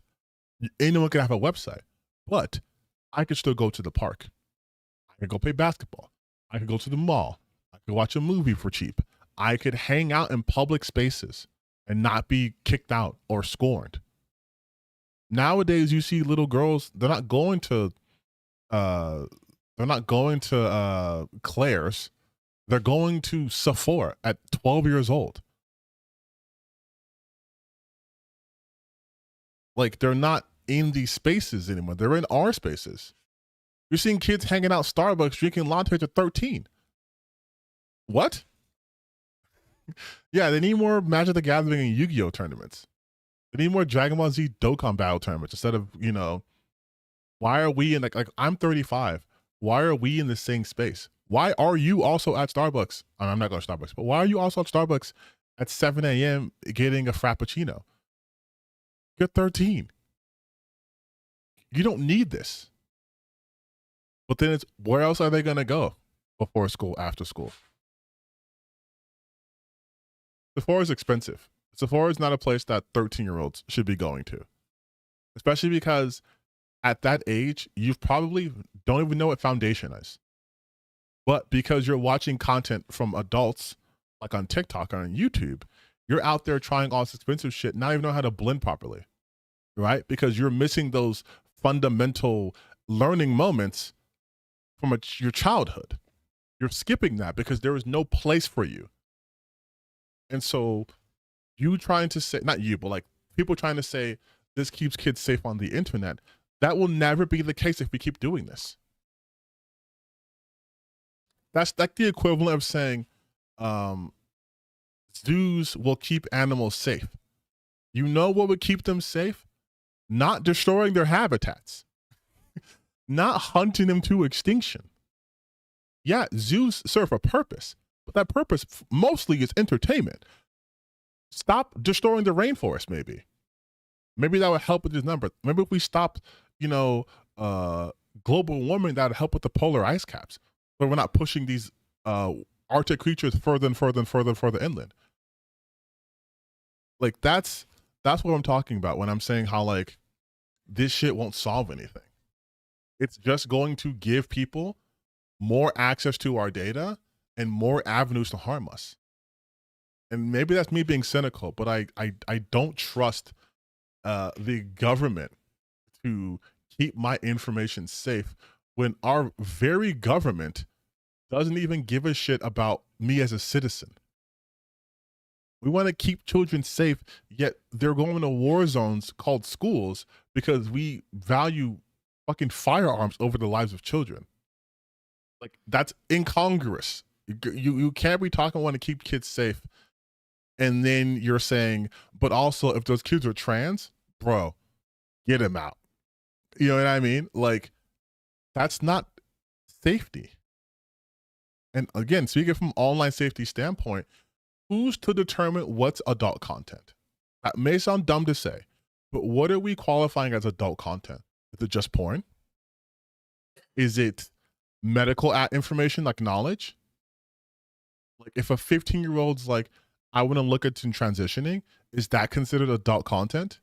Anyone could have a website, but I could still go to the park. I could go play basketball. I could go to the mall. I could watch a movie for cheap. I could hang out in public spaces and not be kicked out or scorned. Nowadays, you see little girls, they're not going to Claire's. They're going to Sephora at 12 years old. Like, they're not in these spaces anymore. They're in our spaces. You're seeing kids hanging out Starbucks drinking lattes at 13. What? Yeah, they need more Magic the Gathering and Yu-Gi-Oh tournaments. They need more Dragon Ball Z Dokkan Battle tournaments instead of, why are we in like I'm 35. Why are we in the same space? Why are you also at Starbucks? I'm not going to Starbucks, but why are you also at Starbucks at 7 a.m. getting a Frappuccino? You're 13. You don't need this. But then it's, where else are they going to go before school, after school? Sephora is expensive. Sephora is not a place that 13-year-olds should be going to, especially because at that age, you probably don't even know what foundation is. But because you're watching content from adults, like on TikTok or on YouTube, you're out there trying all this expensive shit, not even know how to blend properly, right? Because you're missing those fundamental learning moments from your childhood. You're skipping that because there is no place for you. And so you trying to say, not you, but like people trying to say this keeps kids safe on the internet, that will never be the case if we keep doing this. That's like the equivalent of saying zoos will keep animals safe. You know what would keep them safe? Not destroying their habitats, not hunting them to extinction. Yeah, zoos serve a purpose, but that purpose mostly is entertainment. Stop destroying the rainforest, maybe. Maybe that would help with this number. Maybe if we stopped, global warming, that would help with the polar ice caps. But we're not pushing these Arctic creatures further and further and further and further inland. Like that's what I'm talking about when I'm saying how like this shit won't solve anything. It's just going to give people more access to our data and more avenues to harm us. And maybe that's me being cynical, but I don't trust the government to keep my information safe when our very government doesn't even give a shit about me as a citizen. We want to keep children safe, yet they're going to war zones called schools because we value fucking firearms over the lives of children. Like, that's incongruous. You can't be talking want to keep kids safe, and then you're saying, but also if those kids are trans, bro, get them out. You know what I mean? Like, that's not safety. And again, speaking from online safety standpoint, who's to determine what's adult content? That may sound dumb to say, but what are we qualifying as adult content? Is it just porn? Is it medical information like knowledge? Like, if a 15-year-old's like, I want to look at transitioning, is that considered adult content?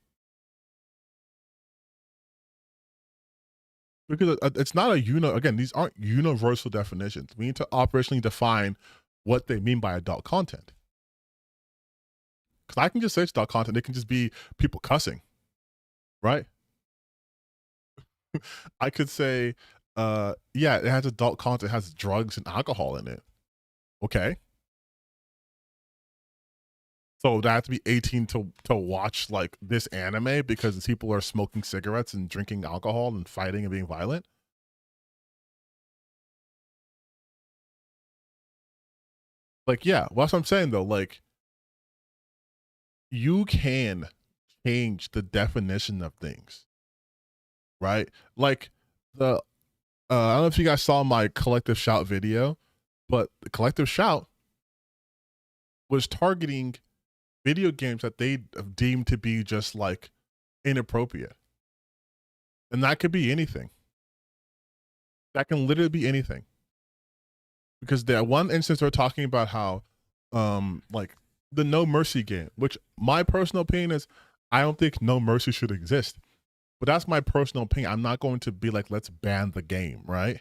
Because it's not again, these aren't universal definitions. We need to operationally define what they mean by adult content. Because I can just say it's adult content. It can just be people cussing, right? I could say, yeah, it has adult content, it has drugs and alcohol in it. Okay. So that have to be 18 to watch like this anime because people are smoking cigarettes and drinking alcohol and fighting and being violent. Like, yeah, well, that's what I'm saying though. Like, you can change the definition of things, right? Like the I don't know if you guys saw my Collective Shout video, but the Collective Shout was targeting video games that they deemed to be just like inappropriate. And that could be anything. That can literally be anything. Because there one instance they're talking about how like the No Mercy game, which my personal opinion is I don't think No Mercy should exist. But that's my personal opinion. I'm not going to be like, let's ban the game, right?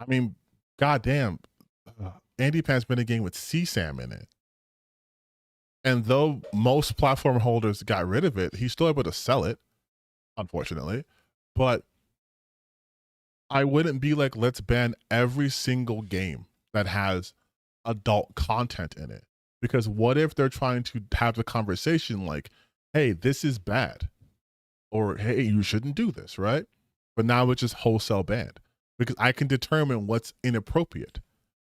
I mean, goddamn, Andy Pan's been a game with CSAM in it. And though most platform holders got rid of it, he's still able to sell it, unfortunately. But I wouldn't be like, let's ban every single game that has adult content in it. Because what if they're trying to have the conversation like, hey, this is bad. Or, hey, you shouldn't do this, right? But now it's just wholesale banned. Because I can determine what's inappropriate.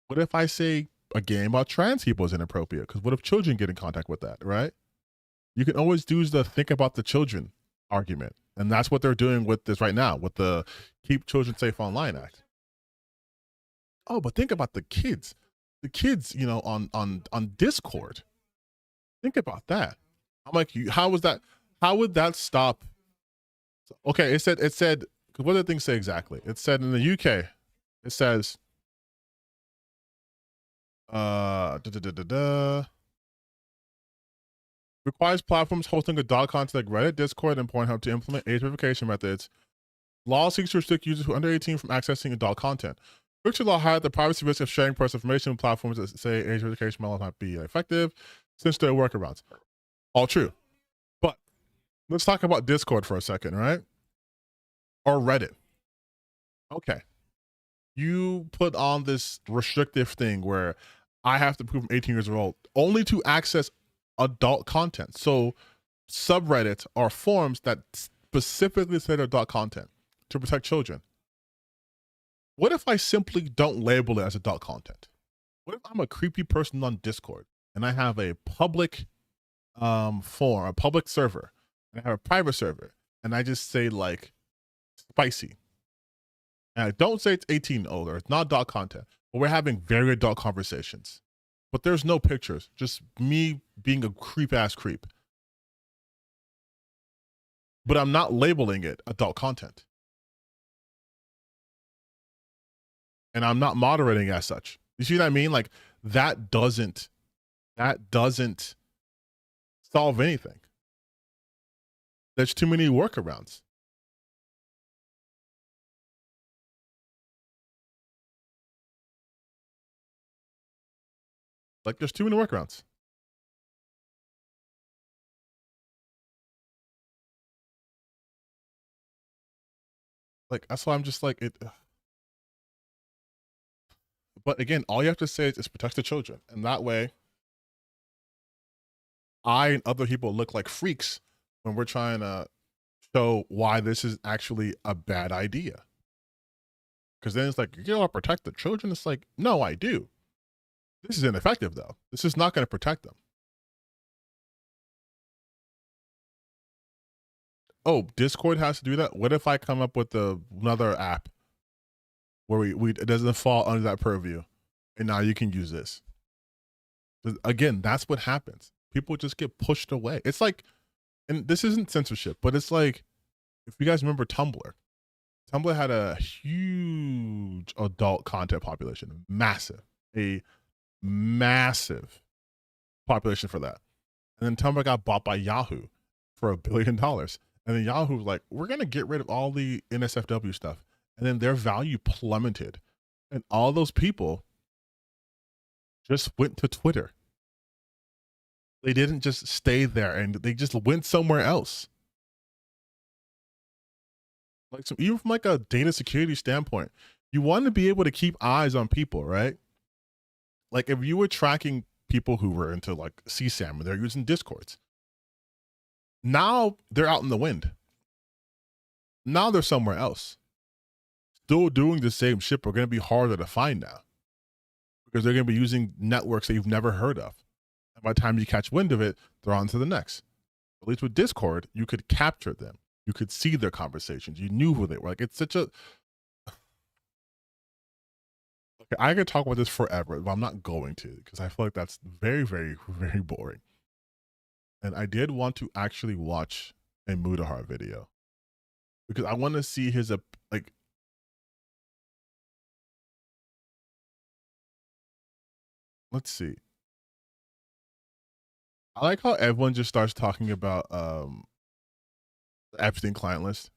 What if I say a game about trans people is inappropriate? Because what if children get in contact with that, right? You can always do the think about the children argument. And that's what they're doing with this right now, with the Keep Children Safe Online Act. Oh, but think about the kids. The kids, you know, on Discord. Think about that. I'm like, how was that? How would that stop? Okay, it said, what did the thing say exactly? It said in the UK, it says, requires platforms hosting adult content like Reddit, Discord, and Pornhub to implement age verification methods. Law seeks to restrict users who are under 18 from accessing adult content. Friction law highlights the privacy risk of sharing personal information with platforms that say age verification might not be effective since there are workarounds. All true. But let's talk about Discord for a second, right? Or Reddit. Okay. You put on this restrictive thing where I have to prove I'm 18 years old only to access adult content. So subreddits are forums that specifically say they're adult content to protect children. What if I simply don't label it as adult content? What if I'm a creepy person on Discord and I have a public forum, a public server, and I have a private server, and I just say like spicy. And I don't say it's 18 older, it's not adult content, but we're having very adult conversations. But there's no pictures, just me being a creep-ass creep. But I'm not labeling it adult content. And I'm not moderating as such. You see what I mean? Like, that doesn't solve anything. There's too many workarounds. Like, there's too many workarounds. Like, that's why I'm just like, it. But again, all you have to say is protect the children. And that way, I and other people look like freaks when we're trying to show why this is actually a bad idea. Because then it's like, you don't protect the children. It's like, no, I do. This is ineffective, though. This is not going to protect them. Oh, Discord has to do that? What if I come up with another app where it doesn't fall under that purview, and now you can use this? Again, that's what happens. People just get pushed away. It's like, and this isn't censorship, but it's like, if you guys remember Tumblr had a huge adult content population, a massive population for that. And then Tumblr got bought by Yahoo for $1 billion. And then Yahoo was like, we're going to get rid of all the NSFW stuff. And then their value plummeted. And all those people just went to Twitter. They didn't just stay there, and they just went somewhere else. Like, so even from like a data security standpoint, you want to be able to keep eyes on people, right? Like if you were tracking people who were into like CSAM and they're using Discords, now they're out in the wind. Now they're somewhere else. Still doing the same shit, but going to be harder to find now because they're going to be using networks that you've never heard of. And by the time you catch wind of it, they're on to the next. At least with Discord, you could capture them. You could see their conversations. You knew who they were. Like, it's such a... Okay, I could talk about this forever, but I'm not going to because I feel like that's very, very, very boring. And I did want to actually watch a Mudahar video because I want to see his, like... Let's see. I like how everyone just starts talking about the Epstein client list.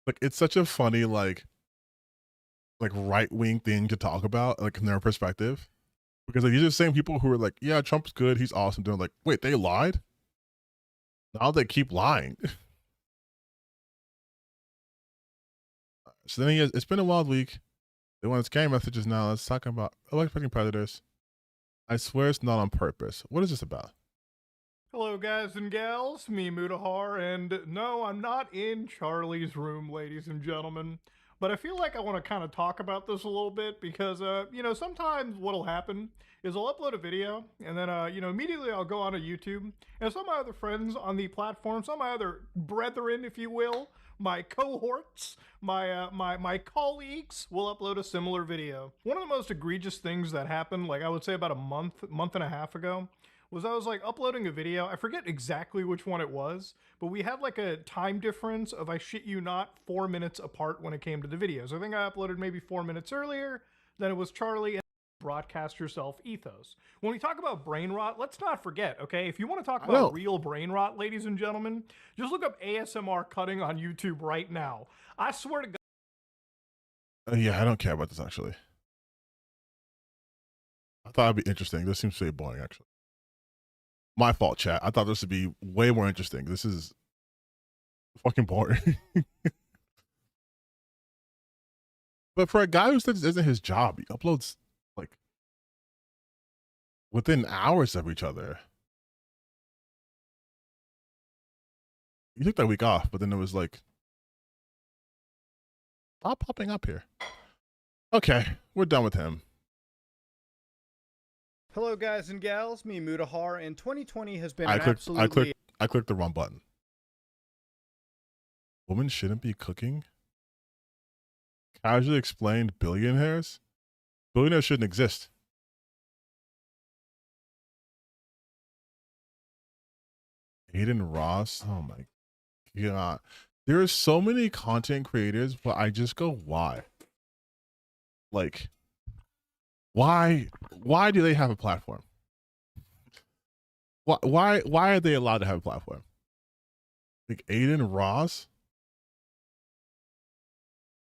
Like, it's such a funny, like right-wing thing to talk about, like in their perspective. Because like, these are the same people who are like, yeah, Trump's good, he's awesome. They're like, wait, they lied? Now they keep lying. So then it's been a wild week. They want scary messages now. Let's talk about electrifying predators. I swear it's not on purpose. What is this about? Hello, guys and gals. Me, Mudahar, and no, I'm not in Charlie's room, ladies and gentlemen. But I feel like I want to kind of talk about this a little bit because, you know, sometimes what'll happen is I'll upload a video and then, you know, immediately I'll go onto YouTube and some of my other friends on the platform, some of my other brethren, if you will, my cohorts, my colleagues will upload a similar video. One of the most egregious things that happened, like I would say about a month and a half ago, was I was like uploading a video. I forget exactly which one it was, but we had like a time difference of, I shit you not, 4 minutes apart when it came to the videos. I think I uploaded maybe 4 minutes earlier than it was Charlie, and broadcast yourself ethos. When we talk about brain rot, let's not forget, okay? If you want to talk about real brain rot, ladies and gentlemen, just look up ASMR cutting on YouTube right now. I swear to God. Yeah, I don't care about this actually. I thought it'd be interesting. This seems pretty boring actually. My fault, chat. I thought this would be way more interesting. This is fucking boring. But for a guy who says this isn't his job, he uploads like within hours of each other. He took that week off, but then it was like, stop popping up here. Okay, we're done with him. Hello, guys and gals. Me, Mudahar, and 2020 has been I clicked the wrong button. Women shouldn't be cooking? Casually explained billionaires? Billionaires shouldn't exist. Aiden Ross? Oh my God. There are so many content creators, but I just go, why? Like, why do they have a platform? Why are they allowed to have a platform? Like Aiden Ross?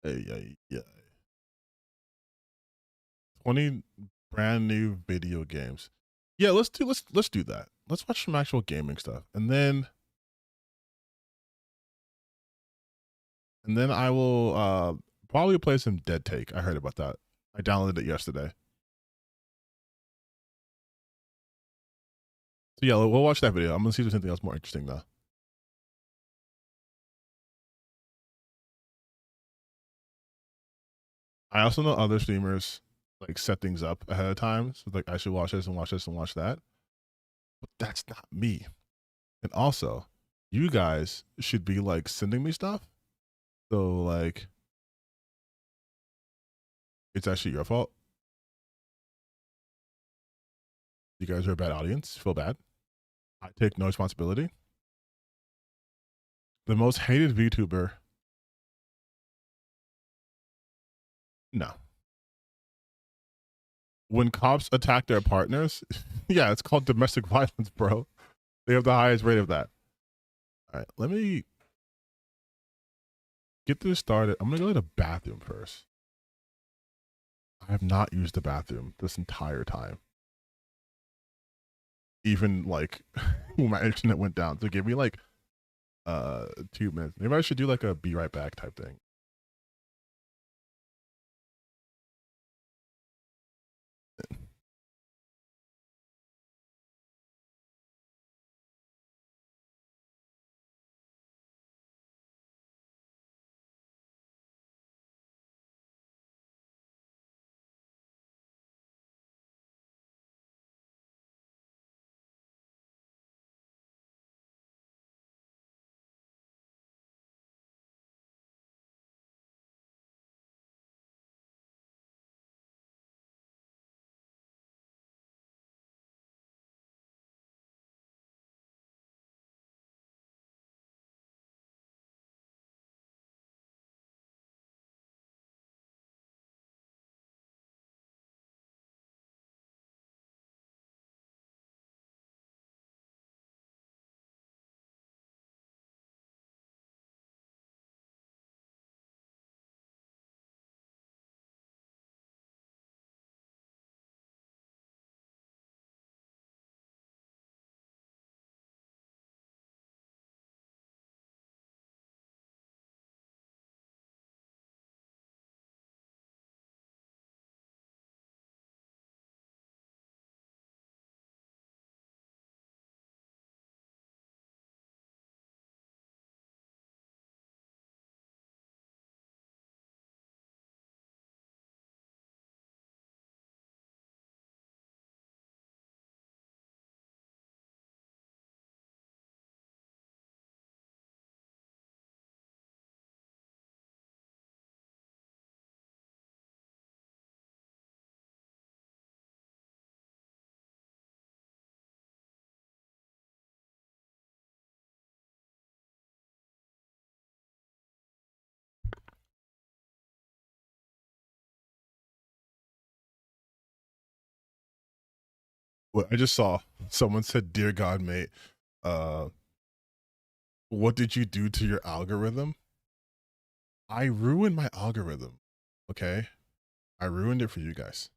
Yeah. 20 brand new video games. Yeah, let's do that. Let's watch some actual gaming stuff. And then And then I will probably play some Dead Take. I heard about that. I downloaded it yesterday. So yeah, we'll watch that video. I'm gonna see if there's anything else more interesting though. I also know other streamers like set things up ahead of time. So like I should watch this and watch this and watch that. But that's not me. And also, you guys should be like sending me stuff. So like it's actually your fault. You guys are a bad audience. Feel bad. I take no responsibility. The most hated VTuber. No. When cops attack their partners, yeah, it's called domestic violence, bro. They have the highest rate of that. All right, let me get this started. I'm gonna go to the bathroom first. I have not used the bathroom this entire time. Even like when my internet went down. So give me like 2 minutes. Maybe I should do like a be right back type thing. Well, I just saw someone said, "Dear God, mate, what did you do to your algorithm?" I ruined my algorithm. Okay, I ruined it for you guys.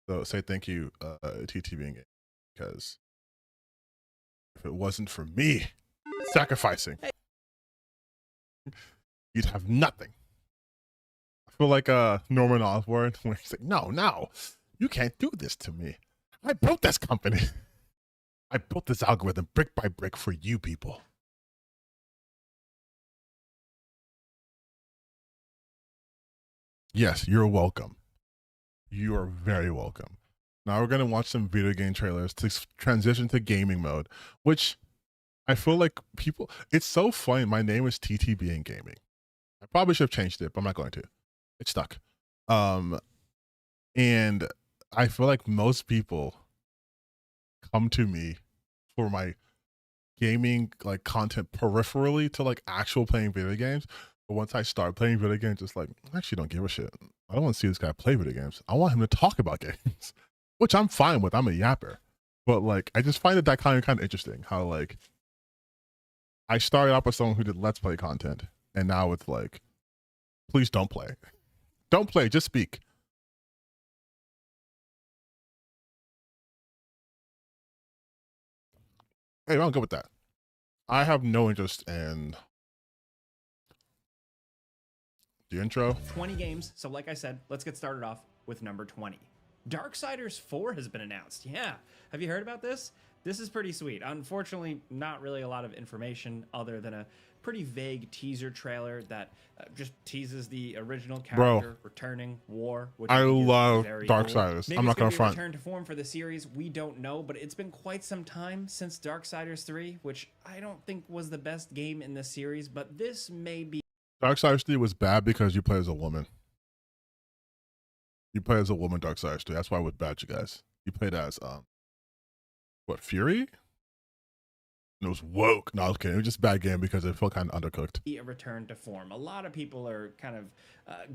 So say thank you, TTBN Gaming, because if it wasn't for me sacrificing, you'd have nothing. I feel like Norman Osborn when he's like, "No, you can't do this to me. I built this company. I built this algorithm brick by brick for you people." Yes, you're welcome. You are very welcome. Now we're going to watch some video game trailers to transition to gaming mode, which I feel like people, it's so funny. My name is TTBN Gaming. I probably should have changed it, but I'm not going to. It's stuck. And I feel like most people come to me for my gaming like content peripherally to like actual playing video games. But once I start playing video games, it's like, I actually don't give a shit. I don't want to see this guy play video games. I want him to talk about games, which I'm fine with. I'm a yapper. But like, I just find that kind of interesting how like I started out with someone who did Let's Play content. And now it's like, please don't play. Don't play, just speak. Hey, I'm good with that. I have no interest in The intro. 20 games. So like I said, let's get started off with number 20. Darksiders 4 has been announced. Yeah. Have you heard about this? This is pretty sweet. Unfortunately, not really a lot of information other than a pretty vague teaser trailer that just teases the original character returning, War. Which I think is love very Darksiders. Cool. I'm not gonna be a front. return to form for the series. We don't know, but it's been quite some time since Darksiders 3, which I don't think was the best game in the series, but this may be. Darksiders 3 was bad because you play as a woman. You play as a woman, Darksiders 3. That's why it was bad, you guys. You played as what, Fury? And it was woke. No, I was kidding. It was just a bad game because it felt kind of undercooked. A return to form. A lot of people are kind of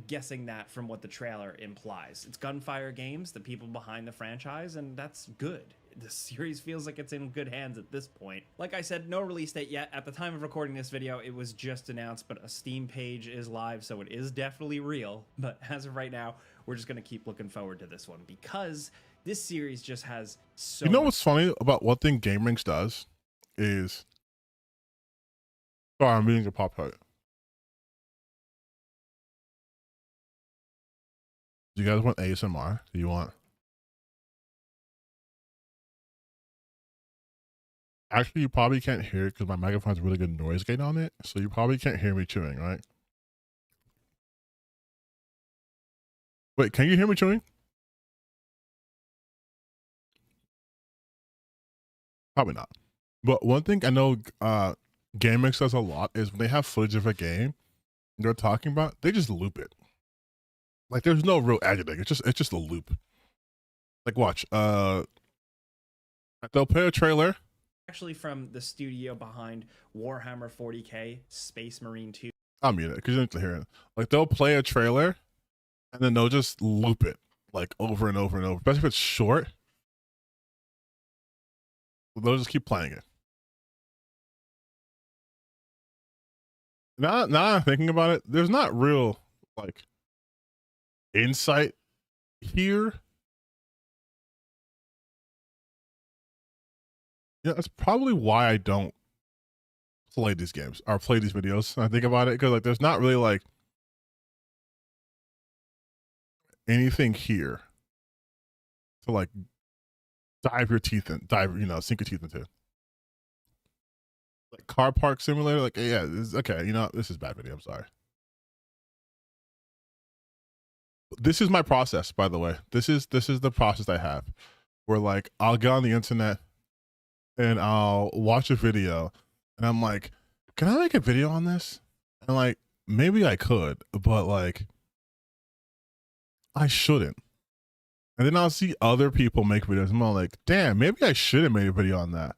guessing that from what the trailer implies. It's Gunfire Games, the people behind the franchise, and that's good. The series feels like it's in good hands at this point. Like I said, no release date yet. At the time of recording this video, it was just announced, but a Steam page is live, so it is definitely real. But as of right now, we're just going to keep looking forward to this one because this series just has so. You know what's funny about one thing GameRinks does is. Sorry, I'm reading a pop art. Do you guys want ASMR? Do you want? Actually, you probably can't hear it because my microphone has really good noise gate on it, so you probably can't hear me chewing, right? Wait, can you hear me chewing? Probably not. But one thing I know GameX does a lot is when they have footage of a game they're talking about, they just loop it. Like there's no real editing. It's just a loop. Like watch. They'll play a trailer. Actually from the studio behind Warhammer 40K, Space Marine 2. I'll mute it because you don't have to hear it. Like they'll play a trailer and then they'll just loop it like over and over and over. Especially if it's short. They'll just keep playing it. Now I'm thinking about it, there's not real like insight here. Yeah, that's probably why I don't play these games or play these videos. I think about it because like there's not really like anything here to like sink your teeth into. Like car park simulator, like yeah, okay, this is bad video. I'm sorry. This is my process, by the way. This is the process I have, where like I'll get on the internet and I'll watch a video, and I'm like, can I make a video on this? And like maybe I could, but like I shouldn't. And then I'll see other people make videos, and I'm like, damn, maybe I should have made a video on that.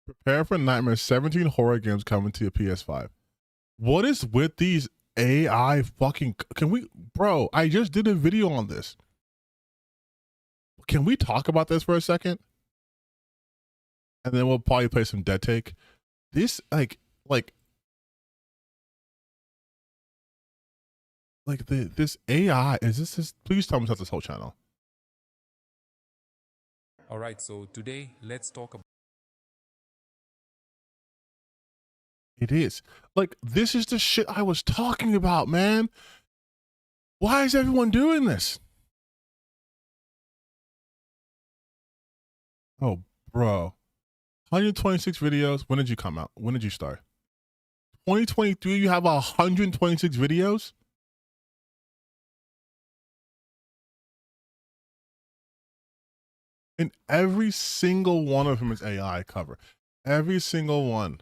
Prepare for nightmares. 17 horror games coming to your PS5. What is with these AI fucking? Bro? I just did a video on this. Can we talk about this for a second? And then we'll probably play some Dead Take. This this AI is this? Please tell me that's this whole channel. All right, so today let's talk about. It is. Like, this is the shit I was talking about, man. Why is everyone doing this? Oh, bro. 126 videos. When did you come out? When did you start? 2023, you have 126 videos? And every single one of them is AI cover. Every single one.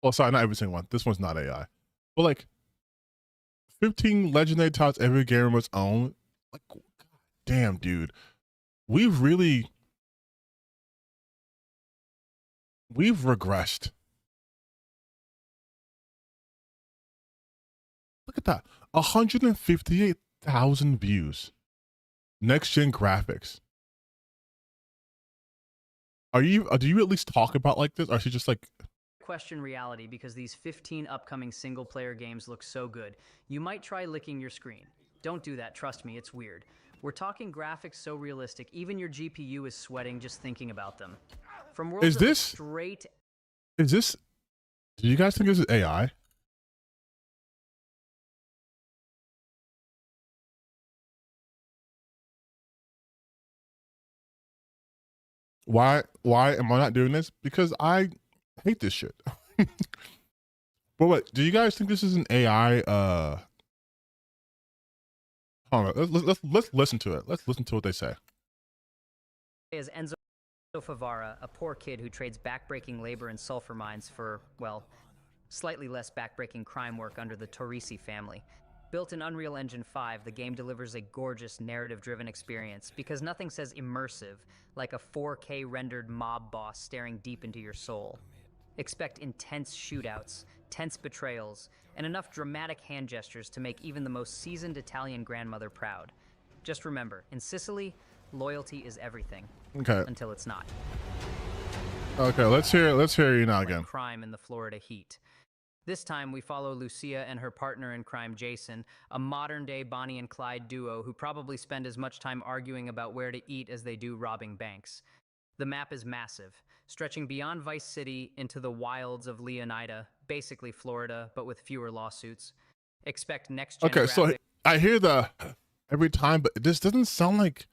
Well, sorry, not every single one. This one's not AI. But like 15 legendary titles every gamer must own. Like, God damn, dude. We've regressed. Look at that. 158,000 views. Next gen graphics. Do you at least talk about like this? Or is she just like question reality because these 15 upcoming single player games look so good. You might try licking your screen. Don't do that, trust me, it's weird. We're talking graphics so realistic, even your GPU is sweating just thinking about them. From worlds Is that look this? straight Is this? Do you guys think this is AI? Why am I not doing this? Because I hate this shit. But what? Do you guys think this is an AI? Hold on. Let's listen to it. Let's listen to what they say. is Enzo Favara, a poor kid who trades backbreaking labor in sulfur mines for, well, slightly less backbreaking crime work under the Torrisi family. Built in Unreal Engine 5, the game delivers a gorgeous narrative-driven experience because nothing says immersive like a 4K rendered mob boss staring deep into your soul. Expect intense shootouts, tense betrayals, and enough dramatic hand gestures to make even the most seasoned Italian grandmother proud. Just remember, in Sicily, loyalty is everything. Okay. Until it's not. Okay, let's hear you now Like again. crime in the Florida heat. This time we follow Lucia and her partner in crime, Jason, a modern-day Bonnie and Clyde duo who probably spend as much time arguing about where to eat as they do robbing banks. The map is massive, stretching beyond Vice City into the wilds of Leonida, basically Florida, but with fewer lawsuits. Expect next-gen Okay, so graphics. I hear the every time, but this doesn't sound like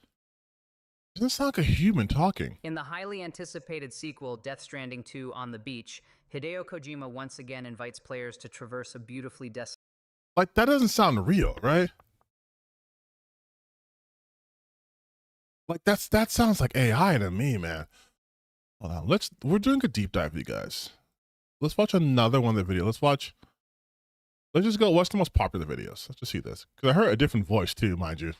a human talking. In the highly anticipated sequel, Death Stranding 2 on the Beach, Hideo Kojima once again invites players to traverse a beautifully desolate... Like, that doesn't sound real, right? Like, that sounds like AI to me, man. Hold on, we're doing a deep dive, you guys. Let's watch another one of the videos. Let's just go, what's the most popular videos? Let's just see this. Because I heard a different voice too, mind you.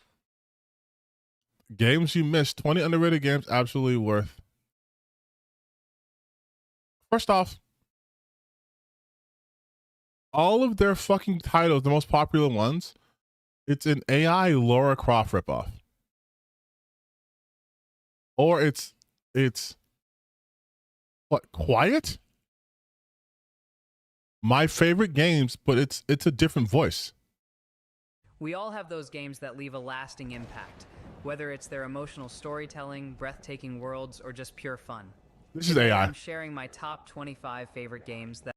Games you missed, 20 underrated games absolutely worth. First off, all of their fucking titles, the most popular ones, it's an AI Lara Croft ripoff. Or it's what, Quiet? My favorite games, but it's a different voice. We all have those games that leave a lasting impact, whether it's their emotional storytelling, breathtaking worlds, or just pure fun. This is AI. I'm sharing my top 25 favorite games that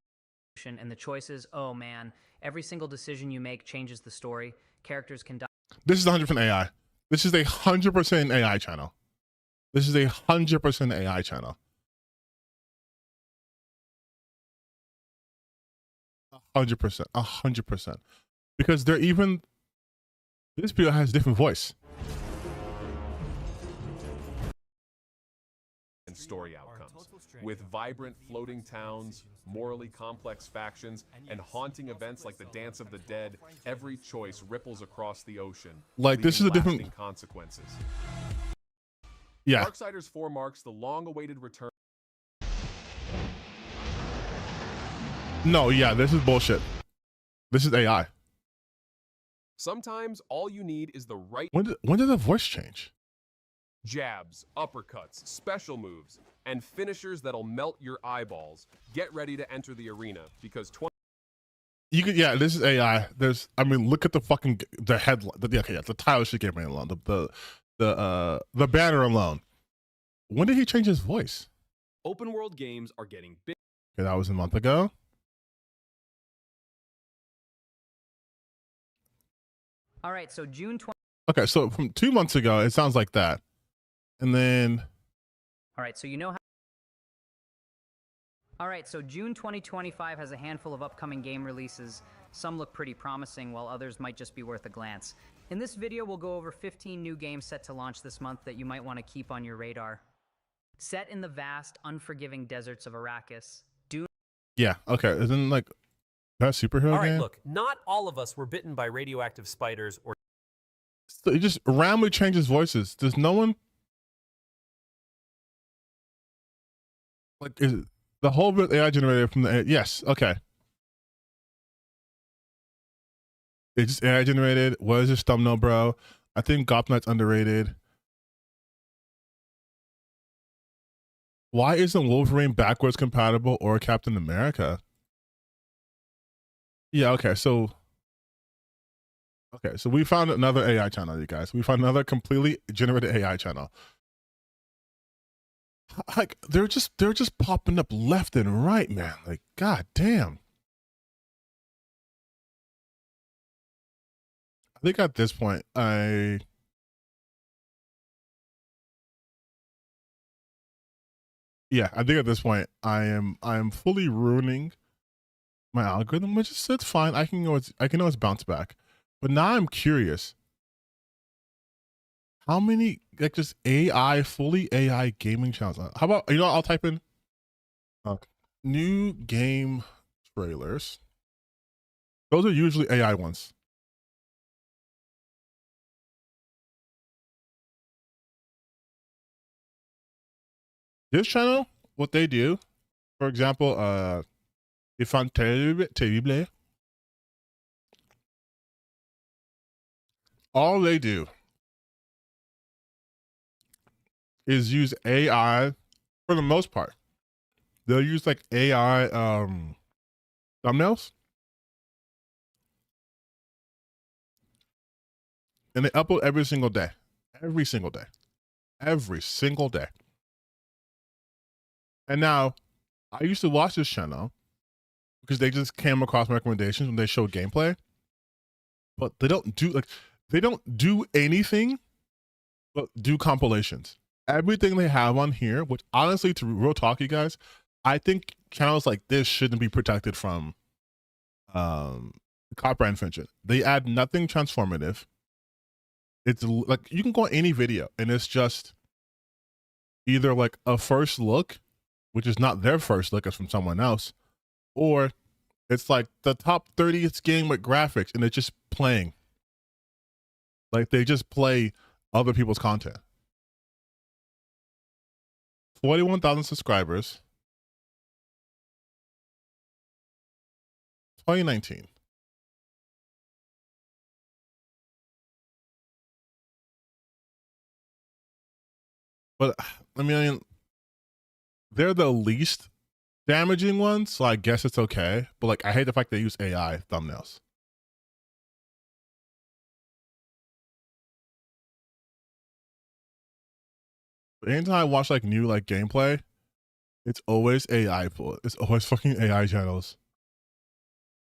and the choices, oh man, every single decision you make changes the story. Characters can die. This is 100% AI. This is a 100% AI channel. This is a 100% AI channel. 100%. Because they're even, this video has different voice. And story outcomes. With vibrant floating towns, morally complex factions, and haunting events like the Dance of the Dead, every choice ripples across the ocean. Like, this is a different lasting consequences. Yeah. Darksiders 4 marks the long-awaited return. No, yeah, this is bullshit. This is AI. Sometimes all you need is the right When did the voice change? jabs, uppercuts, special moves, and finishers that'll melt your eyeballs. Get ready to enter the arena because You could, yeah, this is AI. I mean, look at the fucking the headline. The title should get me alone. The banner alone. When did he change his voice? Open world games are getting big. Okay, that was a month ago. All right, so June 20. Okay, so from 2 months ago, it sounds like that, and then. All right, so you know how. All right, so June 2025 has a handful of upcoming game releases. Some look pretty promising, while others might just be worth a glance. In this video, we'll go over 15 new games set to launch this month that you might want to keep on your radar. Set in the vast, unforgiving deserts of Arrakis, Dune. Yeah. Okay. Isn't like that superhero All right, game? look, not all of us were bitten by radioactive spiders or. So he just randomly changes voices. Does no one like is it, the whole bit AI generated from the yes? Okay. It's just AI generated. What is this thumbnail, bro? I think Gotham Knight's underrated. Why isn't Wolverine backwards compatible or Captain America? Yeah, okay, so we found another AI channel, you guys. We found another completely generated AI channel. Like they're just popping up left and right, man. Like, god damn. I think at this point, I think at this point I am fully ruining my algorithm, which is it's fine. I can always bounce back. But now I'm curious. How many like just fully AI gaming channels? How about I'll type in new game trailers. Those are usually AI ones. This channel, what they do, for example, Ifan Terrible, all they do is use AI for the most part. They'll use like AI thumbnails, and they upload every single day. Every single day. Every single day. And now, I used to watch this channel because they just came across my recommendations when they show gameplay. But they don't do anything but do compilations. Everything they have on here, which honestly, to real talk, you guys, I think channels like this shouldn't be protected from copyright infringement. They add nothing transformative. It's like you can go on any video and it's just either like a first look, which is not their first look, it's from someone else, or it's like the top 30th game with graphics and it's just playing. Like they just play other people's content. 41,000 subscribers. 2019. But I mean, they're the least damaging ones, so I guess it's okay. But like, I hate the fact they use AI thumbnails. But anytime I watch like new like gameplay, it's always AI. It's always fucking AI channels.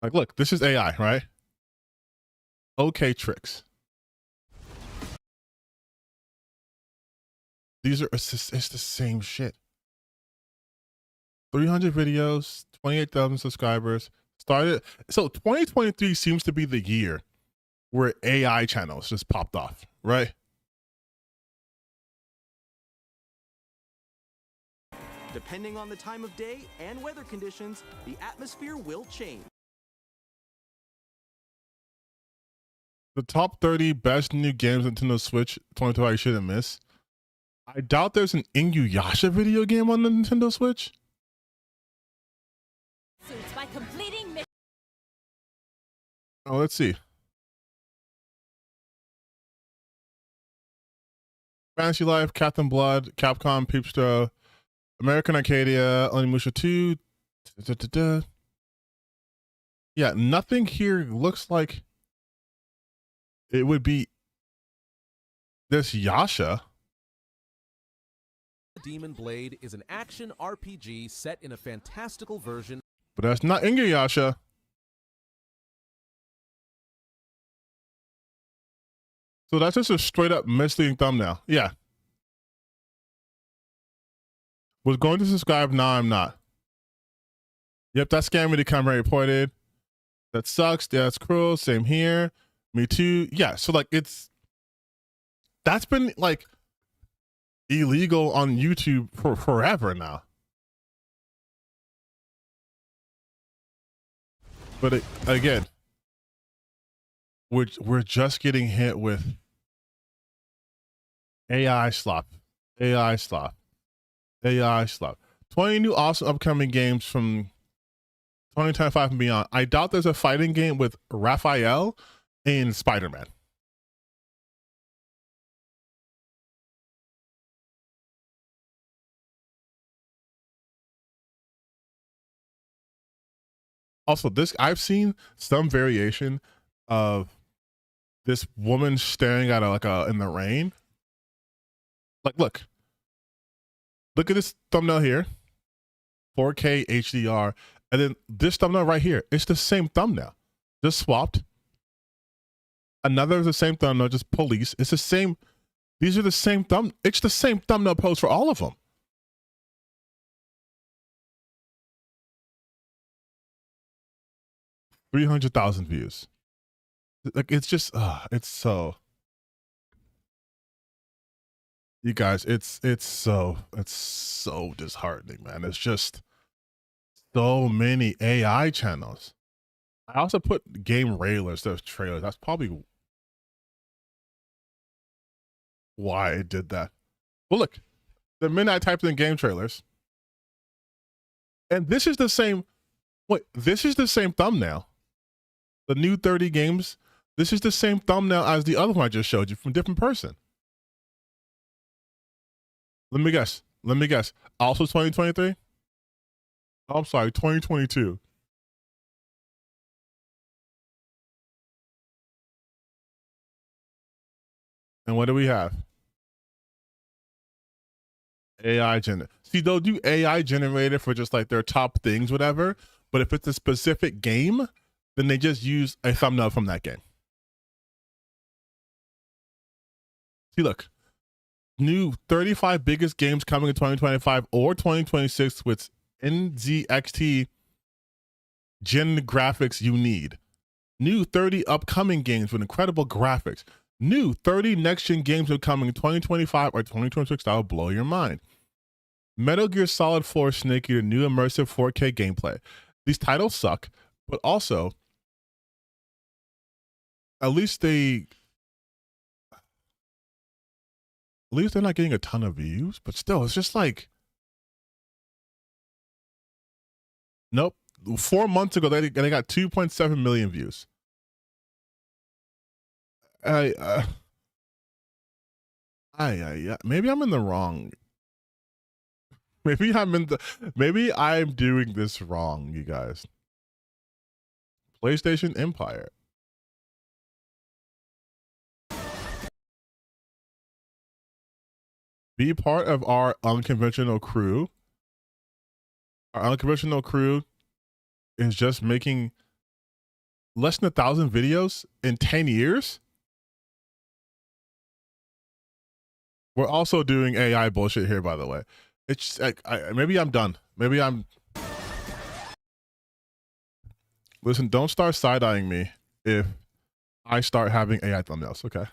Like, look, this is AI, right? Okay, tricks. These are it's the same shit. 300 videos, 28,000 subscribers. So 2023 seems to be the year where AI channels just popped off, right? Depending on the time of day and weather conditions, the atmosphere will change. The top 30 best new games on Nintendo Switch 2022 I shouldn't miss. I doubt there's an Inuyasha video game on the Nintendo Switch. By completing mission. Oh, let's see. Fantasy Life, Captain Blood, Capcom, Peepstar, American Arcadia, Onimusha 2. Yeah, nothing here looks like it would be this Yasha. Demon Blade is an action RPG set in a fantastical version. But that's not Inuyasha. So that's just a straight up misleading thumbnail. Yeah. Was going to subscribe, now I'm not. Yep, that scam really come reported. That sucks. Yeah, that's cruel. Same here. Me too. Yeah, so like that's been like illegal on YouTube for forever now. But again, we're just getting hit with AI slop, AI slop, AI slop. 20 new awesome upcoming games from 2025 and beyond. I doubt there's a fighting game with Raphael in Spider-Man. Also, I've seen some variation of this woman staring at in the rain. Like, look, Look at this thumbnail here, 4K HDR, and then this thumbnail right here. It's the same thumbnail, just swapped. Another is the same thumbnail, just police. It's the same. These are the same It's the same thumbnail post for all of them. $300,000 views. Like it's just, it's so. You guys, it's so disheartening, man. It's just so many AI channels. I also put game railers instead of trailers. That's probably why it did that. Well, look, the minute I typed in game trailers, and this is the same. Wait, this is the same thumbnail. The new 30 games. This is the same thumbnail as the other one I just showed you from a different person. Let me guess. Also 2023? Oh, I'm sorry, 2022. And what do we have? AI generated. See, they'll do AI generated for just like their top things, whatever. But if it's a specific game, then they just use a thumbnail from that game. See, look. New 35 biggest games coming in 2025 or 2026 with NZXT gen graphics you need. New 30 upcoming games with incredible graphics. New 30 next-gen games are coming in 2025 or 2026 that will blow your mind. Metal Gear Solid 4 Snake Eater new immersive 4K gameplay. These titles suck, but also, at least they're not getting a ton of views, but still, it's just like, nope. 4 months ago, they got 2.7 million views. Maybe I'm in the wrong. Maybe I'm doing this wrong, you guys. PlayStation Empire. Be part of our unconventional crew. Our unconventional crew is just making less than 1,000 videos in 10 years. We're also doing AI bullshit here, by the way. It's maybe I'm done. Listen, don't start side-eyeing me if I start having AI thumbnails, okay?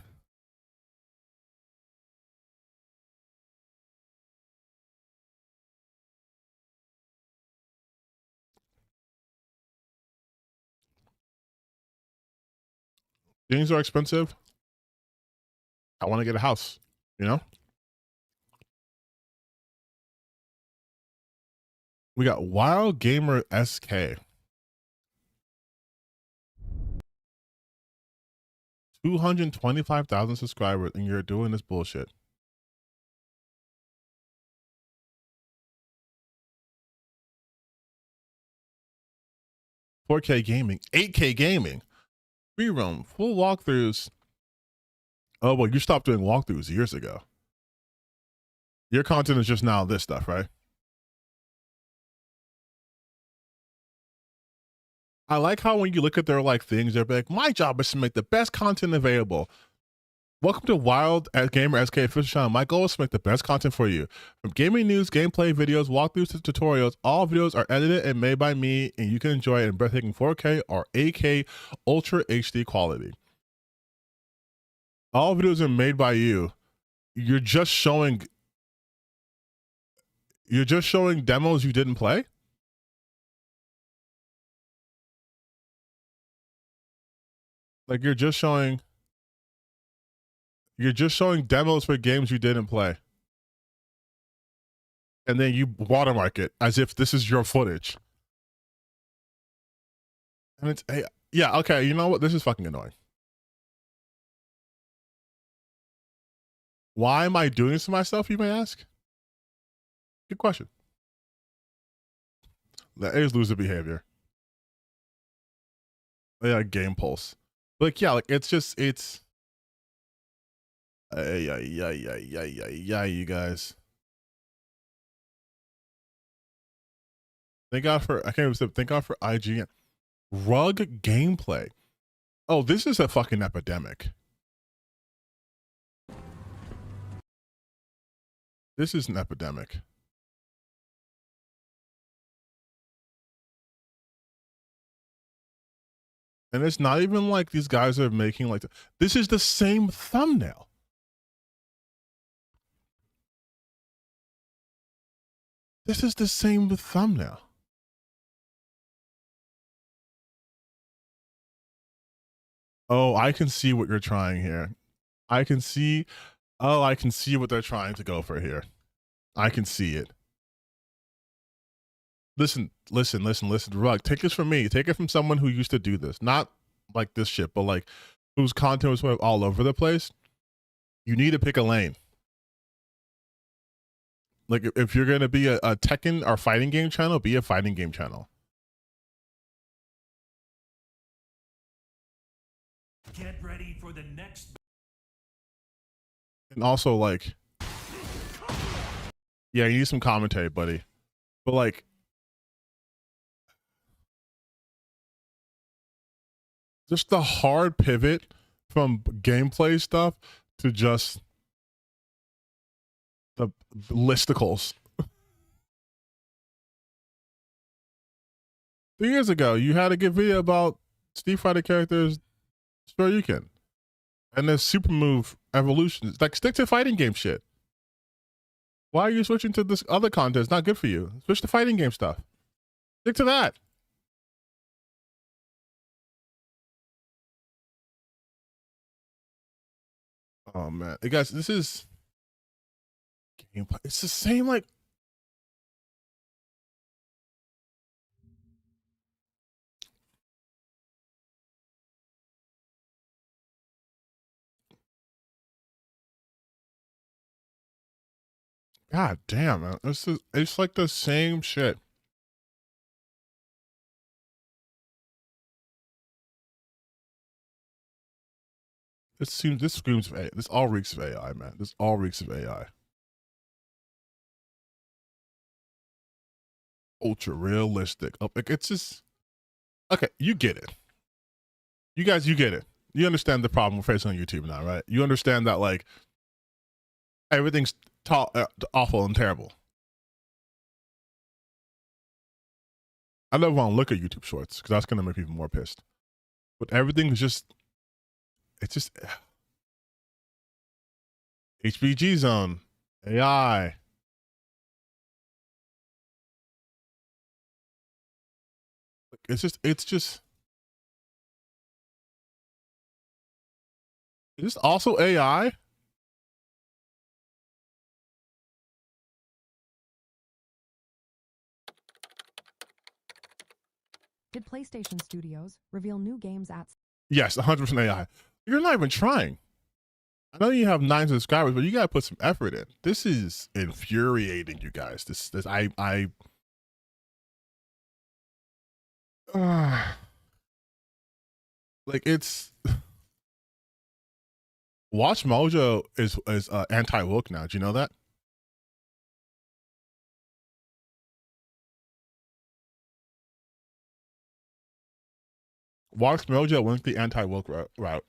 Things are expensive. I want to get a house, you know? We got Wild Gamer SK. 225,000 subscribers, and you're doing this bullshit. $4K gaming, 8K gaming, free roam, full walkthroughs. Oh, well, you stopped doing walkthroughs years ago. Your content is just now this stuff, right? I like how when you look at their like things, they're like, my job is to make the best content available. Welcome to Wild Gamer SK official channel. My goal is to make the best content for you. From gaming news, gameplay videos, walkthroughs to tutorials, all videos are edited and made by me, and you can enjoy it in breathtaking 4K or 8K Ultra HD quality. All videos are made by you. You're just showing demos you didn't play? Like you're just showing demos for games you didn't play. And then you watermark it as if this is your footage. And it's, hey, yeah, okay, you know what? This is fucking annoying. Why am I doing this to myself, you may ask? Good question. That is loser behavior. Yeah, game pulse. Like, yeah, like it's yeah, you guys. Thank God for I can't even say thank God for IGN. Rug gameplay. Oh, this is a fucking epidemic. This is an epidemic. And it's not even like these guys are making like this is the same thumbnail. This is the same thumbnail. Oh, I can see what you're trying here. I can see. Oh, I can see what they're trying to go for here. I can see it. Listen. Rug, take this from me. Take it from someone who used to do this. Not like this shit, but like whose content was sort of all over the place. You need to pick a lane. Like if you're gonna be a Tekken or fighting game channel, be a fighting game channel. Get ready for the next. And also like, yeah, you need some commentary, buddy. But like, just the hard pivot from gameplay stuff to just the listicles. 3 years ago, you had a good video about Street Fighter characters. Sure, you can. And there's super move evolutions. Like, stick to fighting game shit. Why are you switching to this other content? It's not good for you. Switch to fighting game stuff. Stick to that. Oh man, hey guys, this is gameplay. It's the same like. God damn, man. It's like the same shit. This screams of AI. This all reeks of AI, man. This all reeks of AI. Ultra realistic. Oh, like it's just okay. You get it. You guys, you get it. You understand the problem we're facing on YouTube now, right? You understand that like everything's awful and terrible. I never want to look at YouTube Shorts because that's gonna make people more pissed. But everything's just, it's just HBG zone, AI. It's just. Is this also AI? Did PlayStation Studios reveal new games at... Yes, 100% AI. You're not even trying. I know you have 9 subscribers, but you gotta put some effort in. This is infuriating, you guys. Like it's Watch Mojo is anti-woke now. Do you know that? Watch Mojo went the anti-woke route.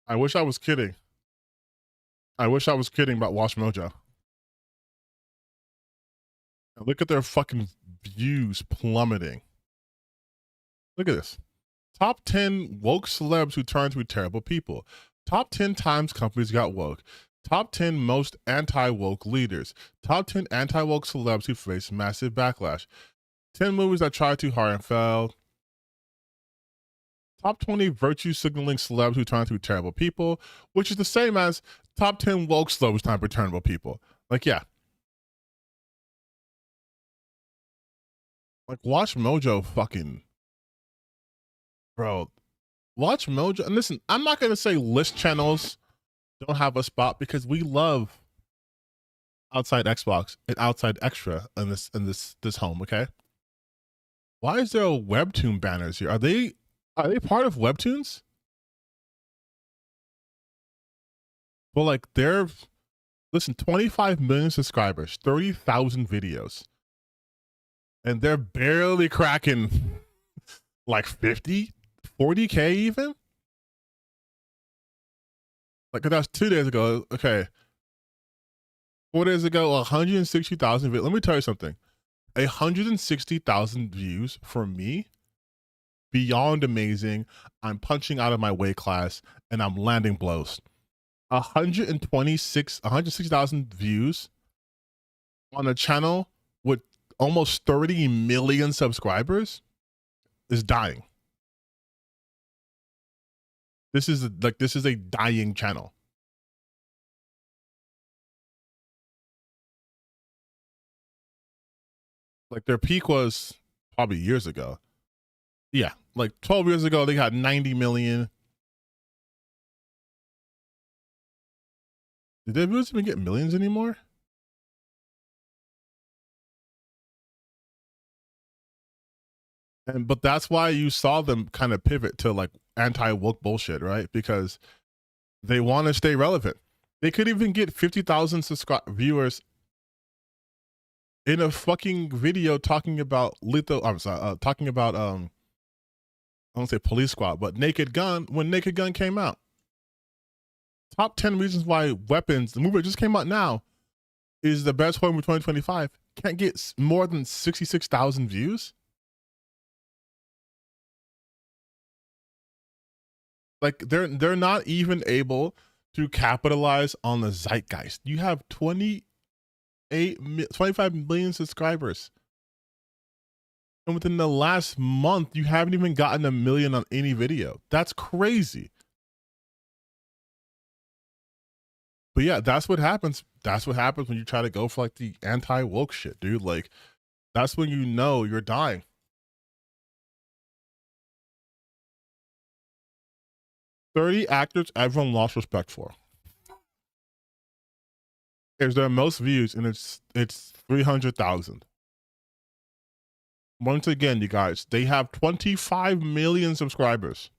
I wish I was kidding. I wish I was kidding about Watch Mojo. Look at their fucking views plummeting. Look at this. Top 10 woke celebs who turned to terrible people. Top 10 times companies got woke. Top 10 most anti-woke leaders. Top 10 anti-woke celebs who faced massive backlash. 10 movies that tried too hard and failed. Top 20 virtue signaling celebs who turned to terrible people, which is the same as top 10 woke celebs who turned to terrible people. Like, yeah. Like, Watch Mojo fucking... Bro, Watch Mojo... And listen, I'm not going to say list channels don't have a spot because we love outside Xbox and outside Extra in this home, okay? Why is there a Webtoon banners here? Are they part of Webtoons? Well, like listen, 25 million subscribers, 30,000 videos. And they're barely cracking like 50, 40K even? Like that was 2 days ago. Okay. 4 days ago, 160,000 videos. Let me tell you something. 160,000 views for me, beyond amazing. I'm punching out of my weight class and I'm landing blows. 160,000 views on a channel with almost 30 million subscribers is dying. This is a dying channel. Like their peak was probably years ago. Yeah, like 12 years ago, they got 90 million. Did they really even get millions anymore? But that's why you saw them kind of pivot to like anti-woke bullshit, right? Because they want to stay relevant. They could even get 50,000 viewers in a fucking video talking about talking about I won't say Police Squad, but Naked Gun when Naked Gun came out. Top 10 reasons why Weapons, the movie that just came out now, is the best horror movie 2025. Can't get more than 66,000 views. Like they're not even able to capitalize on the zeitgeist. You have 25 million subscribers. And within the last month, you haven't even gotten 1 million on any video. That's crazy. But yeah, that's what happens. That's what happens when you try to go for like the anti-woke shit, dude. Like, that's when you know you're dying. "30 actors everyone lost respect for." Is their most views, and it's 300,000. Once again, you guys, they have 25 million subscribers.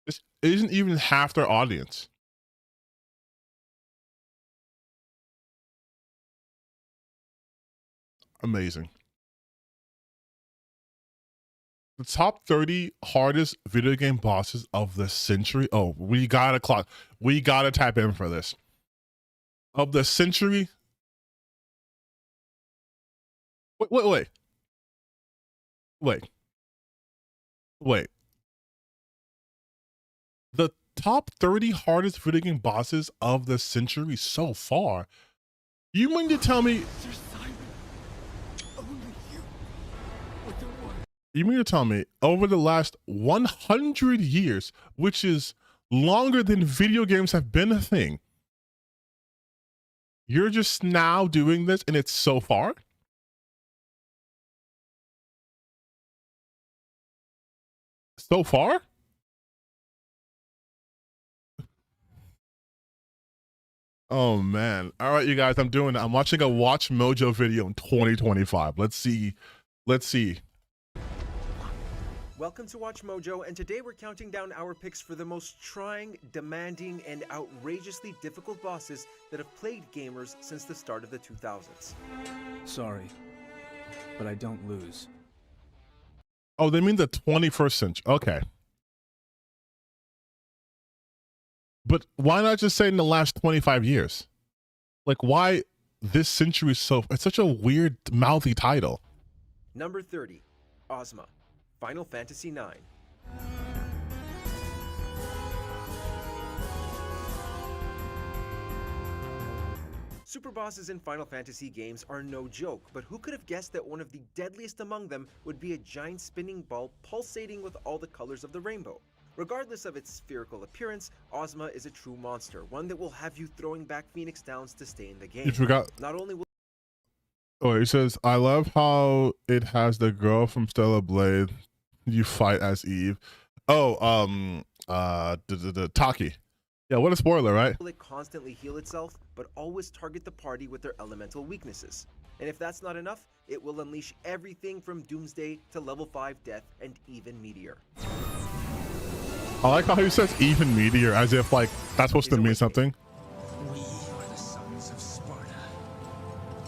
This isn't even half their audience. Amazing. The top 30 hardest video game bosses of the century. Oh, we gotta type in for this. Of the century. Wait. The top 30 hardest video game bosses of the century so far. You mean to tell me? You mean to tell me over the last 100 years, which is longer than video games have been a thing, you're just now doing this and it's so far? So far? Oh man. All right, you guys, I'm doing it. I'm watching a Watch Mojo video in 2025. Let's see. Welcome to Watch Mojo, and today we're counting down our picks for the most trying, demanding, and outrageously difficult bosses that have plagued gamers since the start of the 2000s. Sorry, but I don't lose. Oh, they mean the 21st century. Okay. But why not just say in the last 25 years? Like, why this century is it's such a weird, mouthy title. Number 30, Ozma, Final Fantasy IX. Super bosses in Final Fantasy games are no joke, but who could have guessed that one of the deadliest among them would be a giant spinning ball pulsating with all the colors of the rainbow? Regardless of its spherical appearance, Ozma is a true monster, one that will have you throwing back Phoenix Downs to stay in the game. You forgot. Not only will Oh, he says, I love how it has the girl from Stellar Blade. You fight as Eve. Oh, the Taki. Yeah, what a spoiler, right? Will it constantly heal itself, but always target the party with their elemental weaknesses? And if that's not enough, it will unleash everything from Doomsday to level 5 Death and even Meteor. I like how he says even Meteor as if like that's supposed to mean something. We are the sons of Sparta.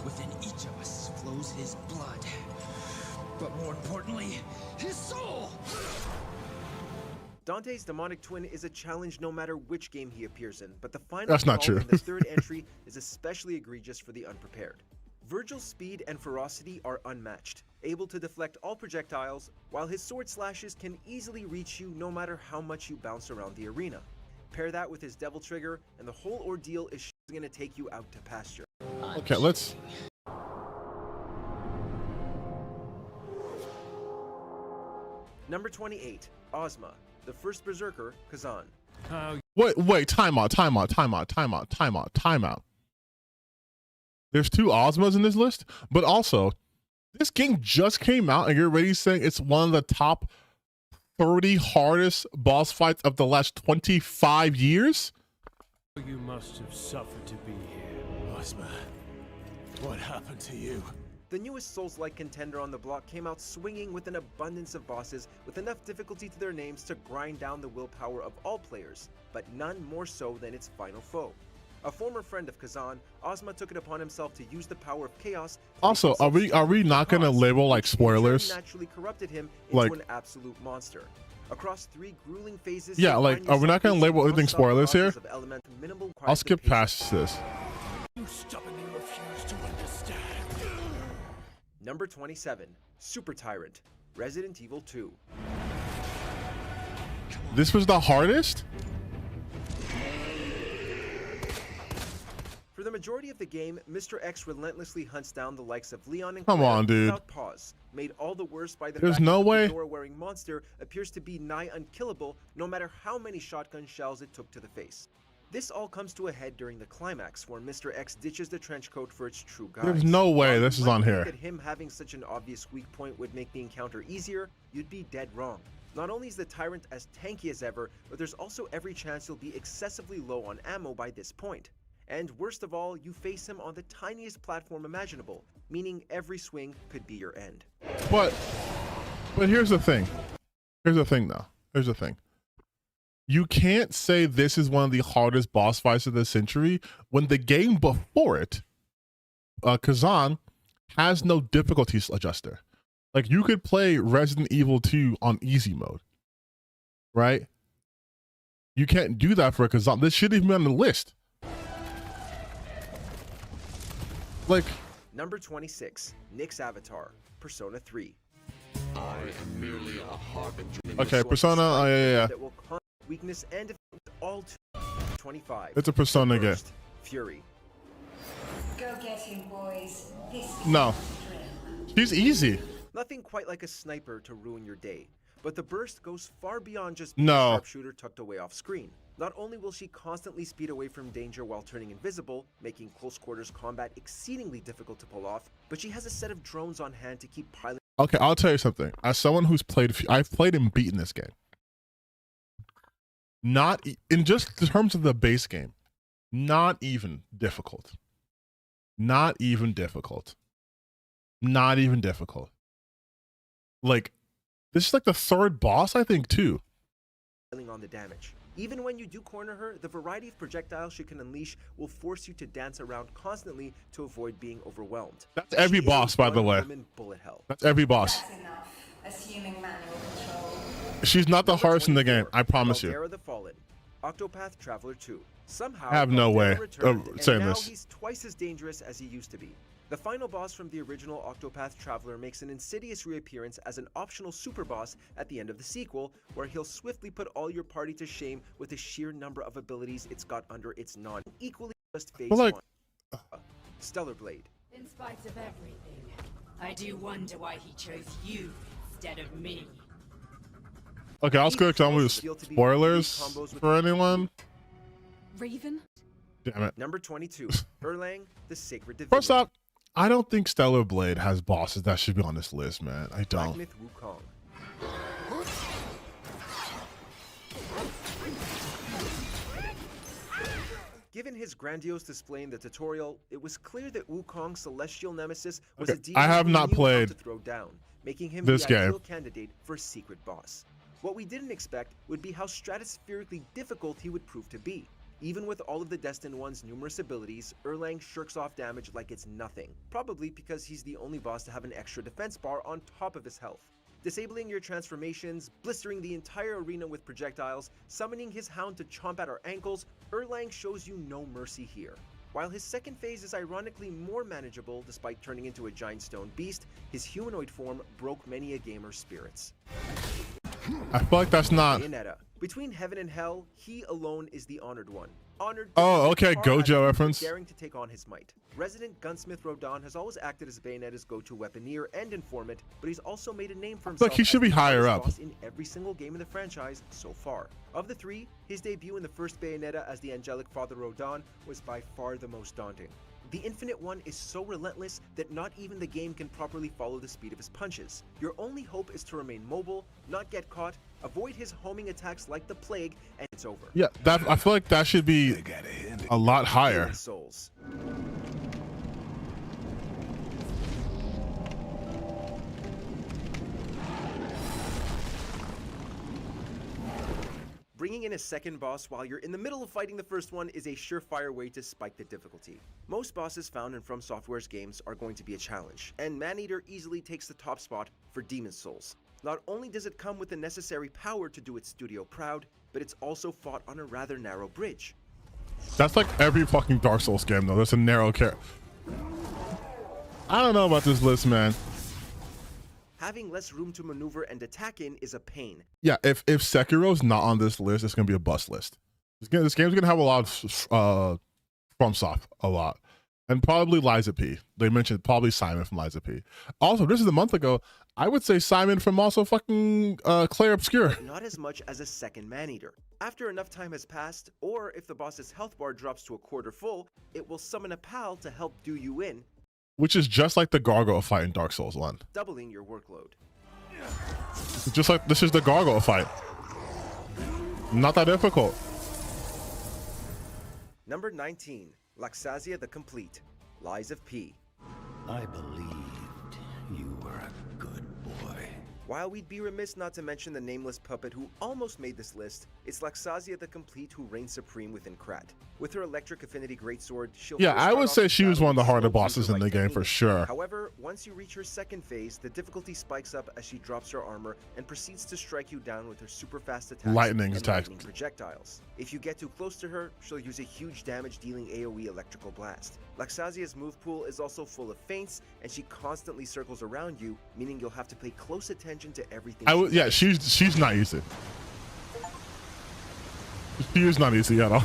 Within each of us flows his blood. But more importantly, his soul! Dante's demonic twin is a challenge no matter which game he appears in, but the final That's not brawl true. in the third entry is especially egregious for the unprepared. Virgil's speed and ferocity are unmatched, able to deflect all projectiles, while his sword slashes can easily reach you no matter how much you bounce around the arena. Pair that with his devil trigger, and the whole ordeal is going to take you out to pasture. Okay, let's. Number 28, Ozma, the first berserker, Kazan. Wait, time out. There's 2 Ozmas in this list, but also this game just came out and you're already saying it's one of the top 30 hardest boss fights of the last 25 years? You must have suffered to be here. Ozma, what happened to you? The newest Souls-like contender on the block came out swinging with an abundance of bosses with enough difficulty to their names to grind down the willpower of all players, but none more so than its final foe. A former friend of Kazan, Ozma took it upon himself to use the power of chaos. Also, are we not gonna label like spoilers? Naturally corrupted him into Like, an absolute monster. Across 3 grueling phases. yeah, you'll like, find are we not gonna yourself label facing anything non-stop spoilers here? bosses of elemental minimal I'll skip patience. past this. You stubbornly refuse to understand. Number 27, Super Tyrant, Resident Evil 2. This was the hardest? For the majority of the game, Mr. X relentlessly hunts down the likes of Leon and Come Claire on, dude. without pause, made all the worse by the There's fact no that way. the fedora-wearing monster appears to be nigh unkillable no matter how many shotgun shells it took to the face. This all comes to a head during the climax, where Mr. X ditches the trench coat for its true guise. There's no way While you this is might on think here. that him having such an obvious weak point would make the encounter easier, you'd be dead wrong. Not only is the Tyrant as tanky as ever, but there's also every chance you'll be excessively low on ammo by this point. And worst of all, you face him on the tiniest platform imaginable, meaning every swing could be your end. But here's the thing. Here's the thing, though. Here's the thing. You can't say this is one of the hardest boss fights of the century when the game before it, Kazan, has no difficulty adjuster. Like, you could play Resident Evil 2 on easy mode, right? You can't do that for Kazan. This shouldn't even be on the list. Like, Number 26, Nick's Avatar, Persona 3. I am merely a harbinger. okay, Persona, yeah. That will con weakness and defeat all 25. It's a Persona game. Burst, Fury. Go get him, boys. This is No. She's easy. Nothing quite like a sniper to ruin your day, but the burst goes far beyond just being a No. sharpshooter tucked away off screen. Not only will she constantly speed away from danger while turning invisible, making close quarters combat exceedingly difficult to pull off, but she has a set of drones on hand to keep piling. Okay, I'll tell you something. As someone who's played, I've played and beaten this game. Not in just terms of the base game, not even difficult. Not even difficult. Not even difficult. Like, this is like the 3rd boss, I think, too. On the damage. Even when you do corner her, the variety of projectiles she can unleash will force you to dance around constantly to avoid being overwhelmed. That's every boss, by the way. Bullet hell. That's every boss. That's enough. Assuming manual control. She's not the hardest in the game, I promise you. Caldera the Fallen, Octopath Traveler 2. Somehow, I have no Caldera way returned, of and saying now this. he's twice as dangerous as he used to be. The final boss from the original Octopath Traveler makes an insidious reappearance as an optional super boss at the end of the sequel, where he'll swiftly put all your party to shame with the sheer number of abilities it's got under its non-equally just phase But, like, 1. Stellar Blade. In spite of everything, I do wonder why he chose you instead of me. Okay, I'll skip some with spoilers for anyone. Raven? Damn it. Number 22, Erlang, the Sacred Divinity. First off, I don't think Stellar Blade has bosses that should be on this list, man. I Black don't. Myth Wukong. Given his grandiose display in the tutorial, it was clear that Wukong's celestial nemesis was a Okay, demon I have who not knew how played to throw down, making him this the game. ideal candidate for a secret boss. What we didn't expect would be how stratospherically difficult he would prove to be. Even with all of the Destined One's numerous abilities, Erlang shirks off damage like it's nothing, probably because he's the only boss to have an extra defense bar on top of his health. Disabling your transformations, blistering the entire arena with projectiles, summoning his hound to chomp at our ankles, Erlang shows you no mercy here. While his second phase is ironically more manageable despite turning into a giant stone beast, his humanoid form broke many a gamer's spirits. I feel like that's not. Bayonetta. Between heaven and hell, he alone is the honored one. Honored. Oh, okay, Gojo reference. Daring to take on his might. Resident gunsmith Rodon has always acted as Bayonetta's go-to weaponeer and informant, but he's also made a name for himself. Like he should be as the higher hardest up. boss in every single game in the franchise so far. Of the three, his debut in the first Bayonetta as the angelic Father Rodon was by far the most daunting. The Infinite One is so relentless that not even the game can properly follow the speed of his punches. Your only hope is to remain mobile, not get caught, avoid his homing attacks like the plague, and it's over. Yeah, that I feel like that should be a lot higher. Souls. Bringing in a second boss while you're in the middle of fighting the first one is a surefire way to spike the difficulty. Most bosses found in From Software's games are going to be a challenge, and Maneater easily takes the top spot for Demon's Souls. Not only does it come with the necessary power to do its studio proud, but it's also fought on a rather narrow bridge. That's like every fucking Dark Souls game though. There's a narrow I don't know about this list, man. Having less room to maneuver and attack in is a pain. Yeah, if Sekiro's not on this list, it's gonna be a bust list. This game's gonna have a lot of FromSoft, a lot, and probably Liza P. They mentioned probably Simon from Liza P. Also, this is a month ago. I would say Simon from also fucking Claire Obscure. Not as much as a second Maneater. After enough time has passed, or if the boss's health bar drops to a quarter full, it will summon a pal to help do you in, Which is just like the gargoyle fight in Dark Souls 1. doubling your workload. Just like this is the gargoyle fight. Not that difficult. Number 19, Laxasia the Complete, Lies of P. I believed you were a good boy. While we'd be remiss not to mention the nameless puppet who almost made this list, it's Laxasia the Complete who reigns supreme within Krat. With her electric affinity greatsword, she'll Yeah, first I start would off say the she was battle one of the with harder slow bosses in the user-like game for technique. sure. However, once you reach her second phase, the difficulty spikes up as she drops her armor and proceeds to strike you down with her super fast attacks Lightning and attacks. lightning projectiles. If you get too close to her, she'll use a huge damage-dealing AoE electrical blast. Laxasia's move pool is also full of feints, and she constantly circles around you, meaning you'll have to pay close attention to everything. Yeah, she's not easy. She is not easy at all.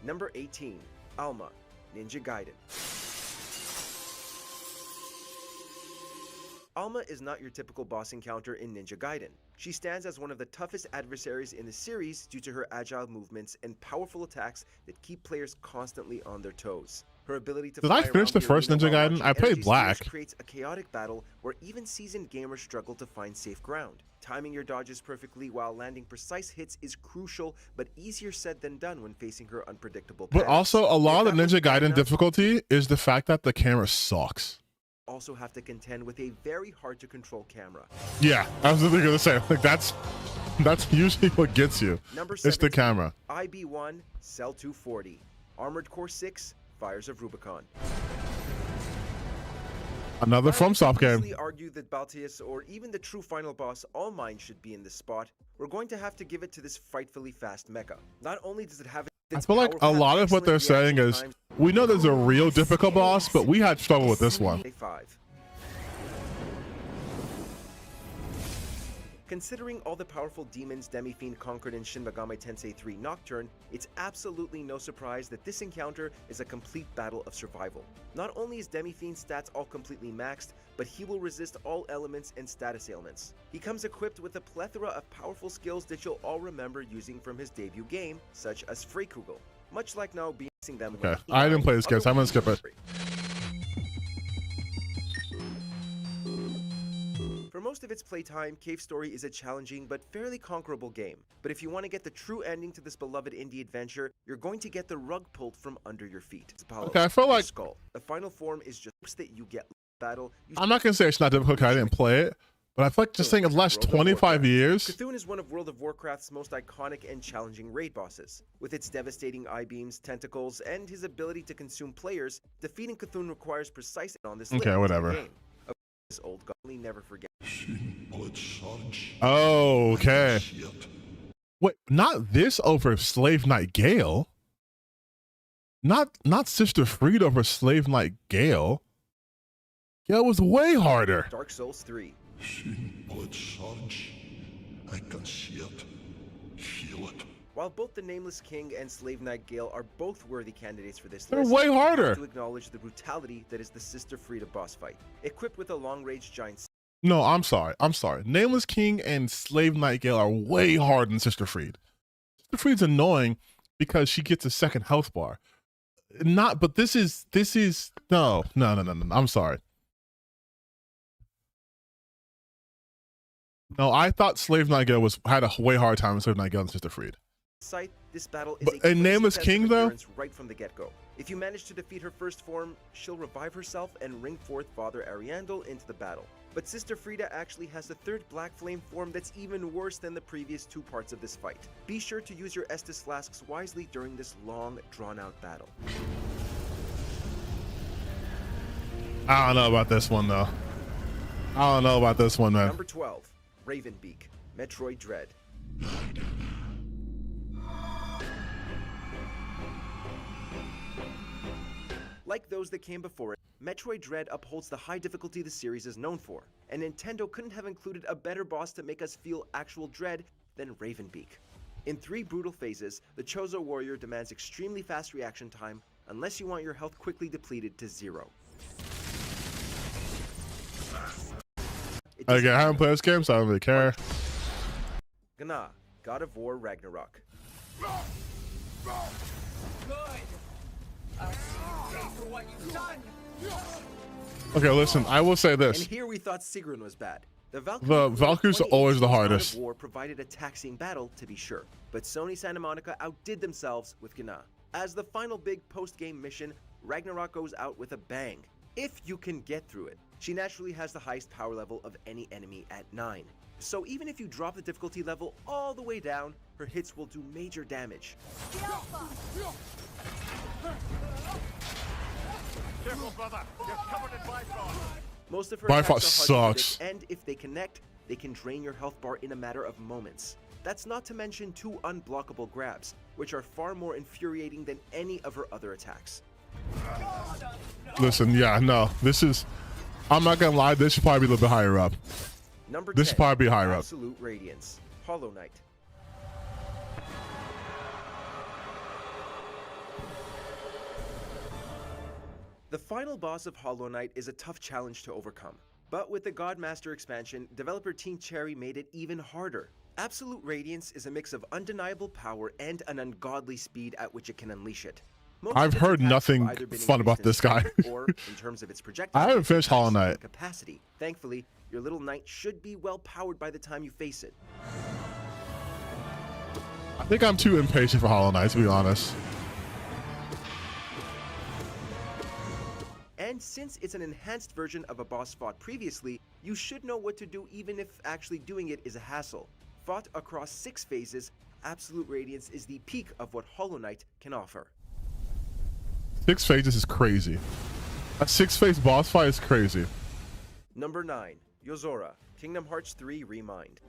Number 18, Alma, Ninja Gaiden. Alma is not your typical boss encounter in Ninja Gaiden. She stands as one of the toughest adversaries in the series due to her agile movements and powerful attacks that keep players constantly on their toes. Her ability to Did I finish the first Ninja Gaiden? I played Black. Creates a chaotic battle where even seasoned gamers struggle to find safe ground. Timing your dodges perfectly while landing precise hits is crucial, but easier said than done when facing her unpredictable But patterns. also, a lot of the If Ninja that wasn't bad Gaiden enough, difficulty is the fact that the camera sucks. also have to contend with a very hard to control camera. Yeah, I was literally gonna say, like that's usually what gets you. Number It's the 17, camera. IB1, Cell 240, Armored Core 6, Fires of Rubicon. Another FromSoft game. I argue that Balteus or even the true final boss All Might should be in this spot. We're going to have to give it to this frightfully fast mecha. Not only does it have I feel like a lot of what they're saying is, we know there's a real difficult boss, but we had trouble with this one. Considering all the powerful demons Demi-Fiend conquered in Shin Megami Tensei 3 Nocturne, it's absolutely no surprise that this encounter is a complete battle of survival. Not only is Demi-Fiend's stats all completely maxed, but he will resist all elements and status ailments. He comes equipped with a plethora of powerful skills that you'll all remember using from his debut game, such as Freikugel. Much like now being them. Okay, I didn't play this game, so I'm gonna skip it. For most most of its playtime, Cave Story is a challenging but fairly conquerable game. But if you want to get the true ending to this beloved indie adventure, you're going to get the rug pulled from under your feet. Okay, I feel your like skull. The final form is just that you get battle. I'm not gonna say it's not difficult 'cause I didn't play it, but I feel like just saying the last 25 years. Cthulhu is one of World of Warcraft's most iconic and challenging raid bosses. With its devastating eye-beams, tentacles, and his ability to consume players, defeating Cthulhu requires precise on this Okay, whatever. game. This old godly never forget. Oh, okay. Wait, not this over Slave Knight Gale. Not Sister Freed over Slave Knight Gale. Gale was way harder. Dark Souls 3. I can see it, feel it. While both the Nameless King and Slave Knight Gale are both worthy candidates for this They're list, way harder. you have to acknowledge the brutality that is the Sister Frida boss fight. Equipped with a long-range giant. No, I'm sorry. Nameless King and Slave Knight Gale are way harder than Sister Freed. Sister Freed's annoying because she gets a second health bar. But this is no. I'm sorry. No, I thought Slave Knight Gale had a way harder time than Slave Knight Gale and Sister Freed. This battle is But a crazy Nameless test King, of though? endurance right from the get-go. If you manage to defeat her first form, she'll revive herself and bring forth Father Ariandel into the battle. But Sister Frida actually has a third Black Flame form that's even worse than the previous two parts of this fight. Be sure to use your Estus flasks wisely during this long, drawn-out battle. I don't know about this one, though. I don't know about this one, man. Number 12, Ravenbeak, Metroid Dread. Like those that came before it, Metroid Dread upholds the high difficulty the series is known for, and Nintendo couldn't have included a better boss to make us feel actual dread than Ravenbeak. In 3 brutal phases, the Chozo Warrior demands extremely fast reaction time unless you want your health quickly depleted to 0. Okay, I haven't played this game, so I don't really care. Gna, God of War Ragnarok. Okay, listen, I will say this. And here we thought Sigrun was bad. The Valkyries are always the hardest. God of War provided a taxing battle, to be sure, but Sony Santa Monica outdid themselves with Gna. As the final big post-game mission, Ragnarok goes out with a bang, if you can get through it. She naturally has the highest power level of any enemy at 9. So even if you drop the difficulty level all the way down, her hits will do major damage. Careful, brother. You're covered in Bifrost. Most of her Bifrost attacks are hard to sucks. predict, and if they connect, they can drain your health bar in a matter of moments. That's not to mention 2 unblockable grabs, which are far more infuriating than any of her other attacks. Listen, yeah, no, this is. I'm not gonna lie, this should probably be a little bit higher up. Number This 10, should probably be higher up. Absolute Radiance, Hollow Knight. The final boss of Hollow Knight is a tough challenge to overcome. But with the Godmaster expansion, developer Team Cherry made it even harder. Absolute Radiance is a mix of undeniable power and an ungodly speed at which it can unleash it. Most I've of its heard attacks nothing have either been fun about increased this in guy. strength or, in terms of its projectile I haven't finished Hollow Knight. capacity. Thankfully, your little knight should be well powered by the time you face it. I think I'm too impatient for Hollow Knight, to be honest. And since it's an enhanced version of a boss fought previously, you should know what to do even if actually doing it is a hassle. Fought across 6 phases, Absolute Radiance is the peak of what Hollow Knight can offer. 6 phases is crazy. A 6-phase boss fight is crazy. Number 9, Yozora, Kingdom Hearts 3 Remind.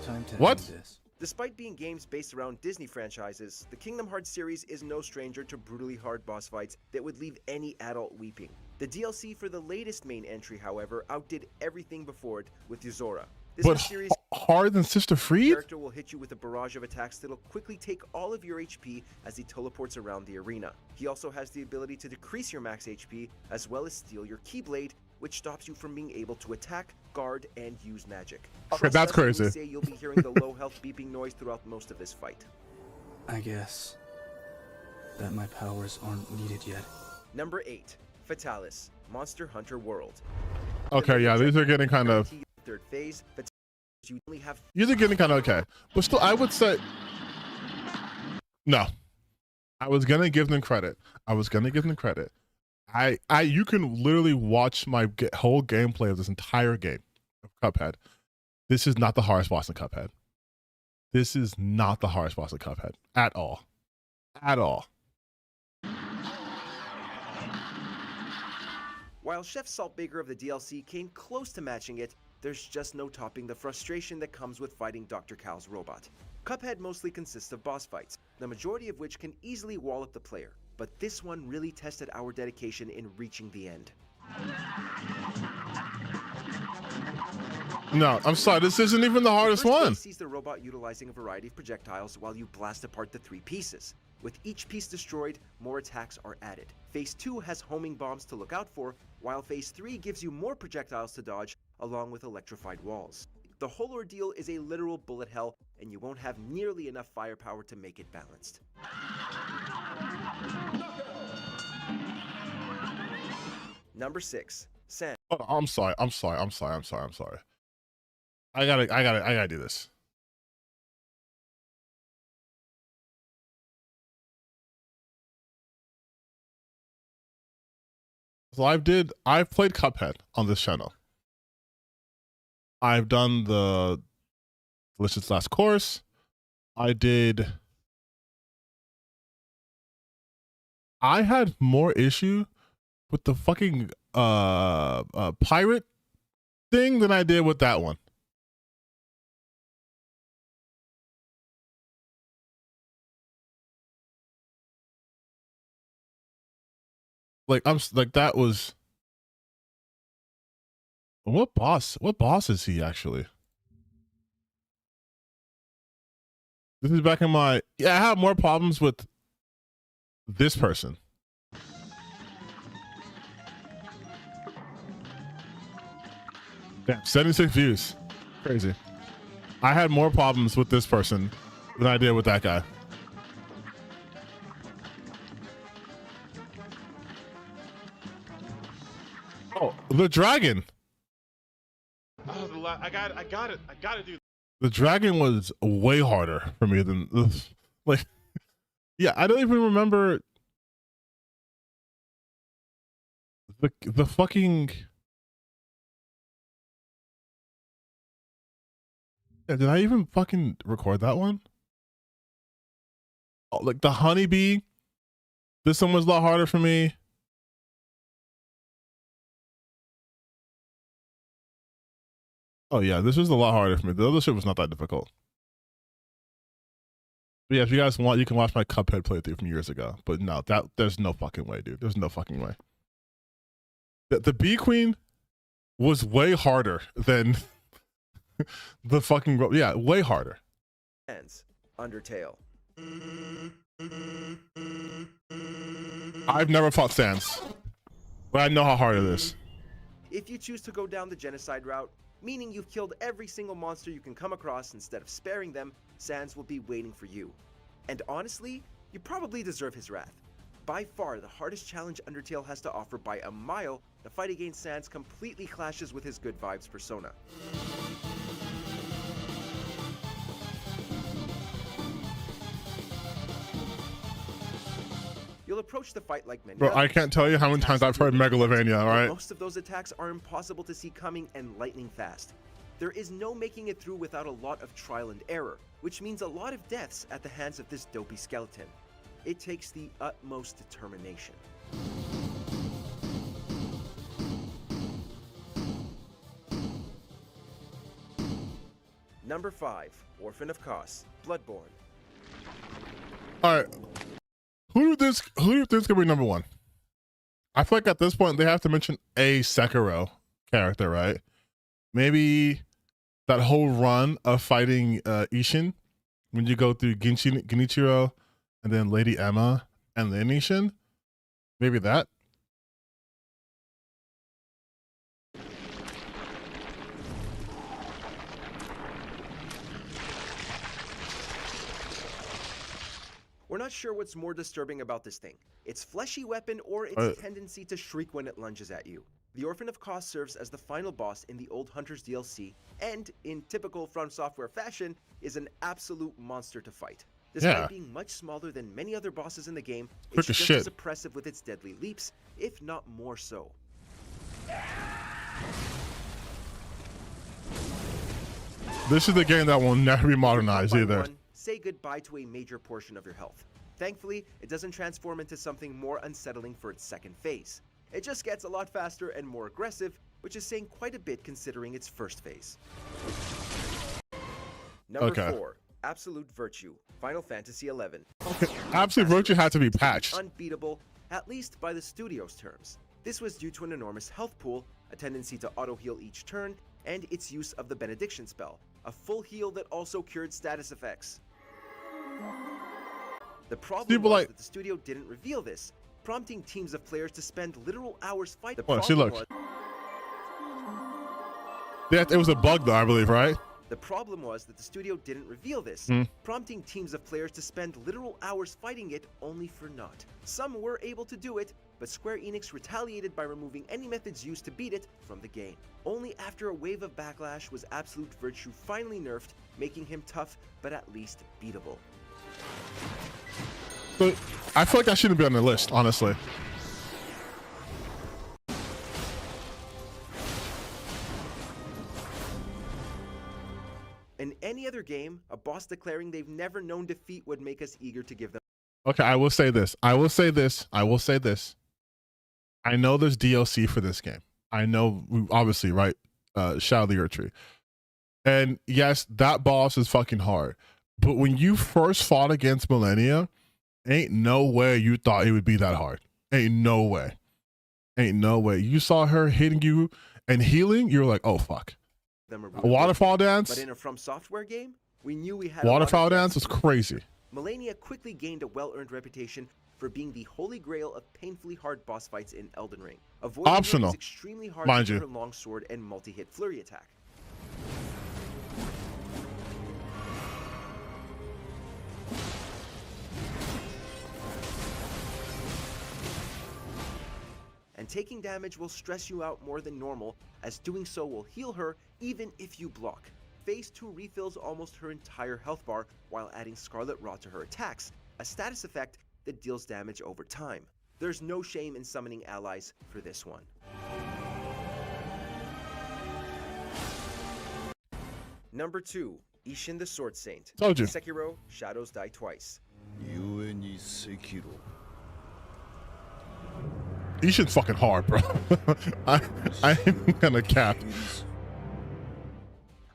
Time to What? end this. Despite being games based around Disney franchises, the Kingdom Hearts series is no stranger to brutally hard boss fights that would leave any adult weeping. The DLC for the latest main entry, however, outdid everything before it with Yozora. This But series harder than Sister Freed? character will hit you with a barrage of attacks that'll quickly take all of your HP as he teleports around the arena. He also has the ability to decrease your max HP as well as steal your Keyblade, which stops you from being able to attack, guard, and use magic. Okay, Trust that's us when we crazy. say you'll be hearing the low health beeping noise throughout most of this fight. I guess that my powers aren't needed yet. Number 8, Fatalis, Monster Hunter World. Okay, yeah, these are getting kind of. third phase, but you only have. You're getting kind of okay, but still, I would say no. I was gonna give them credit. You can literally watch my whole gameplay of this entire game of Cuphead. This is not the hardest boss in Cuphead. This is not the hardest boss in Cuphead at all. At all. While Chef Saltbaker of the DLC came close to matching it, there's just no topping the frustration that comes with fighting Dr. Cal's robot. Cuphead mostly consists of boss fights, the majority of which can easily wall up the player, but this one really tested our dedication in reaching the end. No, I'm sorry, this isn't even the hardest one. Phase sees the robot utilizing a variety of projectiles while you blast apart the 3 pieces. With each piece destroyed, more attacks are added. Phase 2 has homing bombs to look out for, while Phase 3 gives you more projectiles to dodge, along with electrified walls. The whole ordeal is a literal bullet hell, and you won't have nearly enough firepower to make it balanced. Number 6, Sans. Oh, I'm sorry. I gotta do this. So I've played Cuphead on this channel. I've done the Delicious Last Course. I had more issue with the fucking pirate thing than I did with that one. That was what boss is he actually? This is back in my I have more problems with this person. Damn, 76 views. Crazy. I had more problems with this person than I did with that guy. Oh, the dragon. Oh, I got it. I gotta do. The dragon was way harder for me than like. Yeah, I don't even remember the fucking. Yeah, did I even fucking record that one? Oh, like the honeybee. This one was a lot harder for me. Oh yeah, this was a lot harder for me. The other shit was not that difficult. But yeah, if you guys want, you can watch my Cuphead playthrough from years ago. But no, there's no fucking way, dude. There's no fucking way. The Bee Queen was way harder than the fucking way harder. Undertale. I've never fought Sans, but I know how hard it is. If you choose to go down the genocide route, meaning you've killed every single monster you can come across instead of sparing them, Sans will be waiting for you. And honestly, you probably deserve his wrath. By far the hardest challenge Undertale has to offer by a mile, the fight against Sans completely clashes with his good vibes persona. You'll approach the fight like many. Bro, I can't tell you how many times I've heard Megalovania, alright? Most of those attacks are impossible to see coming and lightning fast. There is no making it through without a lot of trial and error, which means a lot of deaths at the hands of this dopey skeleton. It takes the utmost determination. Number 5, Orphan of Kos, Bloodborne. Alright. Who do you think's gonna be number 1? I feel like at this point they have to mention a Sekiro character, right? Maybe that whole run of fighting Ishin when you go through Genichiro and then Lady Emma and then Ishin. Maybe that. We're not sure what's more disturbing about this thing, its fleshy weapon or its tendency to shriek when it lunges at you. The Orphan of Kos serves as the final boss in the Old Hunters DLC, and, in typical From Software fashion, is an absolute monster to fight. Despite being much smaller than many other bosses in the game, it's just as oppressive with its deadly leaps, if not more so. This is the game that will never be modernized either. Say goodbye to a major portion of your health. Thankfully, it doesn't transform into something more unsettling for its second phase. It just gets a lot faster and more aggressive, which is saying quite a bit considering its first phase. Number 4, Absolute Virtue, Final Fantasy XI. Absolute Virtue had to be patched. Unbeatable, at least by the studio's terms. This was due to an enormous health pool, a tendency to auto-heal each turn, and its use of the Benediction spell, a full heal that also cured status effects. The problem was that the studio didn't reveal this, prompting teams of players to spend literal hours fighting. It was a bug though, I believe, right? The problem was that the studio didn't reveal this, prompting teams of players to spend literal hours fighting it only for naught. Some were able to do it, but Square Enix retaliated by removing any methods used to beat it from the game. Only after a wave of backlash was Absolute Virtue finally nerfed, making him tough, but at least beatable. But I feel like that shouldn't be on the list, honestly. In any other game, a boss declaring they've never known defeat would make us eager to give them. Okay, I will say this. I will say this. I know there's DLC for this game. I know, obviously, right? Shadow of the Earth Tree. And yes, that boss is fucking hard. But when you first fought against Millennia, ain't no way you thought it would be that hard. Ain't no way. Ain't no way. You saw her hitting you and healing, you're like, oh, fuck. A waterfall dance? But in a From Software game, we knew we had waterfall dance was crazy. Millennia quickly gained a well-earned reputation for being the holy grail of painfully hard boss fights in Elden Ring. Avoiding Optional, her is extremely hard mind with you. her long sword and multi-hit flurry attack. And taking damage will stress you out more than normal, as doing so will heal her even if you block. Phase 2 refills almost her entire health bar while adding Scarlet Rot to her attacks, a status effect that deals damage over time. There's no shame in summoning allies for this one. Number 2, Ishin the Sword Saint. Told you. Sekiro, Shadows Die Twice. Ishin's fucking hard, bro. I ain't gonna cap.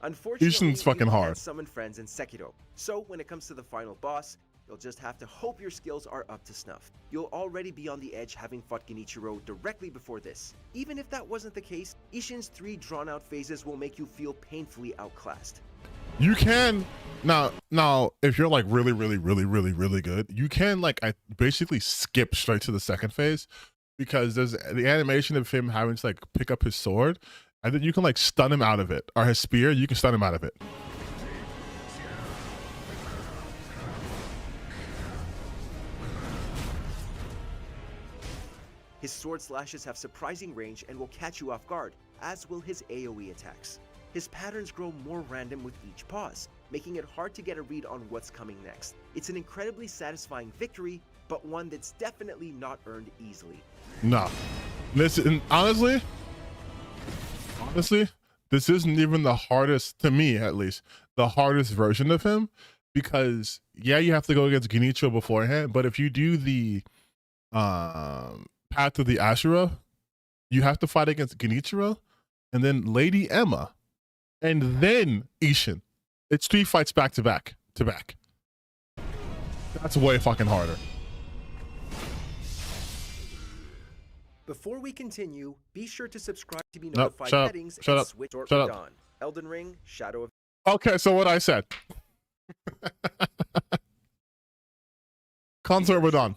Unfortunately, Ishin's fucking you hard. can't summon friends in Sekiro, so when it comes to the final boss, you'll just have to hope your skills are up to snuff. You'll already be on the edge having fought Genichiro directly before this. Even if that wasn't the case, Ishin's 3 drawn-out phases will make you feel painfully outclassed. You can now if you're like really good, you can like basically skip straight to the second phase, because there's the animation of him having to like pick up his sword, and then you can like stun him out of it, or his spear, you can stun him out of it. His sword slashes have surprising range and will catch you off guard, as will his AoE attacks. His patterns grow more random with each pause, making it hard to get a read on what's coming next. It's an incredibly satisfying victory, but one that's definitely not earned easily. No. Listen, honestly, this isn't even the hardest, to me at least, the hardest version of him, because yeah, you have to go against Genichiro beforehand, but if you do the Path of the Ashura, you have to fight against Genichiro, and then Lady Emma, and then Ishin. It's 3 fights back to back. That's way fucking harder. Before we continue, be sure to subscribe to be notified settings shut and up, switch shut up. Dawn. Elden Ring, Shadow of... Okay, so what I said. Consort, we're done.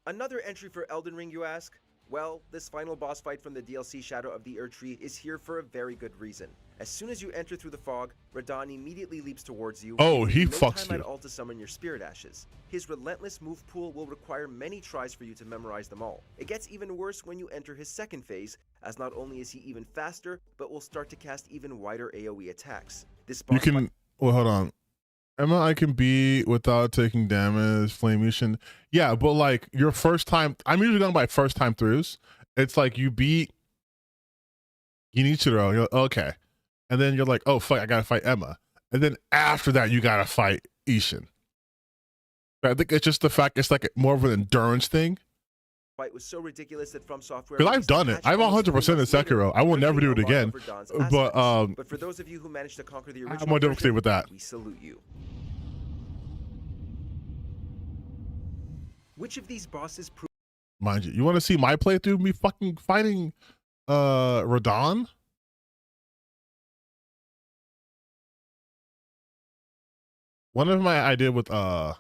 Another entry for Elden Ring, you ask? Well, this final boss fight from the DLC Shadow of the Erdtree is here for a very good reason. As soon as you enter through the fog, Radahn immediately leaps towards you. Oh, he no fucks time you. at all to summon your spirit ashes. His relentless move pool will require many tries for you to memorize them all. It gets even worse when you enter his second phase, as not only is he even faster, but will start to cast even wider AoE attacks. This boss You can, well, hold on. Emma, I can be without taking damage, Flameation. Yeah, but like your first time, I'm usually going by first time throughs. It's like you beat Genichiro, you're like, okay. And then you're like, oh, fuck, I gotta fight Emma. And then after that, you gotta fight Ishin. I think it's just the fact it's like more of an endurance thing. fight was so ridiculous that From Software. Because I've done it. I'm 100% in Sekiro. I will never do it again. But for those of you who managed to conquer the original I'm more difficulty version, with that. we salute you. Which of these bosses prove Mind you, you want to see my playthrough of me fucking fighting Radahn? One of my I did with wait,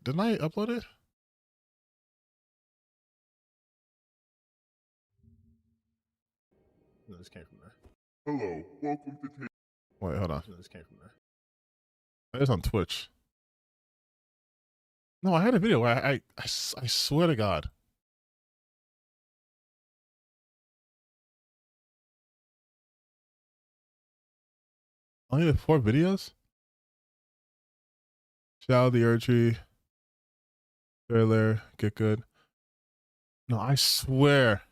didn't I upload it? No, this came from there. Hello, welcome to Wait, hold on. No, this came from there. That is on Twitch. No, I had a video where I swear to God. Only the 4 videos? Shadow the Erdtree. Trailer, get good. No, I swear.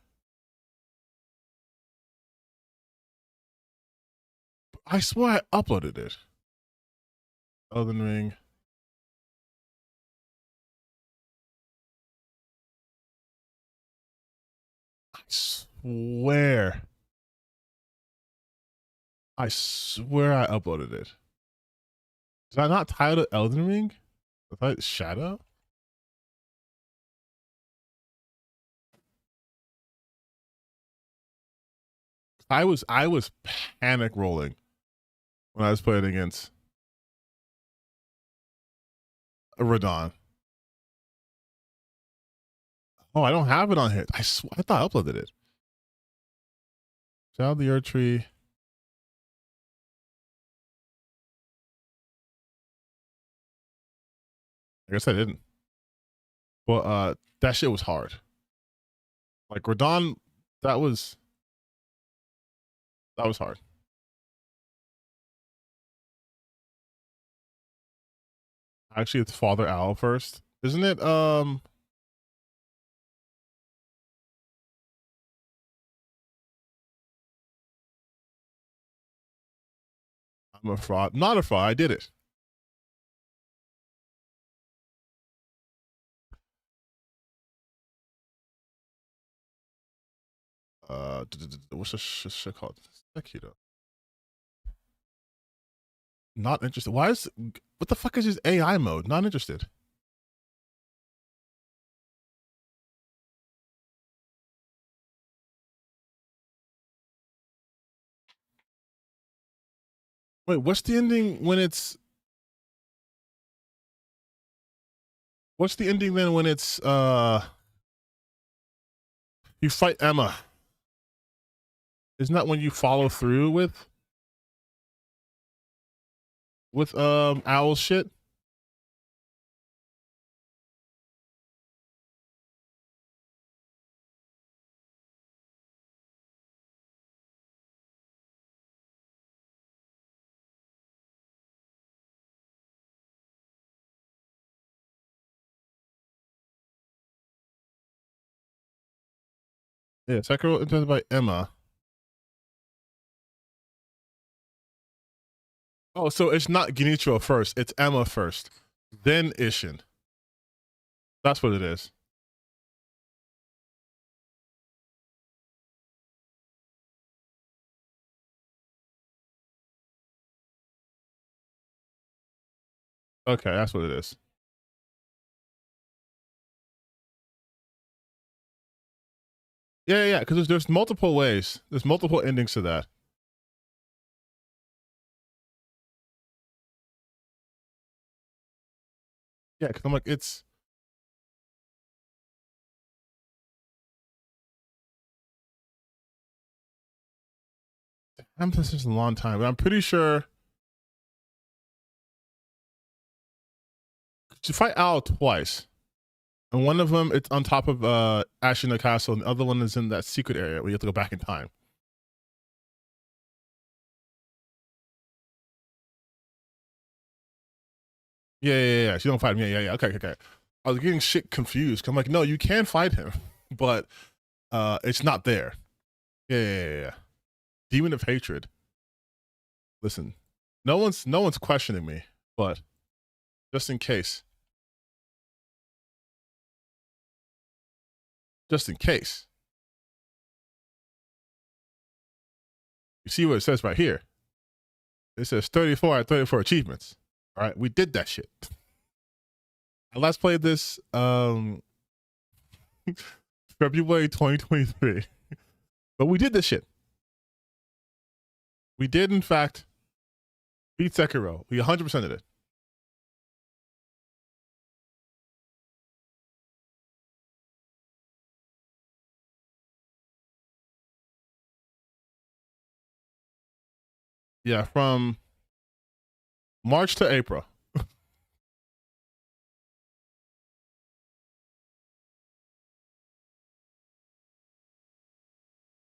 I swear I uploaded it. Elden Ring. I swear. I swear I uploaded it. Is that not titled Elden Ring? I thought it's Shadow. I was panic rolling when I was playing against Radahn. Oh, I don't have it on here. I thought I uploaded it. Shadow the Erdtree. I guess I didn't. But that shit was hard. Like Radahn, that was hard. Actually, it's Father Owl first. Isn't it I'm a fraud. Not a fraud. I did it. What's this shit called? Sekiro. Not interested. Why is what the fuck is this AI mode? Not interested. Wait, what's the ending when it's what's the ending then when it's you fight Emma? Isn't that when you follow through with Owl's shit? Yeah, Sekiro intended by Emma. Oh, so it's not Genichiro first, it's Emma first, then Ishin. That's what it is. Okay, that's what it is. Yeah, because there's multiple ways. There's multiple endings to that. Yeah, because I'm like, it's this is a long time, but I'm pretty sure you fight Owl twice. And one of them, it's on top of Ashina Castle, and the other one is in that secret area where you have to go back in time. Yeah. She don't fight him. Yeah. Okay. I was getting shit confused. I'm like, no, you can fight him, but it's not there. Yeah. Demon of Hatred. Listen, no one's questioning me, but just in case. Just in case. You see what it says right here. It says 34 out of 34 achievements. All right, we did that shit. I last played this February 2023. But we did this shit. We did, in fact, beat Sekiro. We 100%ed it. Yeah, from March to April.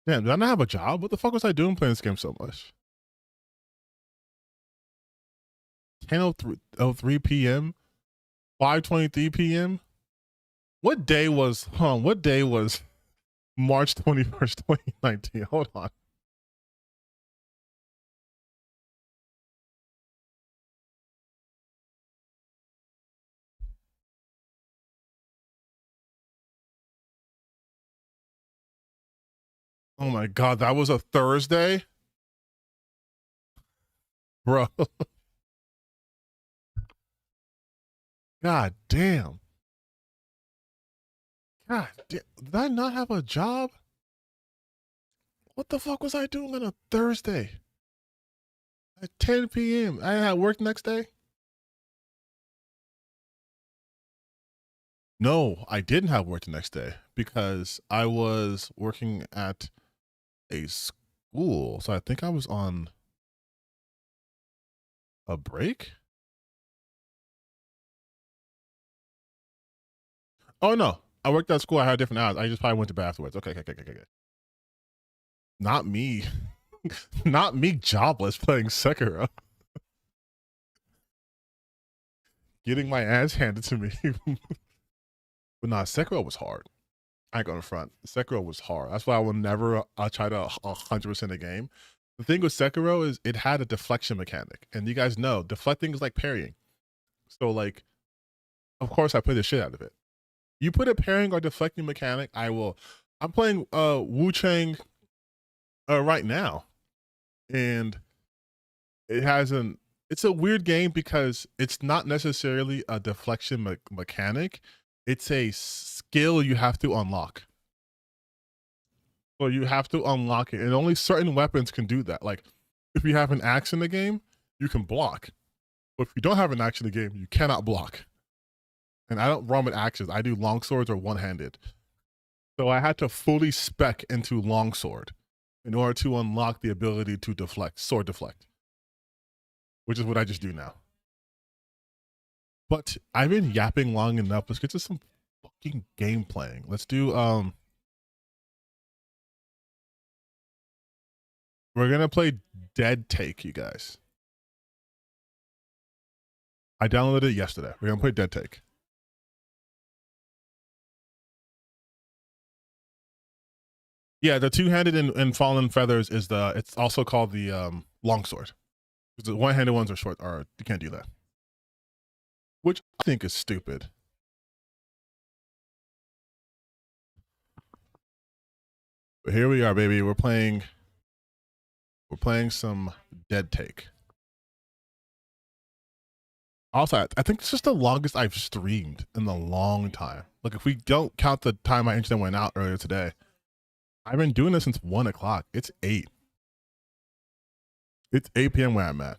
Damn, did I not have a job? What the fuck was I doing playing this game so much? 10:03 p.m. 5:23 p.m. What day was March 21st, 2019? Hold on. Oh my god, that was a Thursday? Bro. God damn. God damn. Did I not have a job? What the fuck was I doing on a Thursday? At 10 p.m. I had work next day? No, I didn't have work the next day because I was working at a school. So I think I was on a break. Oh no, I worked at school. I had different hours. I just probably went to bed afterwards. Okay. Not me. Not me jobless playing Sekiro. Getting my ass handed to me. But nah, Sekiro was hard. I ain't gonna front. Sekiro was hard. That's why I will never try to 100% a game. The thing with Sekiro is it had a deflection mechanic. And you guys know, deflecting is like parrying. So like, of course I play the shit out of it. You put a parrying or deflecting mechanic, I'm playing Wu Chang right now. And it's a weird game because it's not necessarily a deflection mechanic. It's a skill you have to unlock. So you have to unlock it, and only certain weapons can do that. Like, if you have an axe in the game, you can block. But if you don't have an axe in the game, you cannot block. And I don't run with axes. I do longswords or one-handed. So I had to fully spec into longsword in order to unlock the ability to deflect, sword deflect. Which is what I just do now. But I've been yapping long enough. Let's get to some fucking game playing. Let's do we're gonna play Dead Take, you guys. I downloaded it yesterday. We're gonna play Dead Take. Yeah, the two-handed and Fallen Feathers is it's also called the longsword. The one-handed ones are short, or you can't do that. Which I think is stupid. But here we are, baby. We're playing some Dead Take. Also, I think this is the longest I've streamed in a long time. Like, if we don't count the time my internet went out earlier today, I've been doing this since 1 o'clock. It's 8. It's 8 p.m. where I'm at.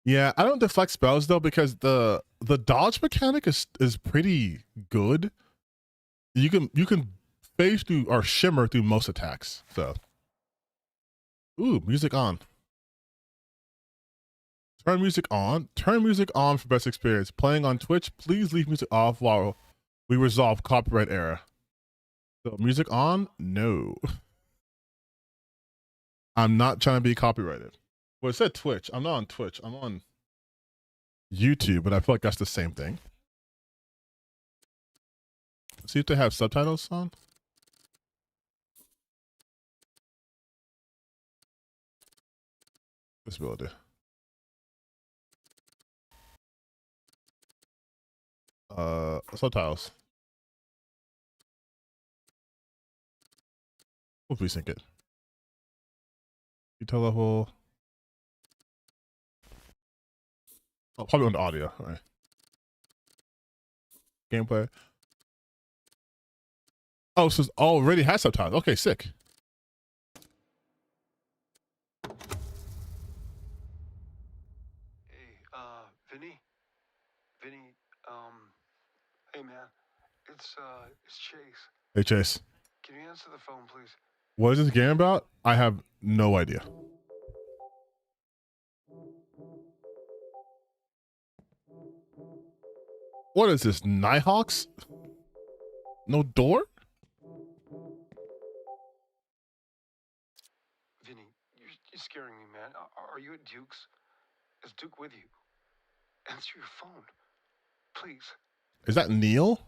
Yeah, I don't deflect spells though because the dodge mechanic is pretty good. You can phase through or shimmer through most attacks. So, ooh, music on. Turn music on. Turn music on for best experience. Playing on Twitch, please leave music off while we resolve copyright error. So music on? No. I'm not trying to be copyrighted. Well, it said Twitch. I'm not on Twitch. I'm on YouTube, but I feel like that's the same thing. Let's see if they have subtitles on. Disability. Subtitles. We'll resync it. Detail level. Oh, probably on the audio. All right. Gameplay. Oh, so it already has subtitles. Okay, sick. Vinny? Vinny, hey man, it's Chase. Hey, Chase. Can you answer the phone, please? What is this game about? I have no idea. What is this, Nighthawks? No door? Vinny, you're scaring me, man. Are you at Duke's? Is Duke with you? Answer your phone, please. Is that Neil?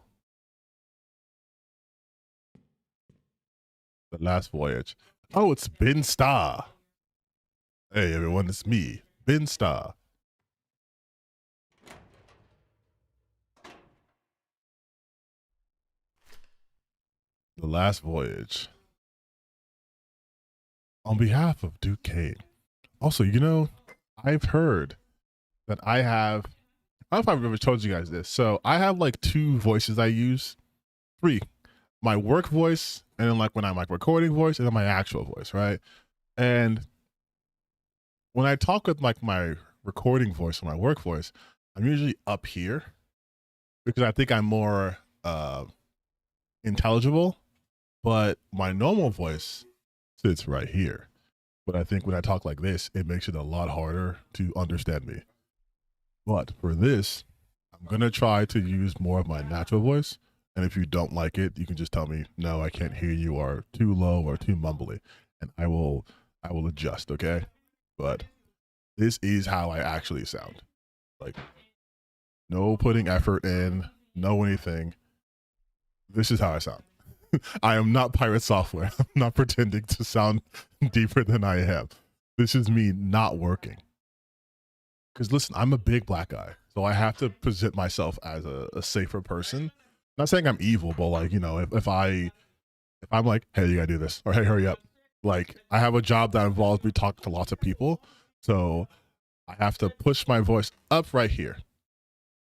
The Last Voyage. Oh, it's Ben Starr. Hey everyone, it's me, Ben Starr. The Last Voyage. On behalf of Duke Kane. Also, you know, I've heard that I have, I don't know if I've ever told you guys this. So I have like 2 voices I use. 3. My work voice, and then like when I'm like recording voice, and then my actual voice, right? And when I talk with like my recording voice or my work voice, I'm usually up here because I think I'm more intelligible, but my normal voice sits right here. But I think when I talk like this, it makes it a lot harder to understand me. But for this, I'm going to try to use more of my natural voice. And if you don't like it, you can just tell me, no, I can't hear you, or too low or too mumbly. And I will adjust, okay? But this is how I actually sound. Like, no putting effort in, no anything. This is how I sound. I am not pirate software. I'm not pretending to sound deeper than I am. This is me not working. Because listen, I'm a big black guy, so I have to present myself as a safer person. Not saying I'm evil, but like, you know, if I'm like, hey, you gotta do this, or hey, hurry up. Like, I have a job that involves me talking to lots of people, so I have to push my voice up right here.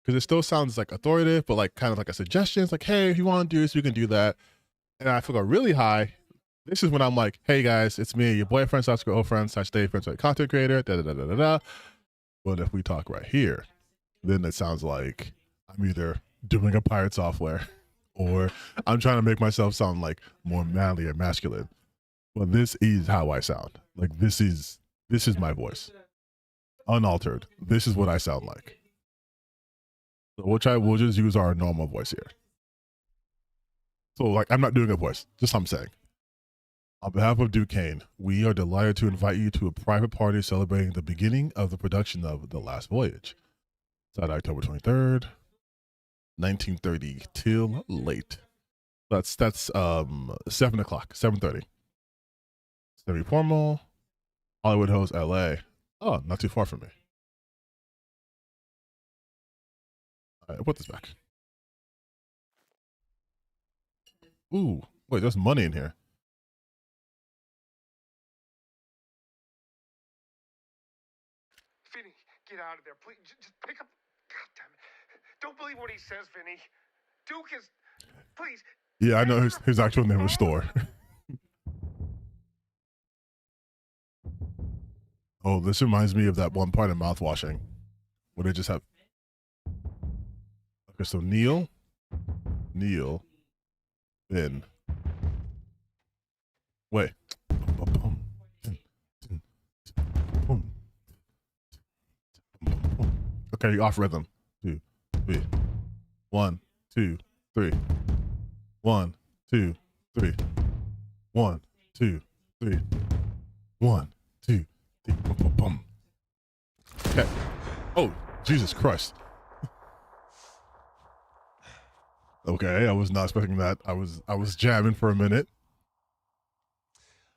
Because it still sounds like authoritative, but like kind of like a suggestion. It's like, hey, if you want to do this, you can do that. And I go really high. This is when I'm like, hey guys, it's me, your boyfriend / girlfriend / day friend / content creator, da da da da da da. But if we talk right here, then it sounds like I'm either doing a pirate software or I'm trying to make myself sound like more manly or masculine. But this is how I sound. Like this is my voice. Unaltered. This is what I sound like. So we'll just use our normal voice here. So like I'm not doing a voice, just I'm saying. On behalf of Duke Kane, we are delighted to invite you to a private party celebrating the beginning of the production of The Last Voyage. It's October 23rd, 1930 till late. That's 7 o'clock, 7:30. Semi-formal, Hollywood Hills, LA. Oh, not too far from me. All right, I'll put this back. Ooh, wait, there's money in here. Vinny, get out of there, please. Just pick up. God damn it. Don't believe what he says, Vinny. Duke is. Please. Yeah, I know his actual name is Store. Oh, this reminds me of that one part of mouthwashing What they just have? Okay, so kneel, then wait. Okay, you off rhythm. 2, 3. 1, 2, 3. 1, 2, 3. 1, 2, 3. 1, 2, 3. Boom, boom, boom. Okay. Oh, Jesus Christ. Okay, I was not expecting that. I was jamming for a minute.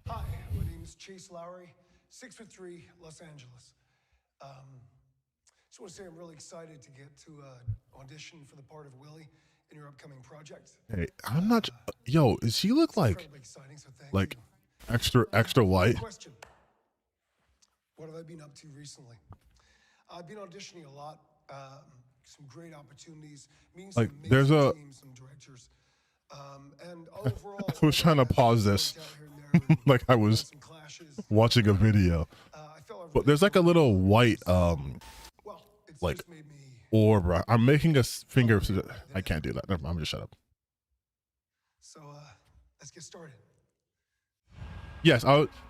Hi, my name is Chase Lowry, 6'3", Los Angeles. Just want to say I'm really excited to get to audition for the part of Willie in your upcoming project. Hey, I'm not. Yo, does she look like extra white? Question: what have I been up to recently? I've been auditioning a lot. Some great opportunities, meeting some amazing teams, some directors. And overall, I was trying to pause this like I was watching a video. But there's like a little white like orb. I'm making a finger. I can't do that. Never mind, I'm just shut up. So let's get started. Yes,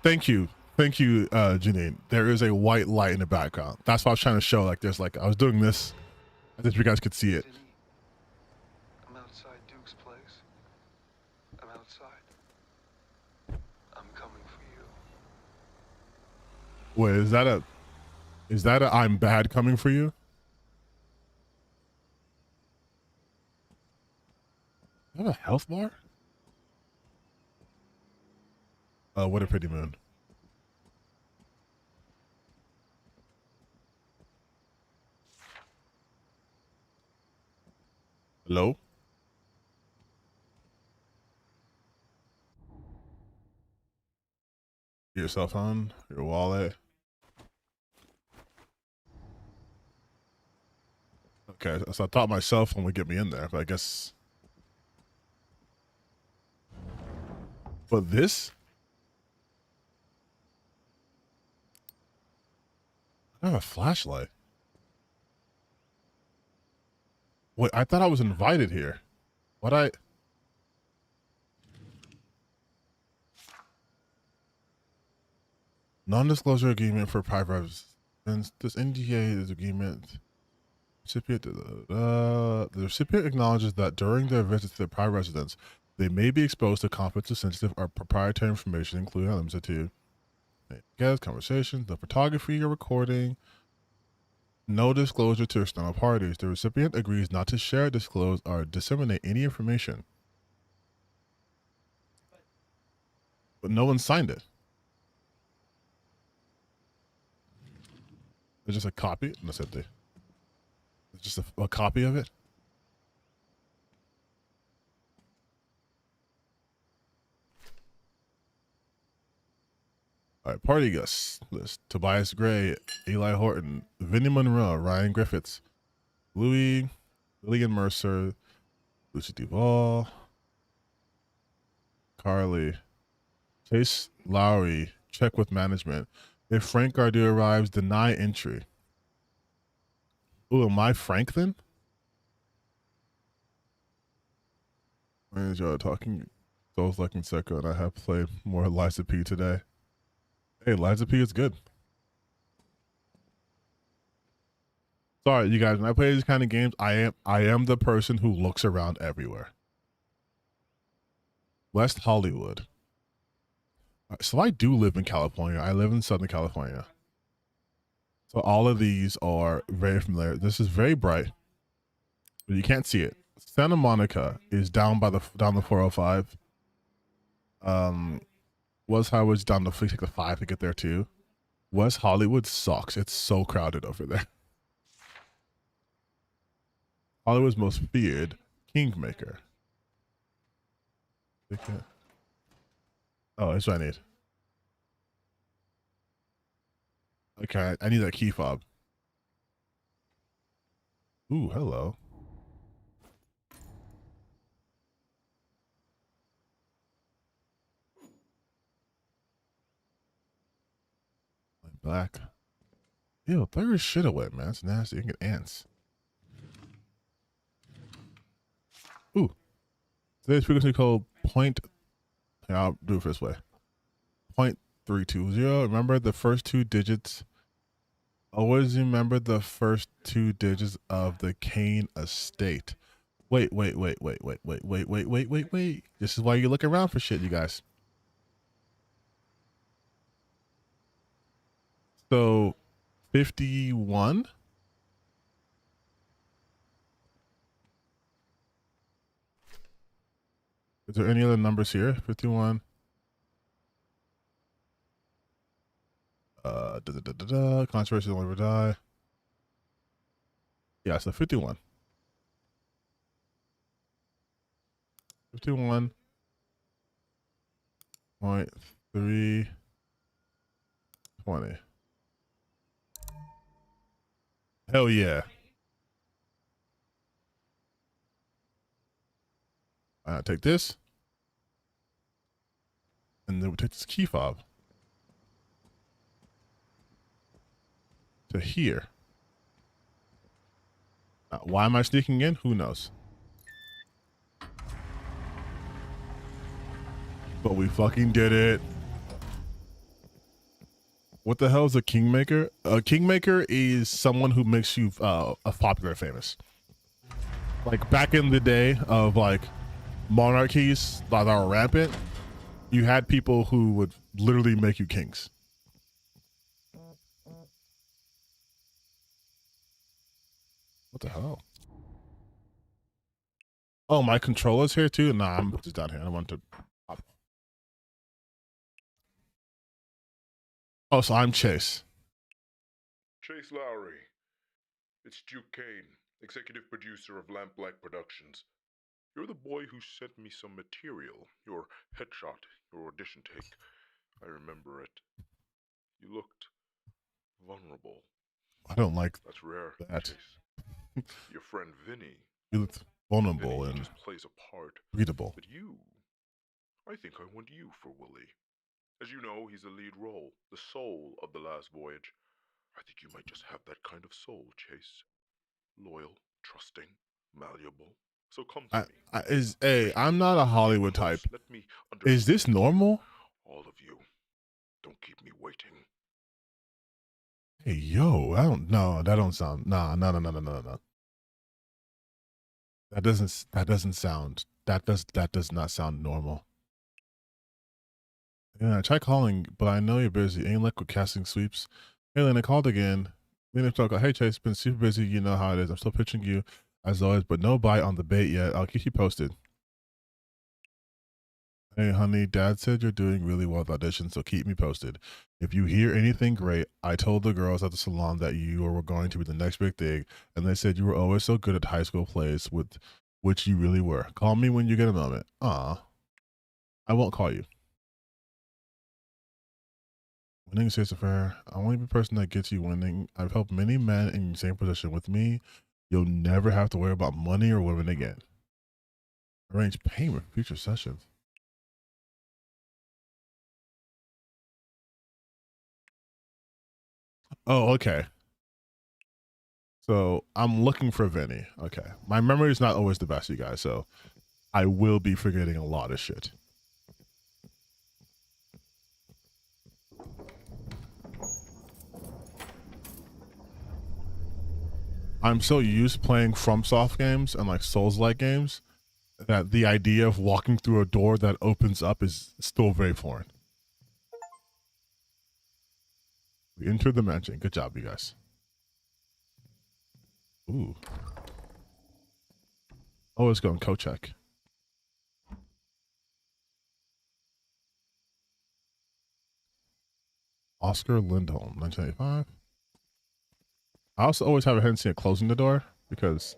thank you, Janine. There is a white light in the background. That's what I was trying to show. Like there's like I was doing this. I think you guys could see it. I'm outside Duke's place. I'm outside. I'm coming for you. Wait, is that a I'm bad coming for you? Is that a health bar? What a pretty moon. Hello? Your cell phone, your wallet. Okay, so I thought my cell phone would get me in there, but I guess. But this? I have a flashlight. Wait, I thought I was invited here. What Non-disclosure agreement for private residence. This NDA is agreement. The recipient acknowledges that during their visit to their private residence, they may be exposed to confidential, sensitive, or proprietary information, including unlimited to guests, conversations, the photography or recording. No disclosure to external parties. The recipient agrees not to share, disclose, or disseminate any information. But no one signed it. It's just a copy. No, said they. It's just a copy of it. All right, party guests list: Tobias Gray, Eli Horton, Vinnie Monroe, Ryan Griffiths, Louis, Lillian Mercer, Lucy Duvall, Carly, Chase Lowry. Check with management. If Frank Gardu arrives, deny entry. Ooh, am I Frank then? Manager talking Souls like Insecco, and I have played more Liza P today. Hey, Liza P is good. Sorry, you guys, when I play these kind of games, I am the person who looks around everywhere. West Hollywood. So I do live in California. I live in Southern California. So all of these are very familiar. This is very bright, but you can't see it. Santa Monica is down the 405. West Hollywood's down the take the 5 to get there too. West Hollywood sucks. It's so crowded over there. Hollywood's most feared Kingmaker. Oh, that's what I need. Okay, I need that key fob. Ooh, hello. Black. Ew, throw your shit away, man. It's nasty. You can get ants. Ooh. Today's frequency code point. Yeah, I'll do it this way. 0.320. Remember the first two digits. Always remember the first two digits of the Kane estate. Wait. This is why you look around for shit, you guys. So 51. Is there any other numbers here? 51. Controversy will never die. Yeah, so 51. 51.320. Hell yeah. Take this. And then we take this key fob to here. Why am I sneaking in? Who knows? But we fucking did it. What the hell is a kingmaker? A kingmaker is someone who makes you a popular famous. Like back in the day of like monarchies that are rampant, you had people who would literally make you kings. What the hell? Oh, my controller's here too? Nah, I'm just down here. I want to pop. Oh, so I'm Chase. Chase Lowry. It's Duke Kane, executive producer of Lamplight Productions. You're the boy who sent me some material, your headshot, your audition take. I remember it. You looked vulnerable. I don't like That's rare, that. Chase. Your friend Vinny. You looked vulnerable Vinny and just plays a part. readable. But you, I think I want you for Willie. As you know, he's the lead role, the soul of The Last Voyage. I think you might just have that kind of soul, Chase. Loyal, trusting, malleable. So come to me. I'm not a Hollywood type. Let me Is this normal? all of you. Don't keep me waiting. Hey, yo, that don't sound, no. That does not sound normal. Yeah, I tried calling, but I know you're busy. Ain't luck with casting sweeps. Hey, Lynn, I called again. Lynn, talk. Hey, Chase, been super busy. You know how it is. I'm still pitching you as always, but no bite on the bait yet. I'll keep you posted. Hey, honey, Dad said you're doing really well with auditions, so keep me posted. If you hear anything great, I told the girls at the salon that you were going to be the next big thing, and they said you were always so good at high school plays, with which you really were. Call me when you get a moment. Aw. I won't call you. Winning is a fair. I won't be the person that gets you winning. I've helped many men in your same position with me. You'll never have to worry about money or women again. Arrange payment for future sessions. Oh, okay. So I'm looking for Vinny. Okay. My memory is not always the best, you guys, so I will be forgetting a lot of shit. I'm so used playing FromSoft games and like Souls-like games that the idea of walking through a door that opens up is still very foreign. We entered the mansion. Good job, you guys. Ooh. Oh, let's go and co-check. Oscar Lindholm, 1985. I also always have a tendency of closing the door because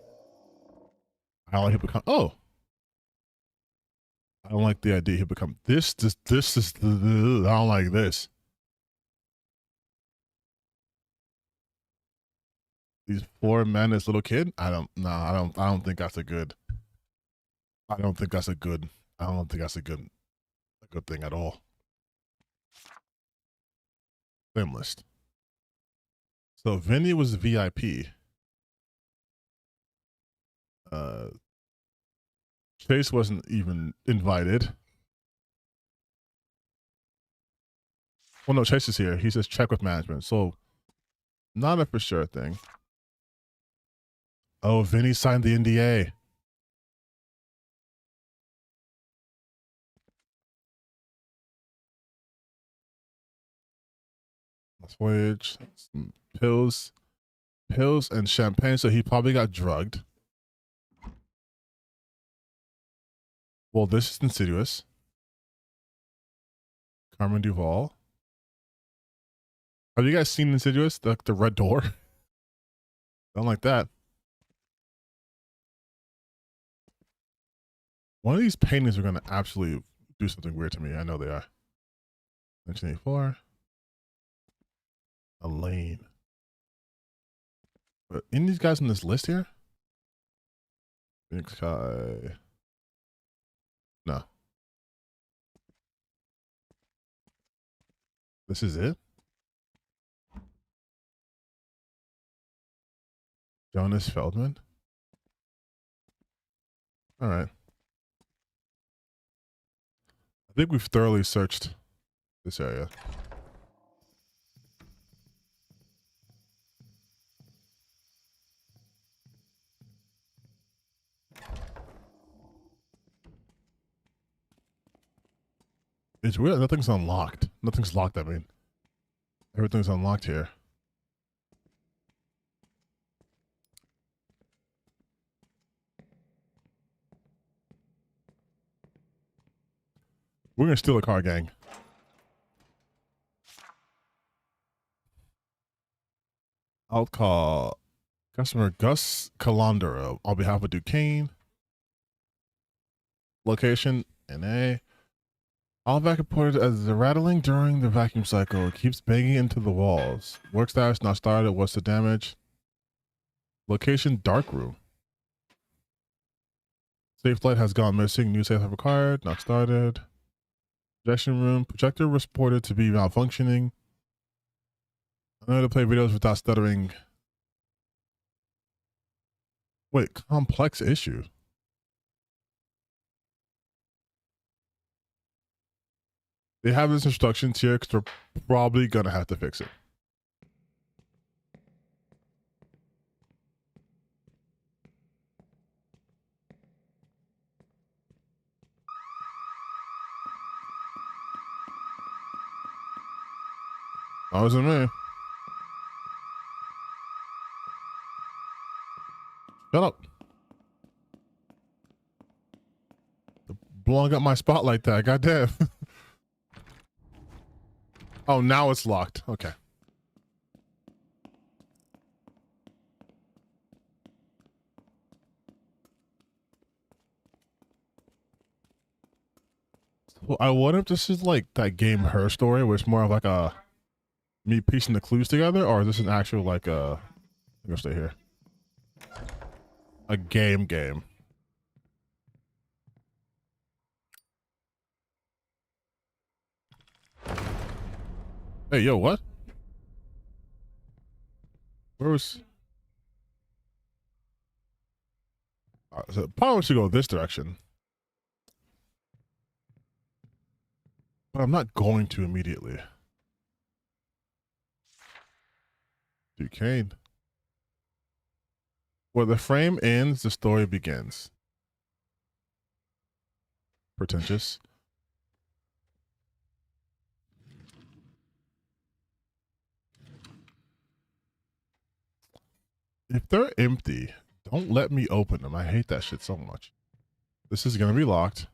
I don't like people come. Oh, I don't like the idea he become this is I don't like this. These 4 men, this little kid. I don't think that's a good. I don't think that's a good thing at all. Same list. So Vinny was VIP. Chase wasn't even invited. Well, no, Chase is here. He says check with management. So not a for sure thing. Oh, Vinny signed the NDA. Let's voyage. Some pills and champagne. So he probably got drugged. Well, this is Insidious. Carmen Duval. Have you guys seen Insidious? The red door? Don't like that. One of these paintings are going to absolutely do something weird to me. I know they are. 1984. Elaine. But any of these guys on this list here? Phoenix Kai. No. This is it? Jonas Feldman? All right. I think we've thoroughly searched this area. It's weird. Nothing's unlocked. Nothing's locked, I mean. Everything's unlocked here. We're going to steal a car, gang. I'll call customer Gus Calandra on behalf of Duquesne. Location, NA. All vac reported as the rattling during the vacuum cycle. It keeps banging into the walls. Work status not started. What's the damage? Location, dark room. Safe light has gone missing. New safe required. Not started. Projection room. Projector reported to be malfunctioning. I know how to play videos without stuttering. Wait, complex issue. They have this instructions here because we're probably going to have to fix it. That wasn't me. Shut up. Blowing up my spot like that. Goddamn. Oh, now it's locked. Okay. Well, I wonder if this is like that game Her Story, where it's more of like a me piecing the clues together, or is this an actual like I'm gonna stay here. A game. Hey, yo, what? Where was? So probably should go this direction, but I'm not going to immediately. Duquesne. Where the frame ends, the story begins. Pretentious. If they're empty, don't let me open them. I hate that shit so much. This is going to be locked.